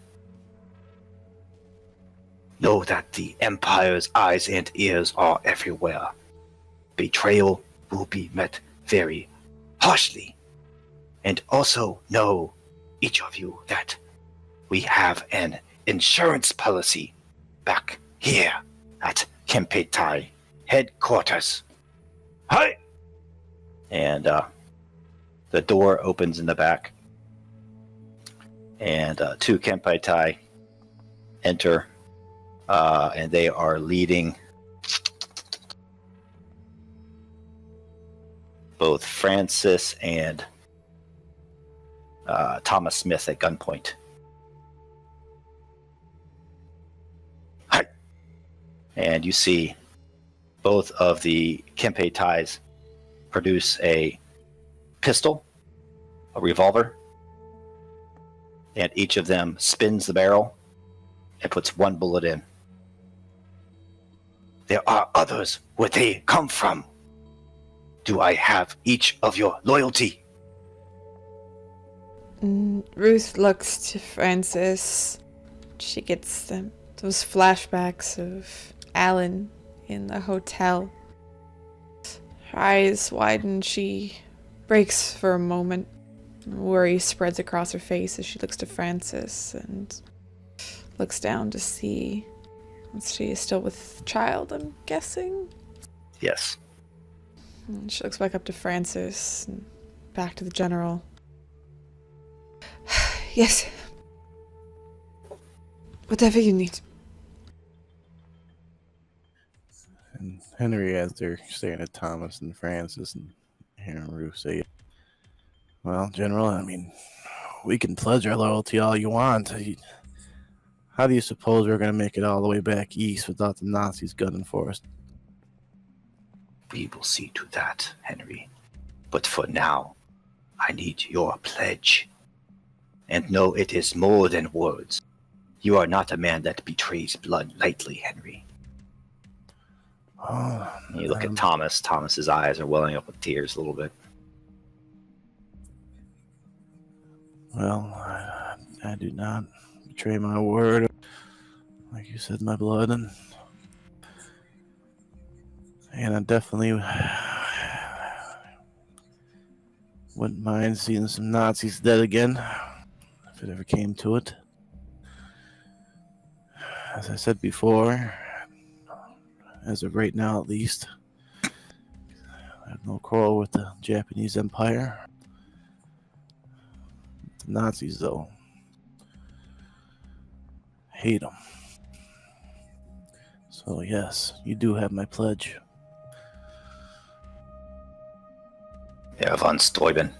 Know that the Empire's eyes and ears are everywhere. Betrayal will be met very harshly. And also know, each of you, that we have an insurance policy back here at Kempeitai headquarters. Hi! And the door opens in the back, and 2 Kempeitai enter, and they are leading both Francis and Thomas Smith at gunpoint. Hi! And you see both of the Kempeitais produce a pistol, a revolver, and each of them spins the barrel and puts 1 bullet in. There are others. Where they come from? Do I have each of your loyalty? Ruth looks to Francis. She gets those flashbacks of Alan in the hotel. Her eyes widen. She breaks for a moment. Worry spreads across her face as she looks to Francis and looks down to see she is still with child, I'm guessing. Yes. And she looks back up to Francis and back to the general. Yes. Whatever you need. And Henry, as they're staring at Thomas and Francis and hearing Ruth say, well, General, I mean, we can pledge our loyalty all you want. How do you suppose we're going to make it all the way back east without the Nazis gunning for us? We will see to that, Henry. But for now, I need your pledge. And know it is more than words. You are not a man that betrays blood lightly, Henry. Oh, You look at Thomas. Thomas's eyes are welling up with tears a little bit. Well, I do not betray my word. Like you said, my blood. And I definitely wouldn't mind seeing some Nazis dead again, if it ever came to it. As I said before, as of right now at least, I have no quarrel with the Japanese Empire. The Nazis, though, hate them. So yes, you do have my pledge. Herr von Steuben.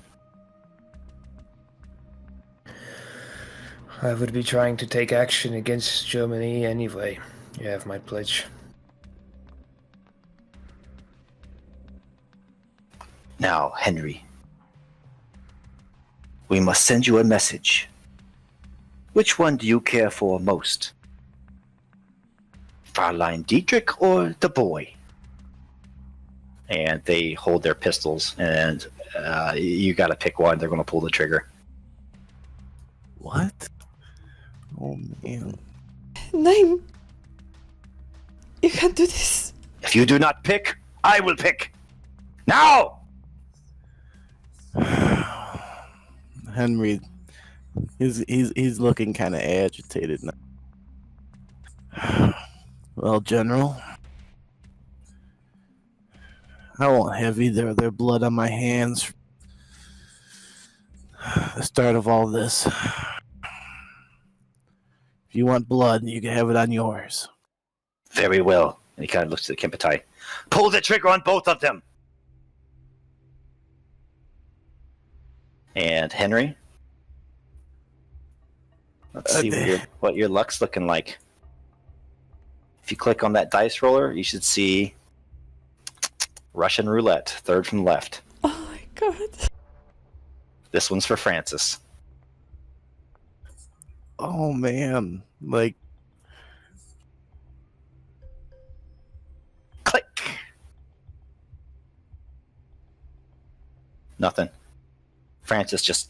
I would be trying to take action against Germany anyway. You have my pledge. Now, Henry, we must send you a message. Which one do you care for most? Fräulein Dietrich or the boy? And they hold their pistols, and you got to pick one. They're going to pull the trigger. What? Oh, man. Nein. You can't do this. If you do not pick, I will pick. Now! Henry, he's looking kind of agitated now. Well, General, I won't have either of their blood on my hands. The start of all this. If you want blood, you can have it on yours. Very well. And he kind of looks to the Kempeitai. Pull the trigger on both of them. And Henry? Let's see what your luck's looking like. If you click on that dice roller, you should see Russian roulette, third from the left. Oh my god. This one's for Francis. Oh man, like Click. Nothing. Francis just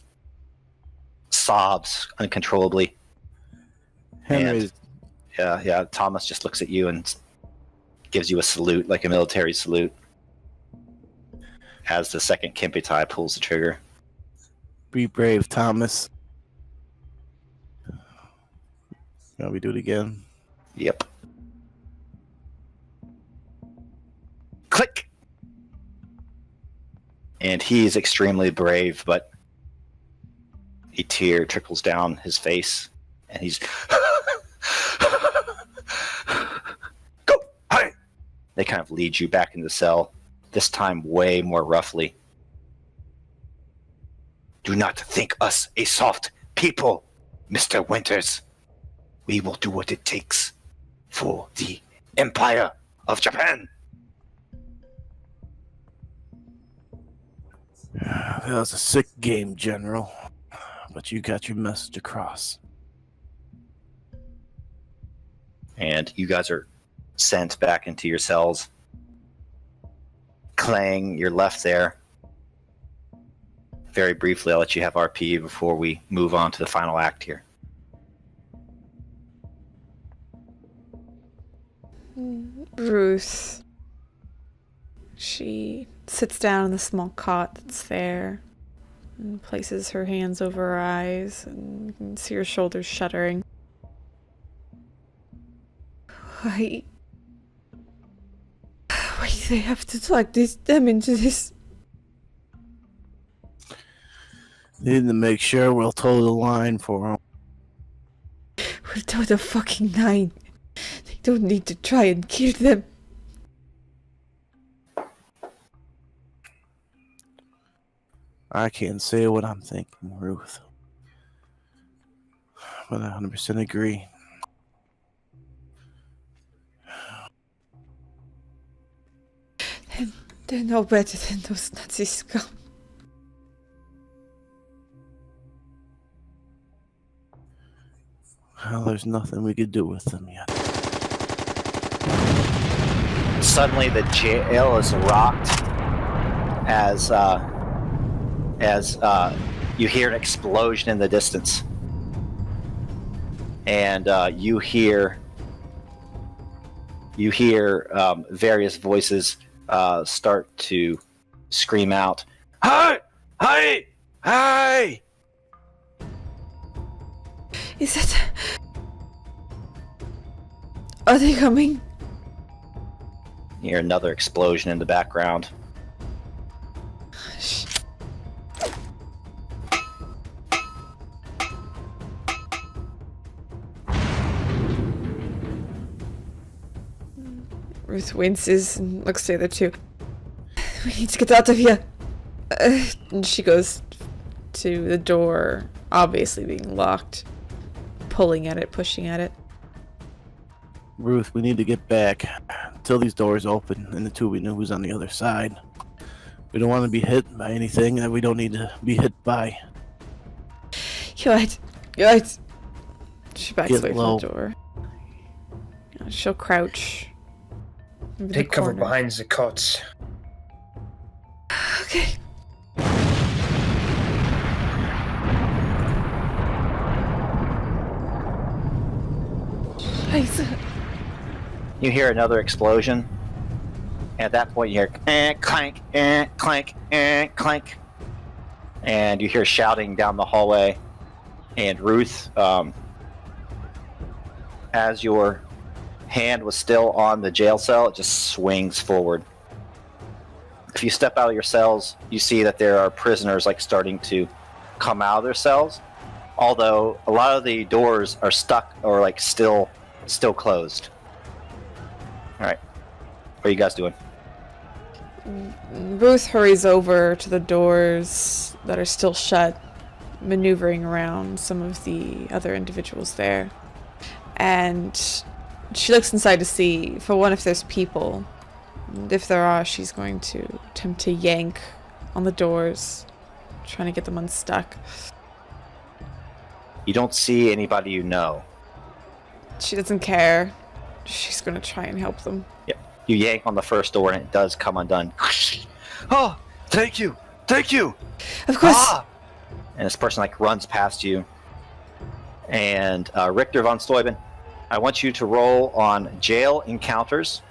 sobs uncontrollably. Henry's. Yeah. Thomas just looks at you and gives you a salute, like a military salute, as the second Kempeitai pulls the trigger. Be brave, Thomas. Now we do it again. Yep. Click. And he is extremely brave, but a tear trickles down his face, and he's go. Hi. They kind of lead you back in the cell, this time way more roughly. Do not think us a soft people, Mr. Winters. We will do what it takes for the Empire of Japan. That was a sick game, General. But you got your message across. And you guys are sent back into your cells. Clang, you're left there. Very briefly, I'll let you have RP before we move on to the final act here. Ruth. She sits down on the small cot that's there and places her hands over her eyes, and you can see her shoulders shuddering. Why do they have to drag them into this? Need to make sure we'll toe the line for them. We'll toe the fucking line. They don't need to try and kill them. I can't say what I'm thinking, Ruth. But I 100% agree. They're no better than those Nazi scum. Well, there's nothing we could do with them yet. Suddenly, the jail is rocked as you hear an explosion in the distance, and you hear various voices start to scream out, "Hi! Hi! Hi!" Is it? Are they coming? You hear another explosion in the background. Shh. Ruth winces and looks to the other two. We need to get out of here. And she goes to the door, obviously being locked, pulling at it, pushing at it. Ruth, we need to get back until these doors open and until we know who's on the other side. We don't want to be hit by anything that we don't need to be hit by. You're right. You're right. She backs Get away low. from the door. She'll crouch. Over Take the cover corner. behind the cots. Okay. Scheiße. You hear another explosion. At that point, you hear clank, clank, clank. And you hear shouting down the hallway. And Ruth, as your hand was still on the jail cell, it just swings forward. If you step out of your cells, you see that there are prisoners starting to come out of their cells. Although a lot of the doors are stuck or still closed. All right, what are you guys doing? Ruth hurries over to the doors that are still shut, maneuvering around some of the other individuals there. And she looks inside to see, for one, if there's people. And if there are, she's going to attempt to yank on the doors, trying to get them unstuck. You don't see anybody you know. She doesn't care. She's going to try and help them. Yep. You yank on the first door and it does come undone. Oh, thank you. Thank you. Of course. Ah! And this person like runs past you. And Richter von Steuben, I want you to roll on jail encounters.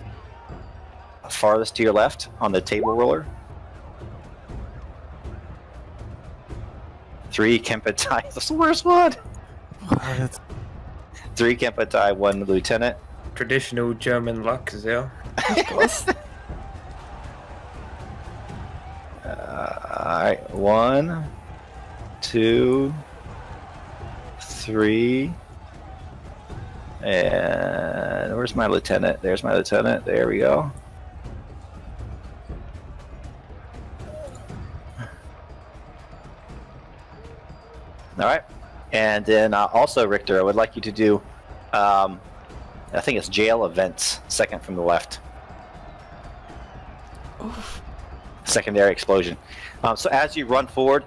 Farthest to your left on the table roller. 3 Kempeitai. That's the worst one. What? 3 Kempeitai, 1 lieutenant. Traditional German luck, yeah. Of course. Alright, 1, 2, 3. And where's my lieutenant? There's my lieutenant. There we go. Alright. And then also, Richter, I would like you to do, I think it's jail events, second from the left. Oof. Secondary explosion. So as you run forward,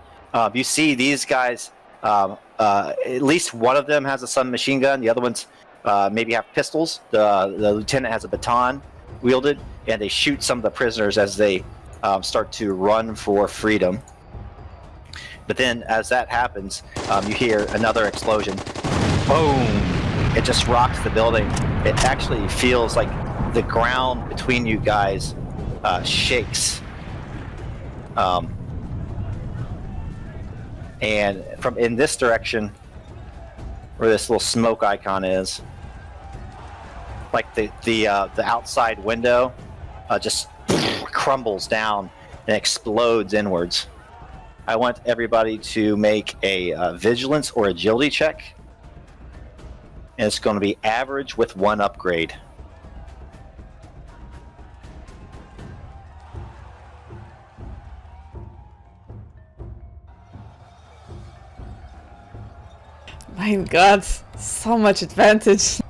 you see these guys, at least one of them has a submachine gun, the other ones maybe have pistols. The lieutenant has a baton wielded, and they shoot some of the prisoners as they start to run for freedom. But then as that happens, you hear another explosion. Boom! It just rocks the building. It actually feels like the ground between you guys shakes. And from in this direction, where this little smoke icon is, like the outside window just crumbles down and explodes inwards. I want everybody to make a vigilance or agility check, and it's going to be average with 1 upgrade. My God, so much advantage.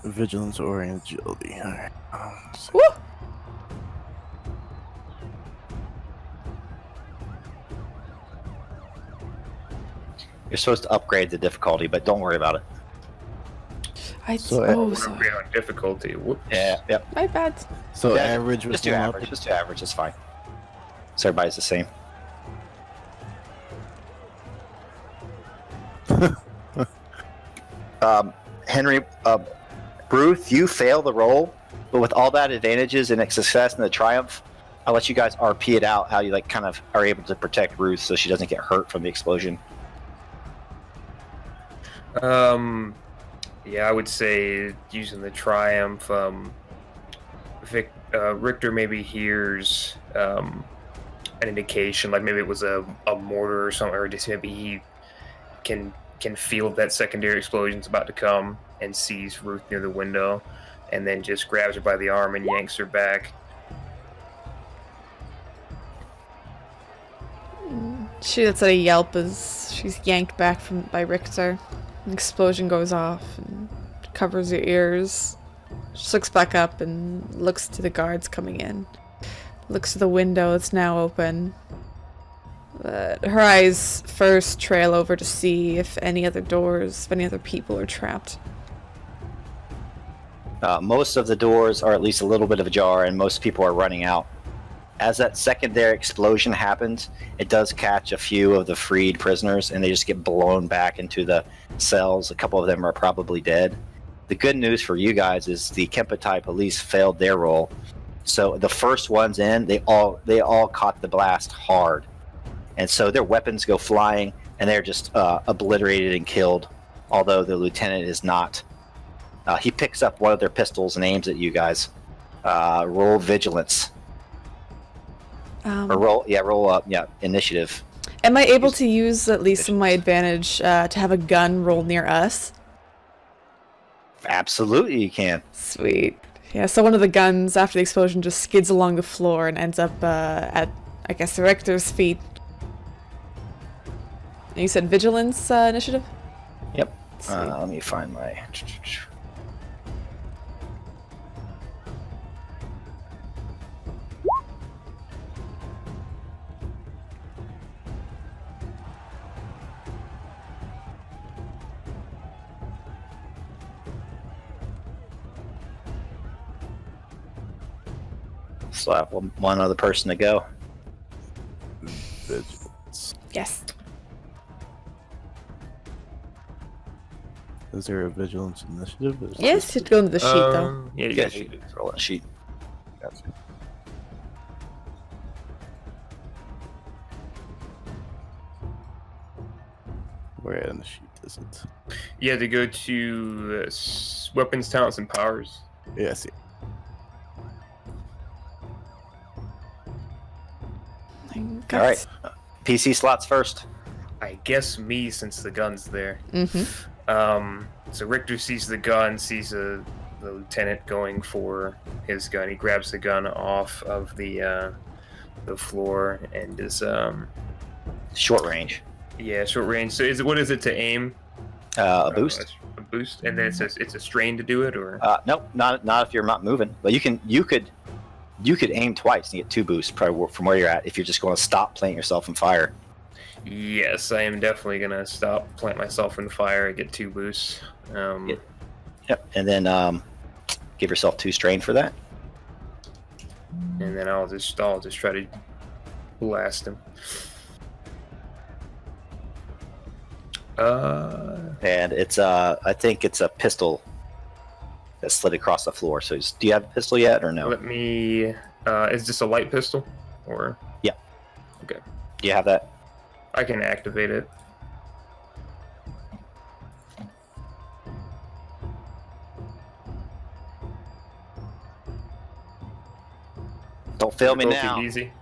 Vigilance or agility. Alright. Woo! You're supposed to upgrade the difficulty, but don't worry about it. So, sorry. Upgrade on difficulty. Whoops. Yeah, yep. My bad. So Yeah, average with Just do one average. Just do average. It's fine. So everybody's the same. Henry, Ruth, you fail the roll, but with all that advantages and success and the triumph, I'll let you guys RP it out how you like kind of are able to protect Ruth so she doesn't get hurt from the explosion. Yeah, I would say using the triumph. Richter maybe hears an indication, like maybe it was a mortar or something, or just maybe he can feel that secondary explosion's about to come and sees Ruth near the window, and then just grabs her by the arm and yanks her back. She lets out a yelp as she's yanked back by Richter. An explosion goes off and covers her ears. She looks back up and looks to the guards coming in. Looks to the window that's now open. Her eyes first trail over to see if any other people are trapped. Most of the doors are at least a little bit of ajar, and most people are running out. As that secondary explosion happens, it does catch a few of the freed prisoners, and they just get blown back into the cells. A couple of them are probably dead. The good news for you guys is the Kempeitai police failed their role. So the first ones in, they all caught the blast hard. And so their weapons go flying, and they're just obliterated and killed, although the lieutenant is not. He picks up one of their pistols and aims at you guys. Roll vigilance. Or roll up, initiative. Am I able to use at least some of my advantage to have a gun roll near us? Absolutely, you can. Sweet. Yeah, so one of the guns after the explosion just skids along the floor and ends up at, I guess, the Richter's feet. And you said vigilance initiative? Yep. Let's see. Let me find my. Still have one other person to go. Vigilance. Yes. Is there a vigilance initiative? Or is Yes, this- you should go into the sheet though. Yeah, you Yeah, got you it. roll that sheet. Gotcha. Where in the sheet is it? You had to go to weapons, talents, and powers. Yeah, I see. All right. PC slots first. I guess me, since the gun's there. Mm-hmm. So Richter sees the gun, sees the lieutenant going for his gun. He grabs the gun off of the floor and is Short range. short range. So what is it to aim? A boost. A boost, and then it's a strain to do it, or Nope, not if you're not moving. But you could aim twice and get 2 boosts probably from where you're at if you're just going to stop, plant yourself and fire. yes, I am definitely gonna stop, plant myself in the fire, and get 2 boosts. Yeah. Yep, and then give yourself 2 strain for that. And then I'll just try to blast him. And it's I think it's a pistol that slid across the floor. So do you have a pistol yet or no? Let me. Is this a light pistol, or? Yeah. Okay. Do you have that? I can activate it. Don't fail me Both now. be easy.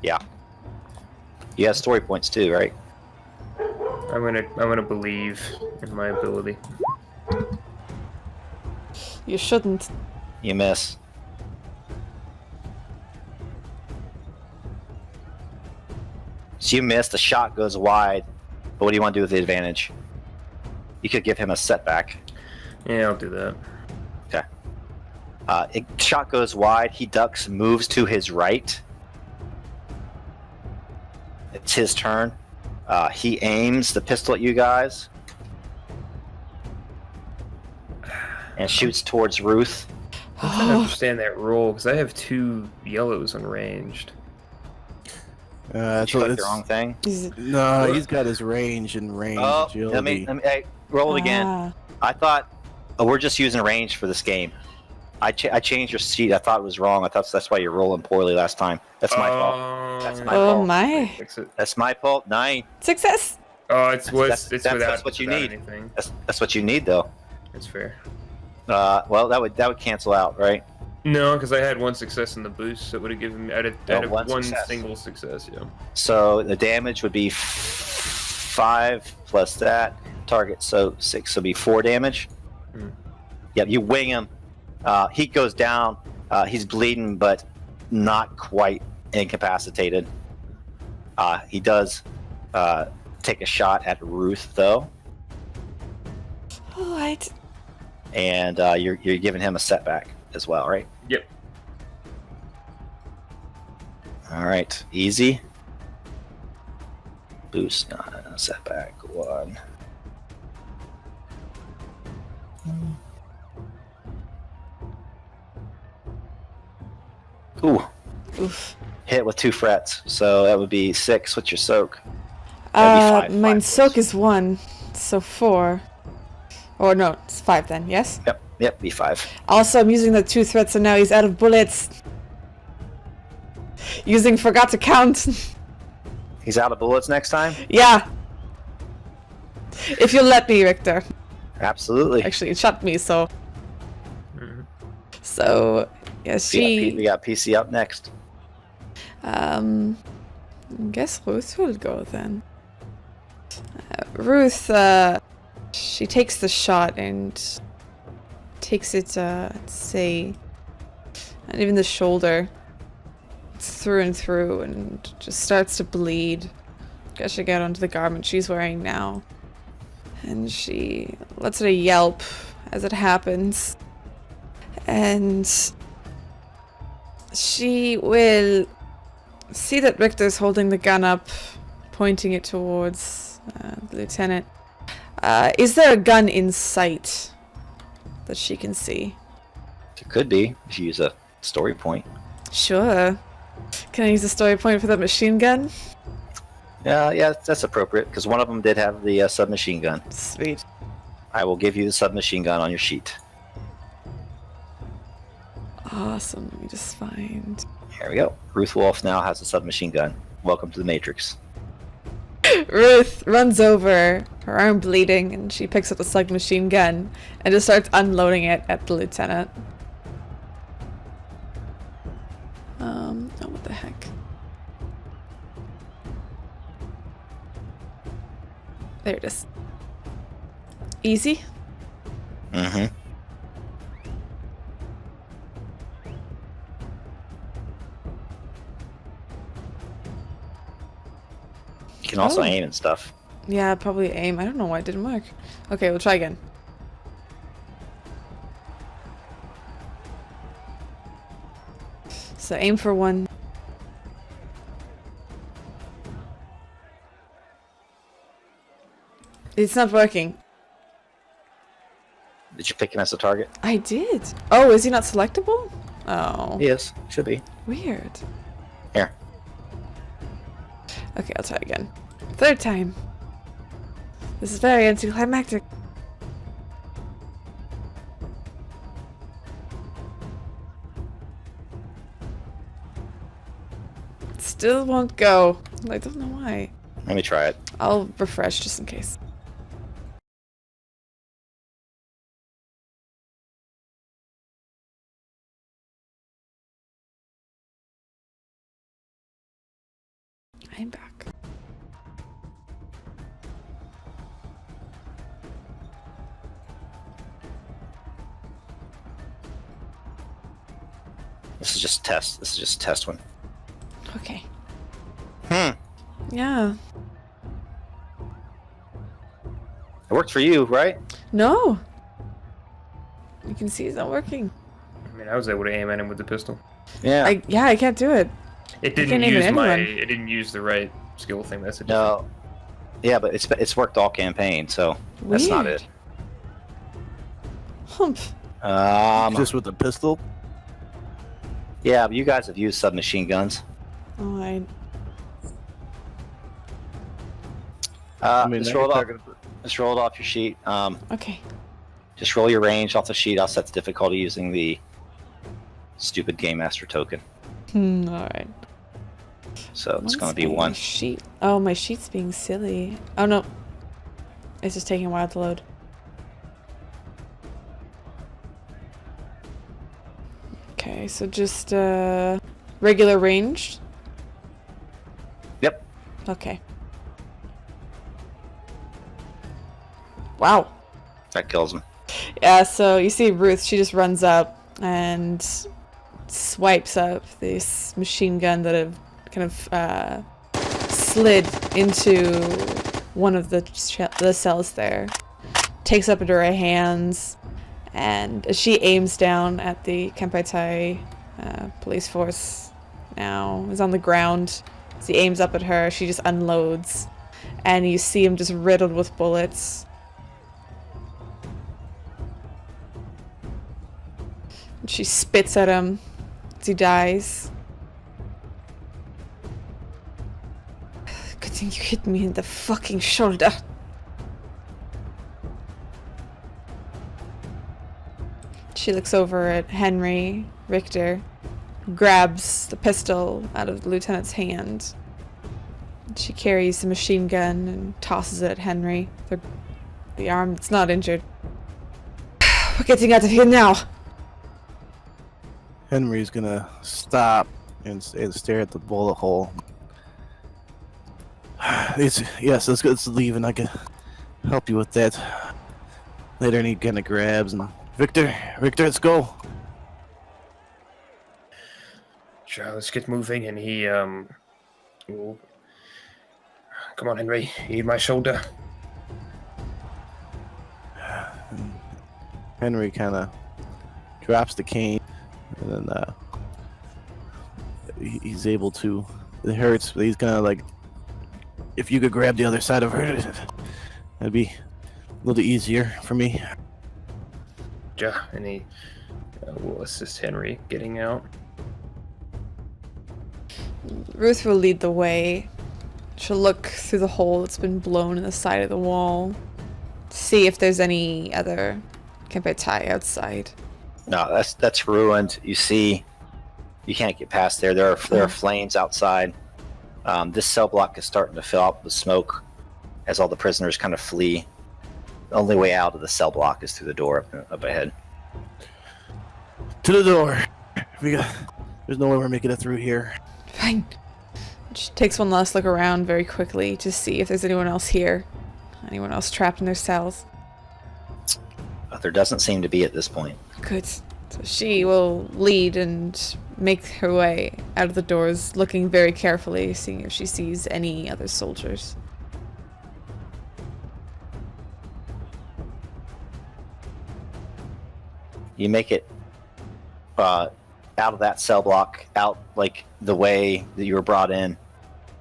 Yeah. You have story points too, right? I'm gonna believe in my ability. You shouldn't. You miss. So you miss. The shot goes wide. But what do you want to do with the advantage? You could give him a setback. Yeah, I'll do that. Shot goes wide. He ducks, moves to his right. It's his turn. He aims the pistol at you guys and shoots towards Ruth. I'm trying to understand that roll because I have 2 yellows unranged. You So clicked it's, the wrong thing. no, he's got his range and range Oh, agility. hey, roll it again. Ah. I thought we're just using range for this game. I changed your sheet. I thought it was wrong. I thought that's why you're rolling poorly last time. That's my fault. That's my Oh fault. my. Fix it. That's my fault. 9. Success! Oh, it's That's without. what you without need. Anything. That's what you need though. That's fair. Well, that would cancel out, right? No, because I had 1 success in the boost, so it would have given me. I'd have one one success. single success. Yeah. So the damage would be 5 plus that target, so 6. So it'd be 4 damage. Hmm. Yep, you wing him. He goes down. He's bleeding, but not quite incapacitated. He does take a shot at Ruth, though, Alright. and you're giving him a setback as well, right? Yep. All right, easy. Boost, setback 1. Ooh, Oof. hit with 2 frets, so that would be 6. What's your soak? That'd be 5. Mine 5 soak is 1, so 4. Or no, it's 5 then, yes? Yep, be 5. Also, I'm using the 2 threats, and now he's out of bullets. Using forgot to count. He's out of bullets next time? Yeah. If you'll let me, Richter. Absolutely. Actually, it shot me, so. Mhm. So, yes, We got PC up next. I guess Ruth will go then. Ruth, she takes the shot and takes it, let's say, and even the shoulder. Through and through, and just starts to bleed, gushing out onto the garment she's wearing now. And she lets out a yelp as it happens. And she will see that Richter's holding the gun up, pointing it towards the lieutenant. Is there a gun in sight that she can see? It could be if you use a story point. Sure. Can I use a story point for that machine gun? Yeah, that's appropriate, because one of them did have the submachine gun. Sweet. I will give you the submachine gun on your sheet. Awesome. Let me just find... Here we go. Ruth Wolf now has a submachine gun. Welcome to the Matrix. Ruth runs over, her arm bleeding, and she picks up the submachine gun and just starts unloading it at the lieutenant. Oh, what the heck? There it is. Easy? Mm-hmm. You can also aim and stuff. Yeah, probably aim. I don't know why it didn't work. Okay, we'll try again. So aim for one. It's not working. Did you pick him as a target? I did. Oh, is he not selectable? Oh. Yes, should be. Weird. Here. Okay, I'll try again. Third time. This is very anticlimactic. Still won't go. I don't know why. Let me try it. I'll refresh just in case. I'm back. This is just test. This is just a test one. Okay. Yeah. It worked for you, right? No. You can see it's not working. I mean, I was able to aim at him with the pistol. Yeah. I can't do it. It can't didn't aim at use my. anyone. It didn't use the right skill thing. That's a No. Yeah, but it's worked all campaign, so that's not Weird. it. Humph. Just with the pistol? Yeah, but you guys have used submachine guns. Oh, Just roll it off your sheet. okay. Just roll your range off the sheet. I'll set the difficulty using the stupid Game Master token. Alright. So it's going to be my one. sheet? Oh, my sheet's being silly. Oh no. It's just taking a while to load. Okay, so just regular ranged? Yep. Okay. Wow. That kills him. Yeah, so you see Ruth, she just runs up and swipes up this machine gun that have kind of slid into one of the cells there. Takes up into her hands, and as she aims down at the Kempeitai police force now, is on the ground. As he aims up at her, she just unloads, and you see him just riddled with bullets. She spits at him as he dies. Good thing you hit me in the fucking shoulder. She looks over at Henry, Richter, grabs the pistol out of the lieutenant's hand. She carries the machine gun and tosses it at Henry, the arm that's not injured. We're getting out of here now! Henry's gonna stop and stare at the bullet hole. Yes, let's leave, and I can help you with that. Later, and he kind of grabs and Richter, let's go. Let's get moving. And he, come on, Henry. You need my shoulder. Henry kind of drops the cane, and then he's able to. It hurts, but he's gonna like. If you could grab the other side of her, that'd be a little easier for me. Yeah, and he will assist Henry getting out. Ruth will lead the way. She'll look through the hole that's been blown in the side of the wall, see if there's any other Kempeitai outside. No, that's ruined. You see, you can't get past there. There are flames outside. This cell block is starting to fill up with smoke as all the prisoners kind of flee. The only way out of the cell block is through the door up ahead. To the door. There's no way we're making it through here. Fine. She takes one last look around very quickly to see if there's anyone else here. Anyone else trapped in their cells. There doesn't seem to be at this point. Good. So she will lead and make her way out of the doors, looking very carefully, seeing if she sees any other soldiers. You make it out of that cell block, out like the way that you were brought in,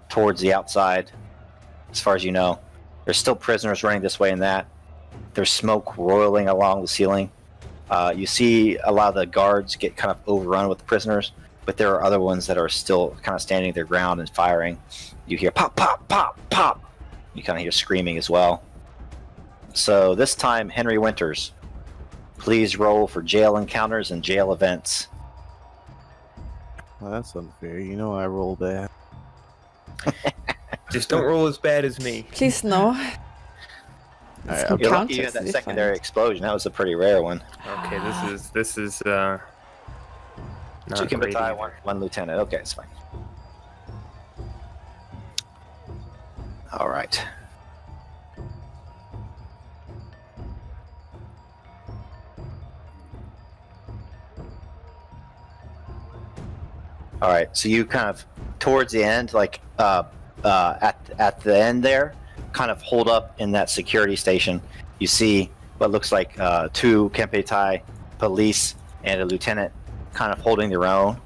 towards the outside, as far as you know. There's still prisoners running this way and that. There's smoke roiling along the ceiling. You see a lot of the guards get kind of overrun with the prisoners, but there are other ones that are still kind of standing their ground and firing. You hear pop, pop, pop, pop. You kind of hear screaming as well. So this time, Henry Winters, please roll for jail encounters and jail events. Well, that's unfair. You know I roll bad. Just don't roll as bad as me. Please no. Alright, Some You're lucky counters you had that to secondary find. explosion. That was a pretty rare one. Okay, this is not Two great Kempeitai, either. one lieutenant. Okay, it's fine. All right. All right. So you kind of towards the end, like at the end there, kind of hold up in that security station. You see what looks like two Kempeitai police and a lieutenant kind of holding their own.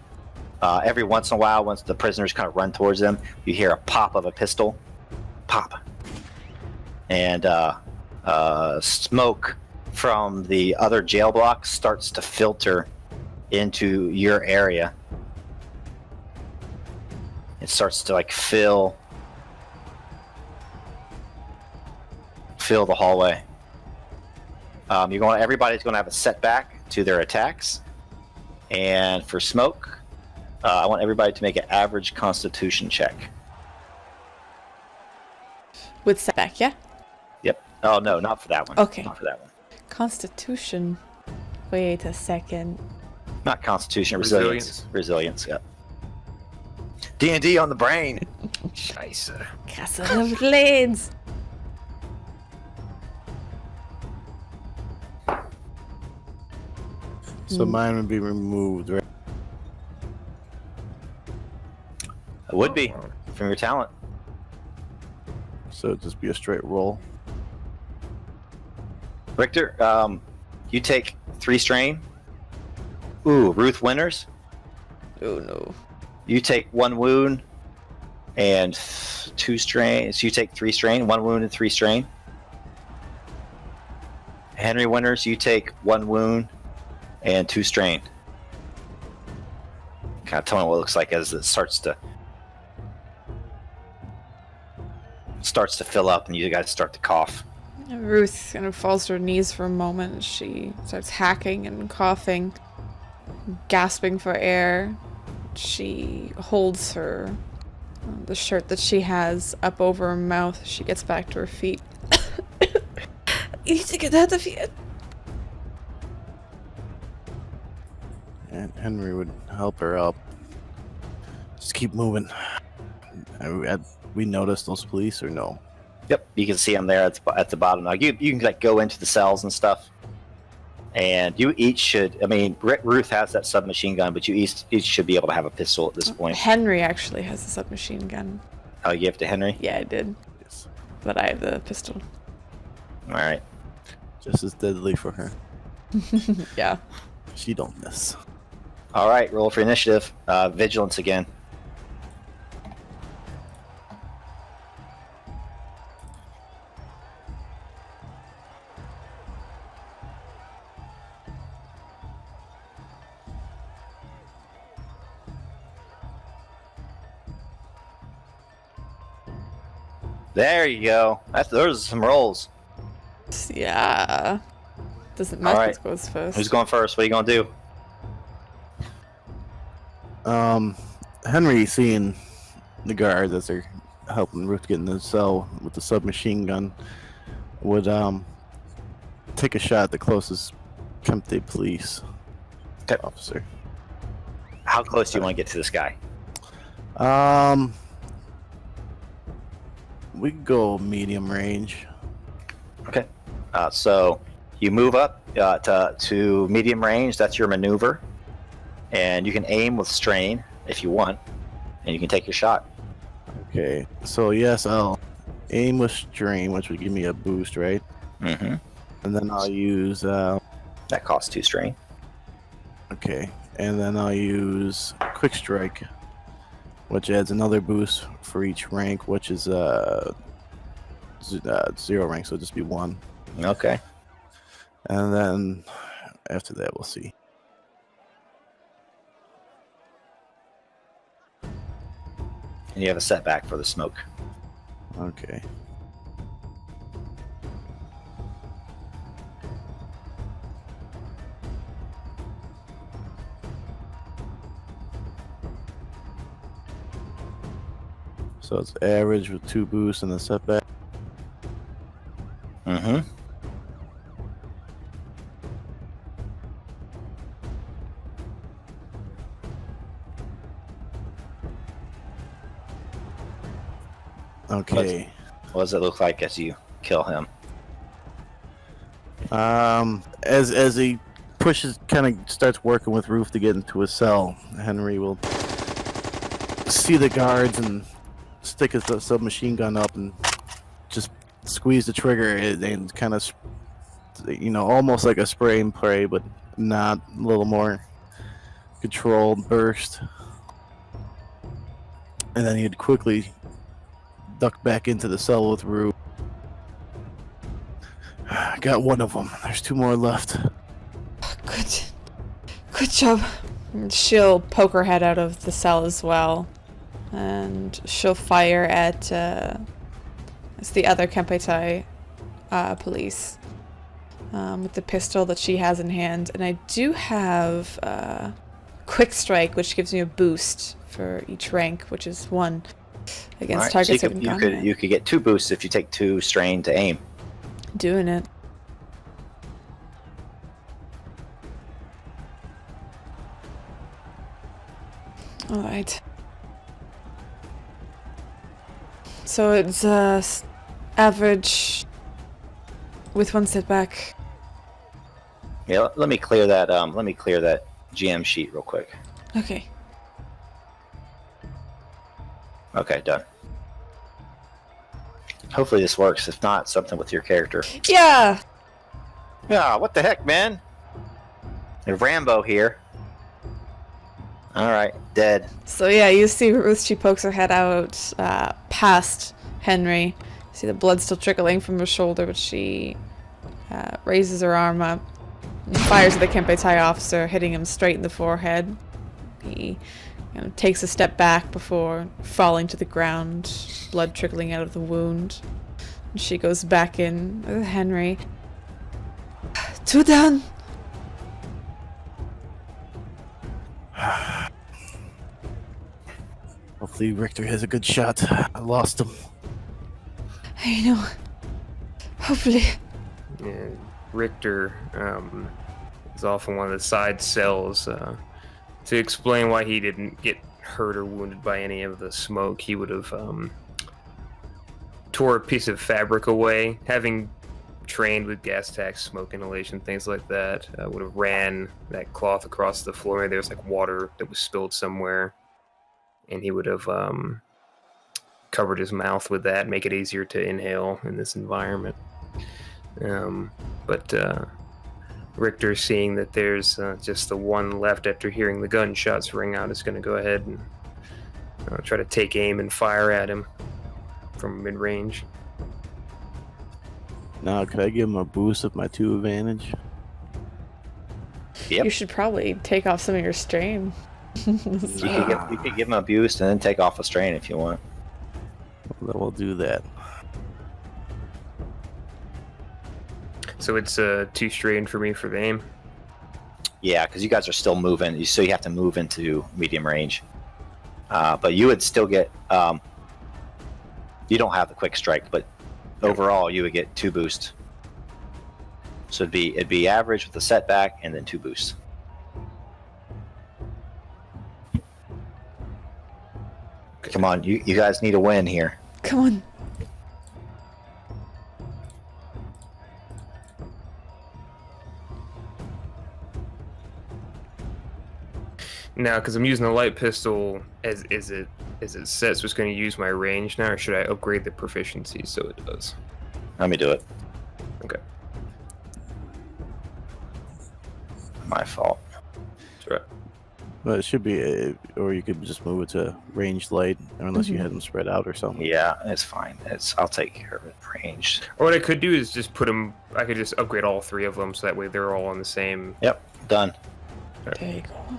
Every once in a while, once the prisoners kind of run towards them, you hear a pop of a pistol. Pop. And smoke from the other jail block starts to filter into your area. It starts to like fill the hallway. Everybody's going to have a setback to their attacks. And for smoke, I want everybody to make an average Constitution check. With setback, yeah? Yep. Oh no, not for that one. Okay. Not for that one. Constitution. Wait a second. Not Constitution. Resilience. Resilience. Yep. D&D on the brain. Scheiße. Castle of Blades. So mine would be removed, right? It would be from your talent. So it'd just be a straight roll. Richter, you take 3 strain. Ooh, Ruth Winters, Oh no. you take 1 wound and 2 strain. So you take 3 strain, 1 wound and 3 strain. Henry Winters, you take 1 wound and 2 strain. Kind of tell me what it looks like as it starts to fill up and you guys start to cough. Ruth kind of falls to her knees for a moment. She starts hacking and coughing, gasping for air. She holds the shirt that she has up over her mouth. She gets back to her feet. You need to get out of here. And Henry would help her up. Just keep moving. We noticed those police or no? Yep, you can see them there at the bottom. Like you can like go into the cells and stuff, And you each should. I mean, Ruth has that submachine gun, but you each should be able to have a pistol at this point. Henry actually has a submachine gun. Oh, you give it to Henry? Yeah, I did. Yes. But I have the pistol. All right. Just as deadly for her. Yeah. She don't miss. All right. Roll for initiative. Vigilance again. There you go. Those are some rolls. Yeah. Doesn't All matter right. who goes first. Who's going first? What are you gonna do? Henry, seeing the guards as they're helping Ruth get in the cell with the submachine gun, would take a shot at the closest Kempeitai police Okay. officer. How close do you want to get to this guy? We could go medium range. Okay. So you move up to medium range. That's your maneuver, and you can aim with strain if you want, and you can take your shot. Okay, so yes, I'll aim with strain, which would give me a boost, right? Mm-hmm. And then I'll use That costs 2 strain. okay, and then I'll use quick strike, which adds another boost for each rank, which is 0 rank, so it'll just be 1. Okay. And then after that, we'll see. And you have a setback for the smoke. Okay. So it's average with 2 boosts and a setback. Mm-hmm. Okay. What does it look like as you kill him? As he pushes, kind of starts working with Ruth to get into his cell, Henry will see the guards and stick his submachine gun up and just squeeze the trigger and kind of, almost like a spray and pray, but not, a little more controlled burst. And then he'd quickly duck back into the cell with Ruth. Got one of them. There's 2 more left. Good job. And she'll poke her head out of the cell as well. And she'll fire at it's the other Kempeitai police with the pistol that she has in hand. And I do have quick strike, which gives me a boost for each rank, which is 1 against Alright, targets so in combat. you could get 2 boosts if you take 2 strain to aim. Doing it. All right. So it's average with 1 setback. Yeah, let me clear that. Let me clear that GM sheet real quick. Okay. Okay, done. Hopefully this works. If not, something with your character. Yeah. Yeah, what the heck, man? Rambo here. All right, dead. So yeah, you see Ruth. She pokes her head out past Henry. You see the blood still trickling from her shoulder, but she raises her arm up and fires at the Kempeitai officer, hitting him straight in the forehead. He takes a step back before falling to the ground, blood trickling out of the wound. And she goes back in with Henry. 2 down. Hopefully Richter has a good shot. I lost him. I know. Hopefully. Yeah, Richter is off in one of the side cells to explain why he didn't get hurt or wounded by any of the smoke. He would have tore a piece of fabric away, having trained with gas tax, smoke inhalation, things like that. Would have ran that cloth across the floor. Maybe there was like water that was spilled somewhere, and he would have covered his mouth with that, make it easier to inhale in this environment. But Richter, seeing that there's just the one left after hearing the gunshots ring out, is going to go ahead and try to take aim and fire at him from mid-range. Now, could I give him a boost of my 2 advantage? Yep. You should probably take off some of your strain. You could give him a boost and then take off a strain if you want. Then we'll do that. So it's 2 strain for me for the aim. Yeah, because you guys are still moving, so you have to move into medium range. But you would still get. You don't have the quick strike, but overall you would get 2 boosts. So it'd be average with a setback and then 2 boosts. Come on, you guys need a win here. Come on. Now, because I'm using the light pistol, is it set, so it's going to use my range now, or should I upgrade the proficiency so it does? Let me do it. Okay. My fault. That's right. But it should be, or you could just move it to ranged light, unless you had them spread out or something. Yeah, it's fine. I'll take care of it. Range. Or what I could do is just put them. I could just upgrade all 3 of them, so that way they're all on the same. Yep, done. There you go.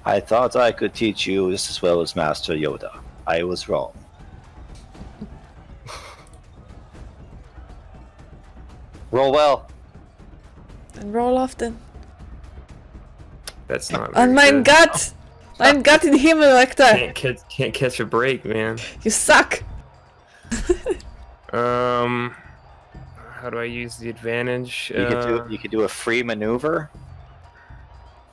I thought I could teach you just as well as Master Yoda. I was wrong. Roll well. And roll often. That's not. On very mein good. Gott! Mein Gott in Himmel, Richter! Can't catch a break, man. You suck! How do I use the advantage? You could do a free maneuver.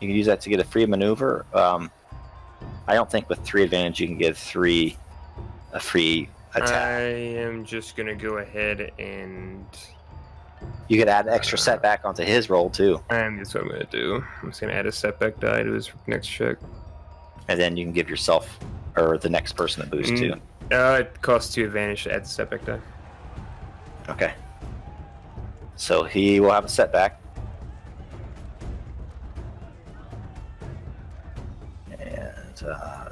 You can use that to get a free maneuver. I don't think with 3 advantage you can get a free attack. I am just gonna go ahead and. You could add an extra setback onto his roll too, And that's what I'm gonna do. I'm just gonna add a setback die to his next check. and then you can give yourself or the next person a boost too. It costs 2 advantage to add the setback die. Okay. So he will have a setback. And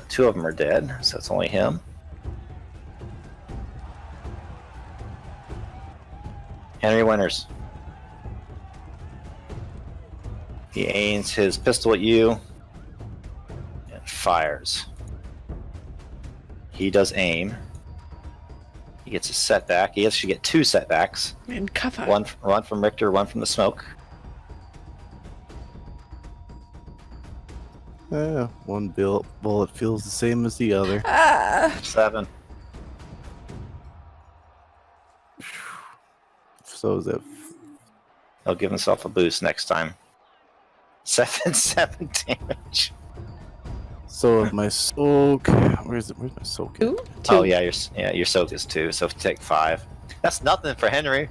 2 of them are dead, so it's only him. Henry Winters. He aims his pistol at you and fires. He does aim. He gets a setback. He should get 2 setbacks. And cover. One from Richter, one from the smoke. One bullet feels the same as the other. Ah! 7. So is that He'll give himself a boost next time. 7 damage. so if my soak? Where's my soak? Two? Oh yeah, your soak is 2, so take 5. That's nothing for Henry.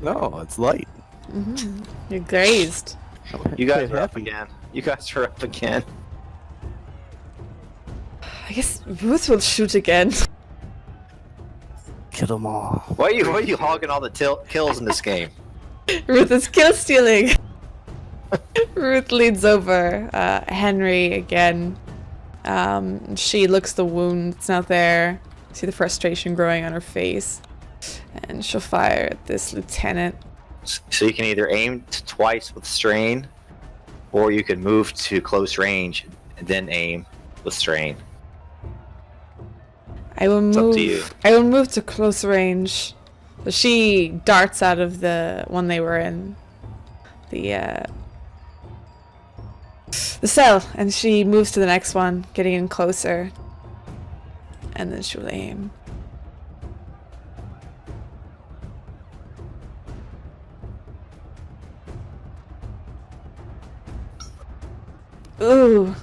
No, it's light. Mm-hmm. You're grazed. You guys Okay, are up happy. again. You guys are up again. I guess Ruth will shoot again. Kill them all. Why are you hogging all the kills in this game? Ruth is kill stealing. Ruth leads over Henry again. She looks the wound that's not there. See the frustration growing on her face. And she'll fire at this lieutenant. So you can either aim twice with strain, or you can move to close range and then aim with strain. I will It's up move. to you. I will move to close range. So she darts out of the one they were in, the cell, and she moves to the next one, getting in closer, and then she'll aim. Ooh,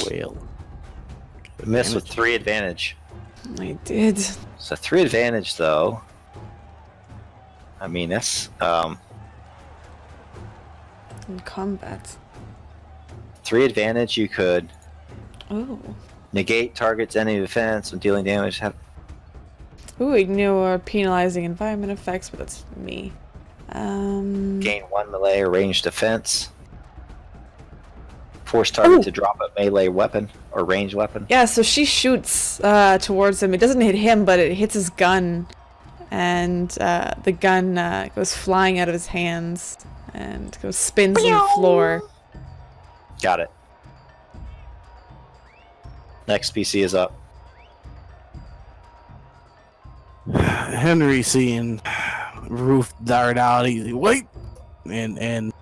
Whale. Miss with 3 advantage. I did. So 3 advantage though. I mean, that's In combat. 3 advantage. You could Oh. negate target's enemy defense when dealing damage. Ooh, ignore penalizing environment effects, but that's me. Gain 1 melee or ranged defense. Force target to drop a melee weapon or ranged weapon. Yeah, so she shoots towards him. It doesn't hit him, but it hits his gun. And the gun goes flying out of his hands and goes spins on the floor. Got it. Next PC is up. Henry seeing Ruth dart out, he's like, wait! And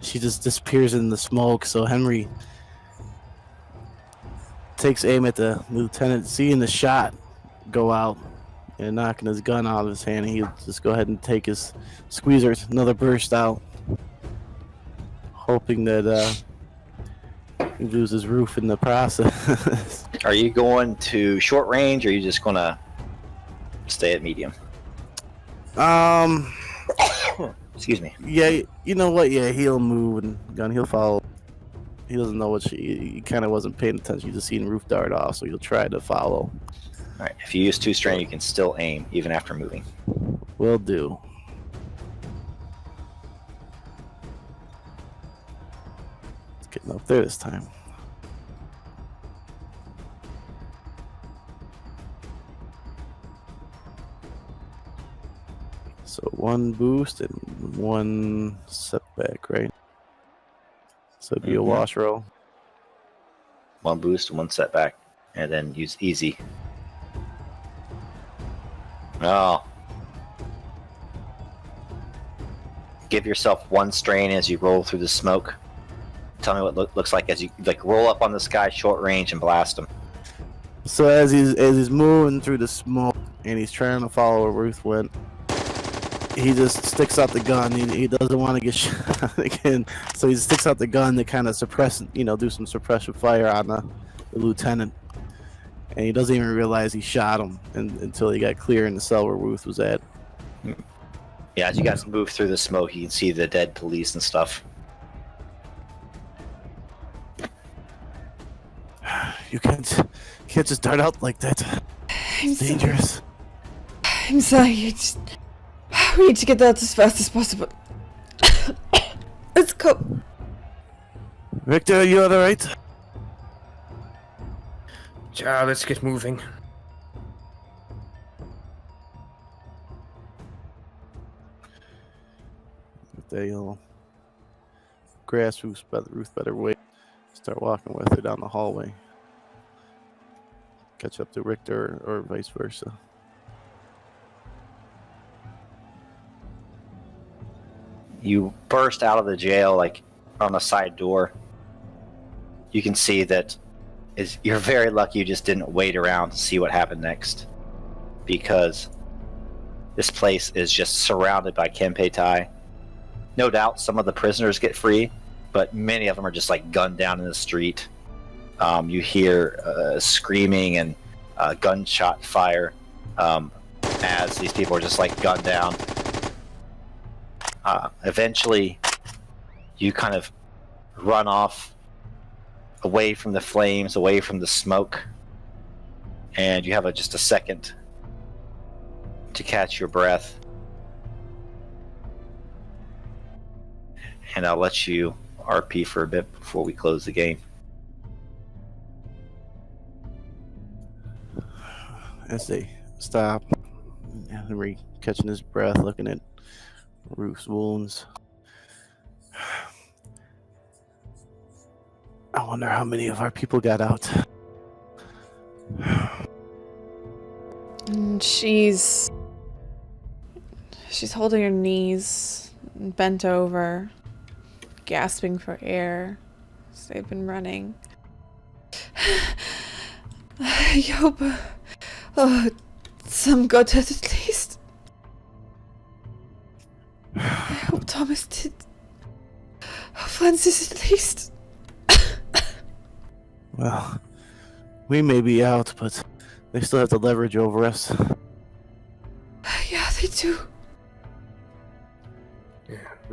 she just disappears in the smoke, so Henry takes aim at the lieutenant, seeing the shot go out and knocking his gun out of his hand. He'll just go ahead and take his squeezer, another burst out, hoping that he loses Ruth in the process. Are you going to short range, or are you just gonna stay at medium? Excuse me. Yeah, you know what? Yeah, he'll move and gun. He'll follow. He doesn't know what he kind of wasn't paying attention. He's just seeing Ruth dart off, so he'll try to follow. All right. If you use 2 strain, you can still aim even after moving. Will do. It's getting up there this time. So 1 boost and 1 setback, right? So it'd be a wash roll. 1 boost, 1 setback, and then use easy. Oh. Give yourself 1 strain as you roll through the smoke. Tell me what looks like as you roll up on this guy short range and blast him. So as he's moving through the smoke and he's trying to follow where Ruth went, he just sticks out the gun. He doesn't want to get shot again, so he sticks out the gun to kind of suppress, do some suppression fire on the lieutenant. And he doesn't even realize he shot him until he got clear in the cell where Ruth was at. Yeah, as you guys move through the smoke, you can see the dead police and stuff. You can't just dart out like that. It's dangerous. I'm sorry. We need to get out as fast as possible. Let's go. Richter, you alright? Yeah, let's get moving. They'll grasp Ruth better wait. Start walking with her down the hallway. Catch up to Richter or vice versa. You burst out of the jail on a side door. You can see that you're very lucky you just didn't wait around to see what happened next, because this place is just surrounded by Kempeitai. No doubt some of the prisoners get free, but many of them are just gunned down in the street. You hear screaming and gunshot fire as these people are just gunned down. Eventually, you kind of run off away from the flames, away from the smoke, and you have just a second to catch your breath. And I'll let you RP for a bit before we close the game. As they stop, Henry catching his breath, looking at Ruth's wounds. I wonder how many of our people got out. And she's holding her knees, bent over, gasping for air as they've been running. I hope some got it at least. I hope Thomas did. Francis at least. Well, we may be out, but they still have the leverage over us. Yeah, they do.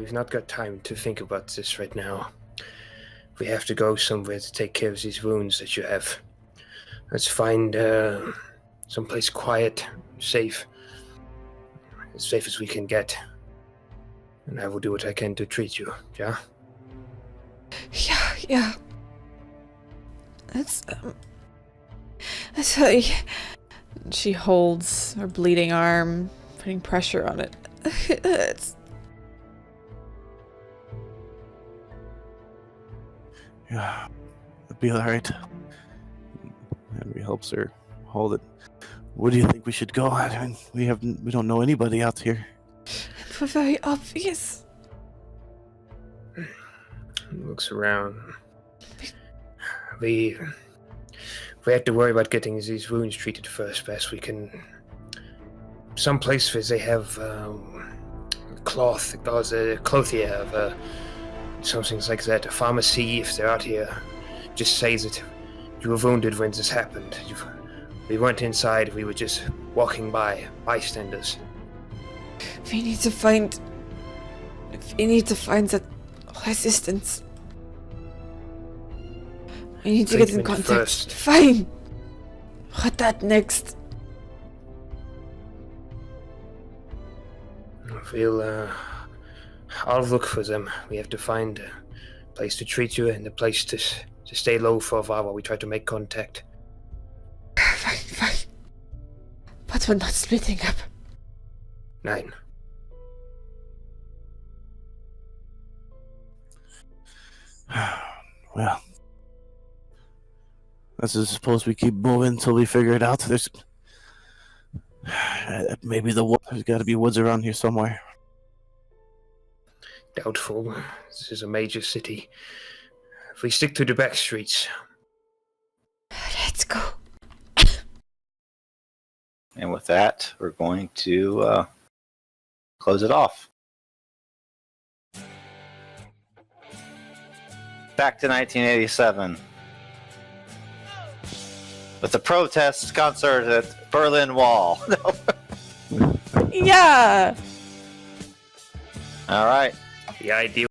we've not got time to think about this right now. We have to go somewhere to take care of these wounds that you have. Let's find someplace quiet, safe. As safe as we can get. And I will do what I can to treat you, yeah? Yeah. That's how she holds her bleeding arm, putting pressure on it. It's... Yeah, it'll be alright. Henry helps her hold it. Where do you think we should go? I mean, we don't know anybody out here. For very obvious. Looks around. We have to worry about getting these wounds treated first. Best we can. Some place where they have cloth, a clothier, something like that. A pharmacy, if they're out here. Just say that you were wounded when this happened. We weren't inside. We were just walking by, bystanders. We need to find that resistance. We need to get in Treatment contact. first. Fine. What that next? I'll look for them. We have to find a place to treat you and a place to stay low for a while we try to make contact. Fine. But we're not splitting up. 9. Well, I suppose we keep moving until we figure it out. There's maybe there's got to be woods around here somewhere. Doubtful. This is a major city. If we stick to the back streets. Let's go. And with that, we're going to close it off. Back to 1987. With the protest concert at Berlin Wall. Yeah. All right. The idea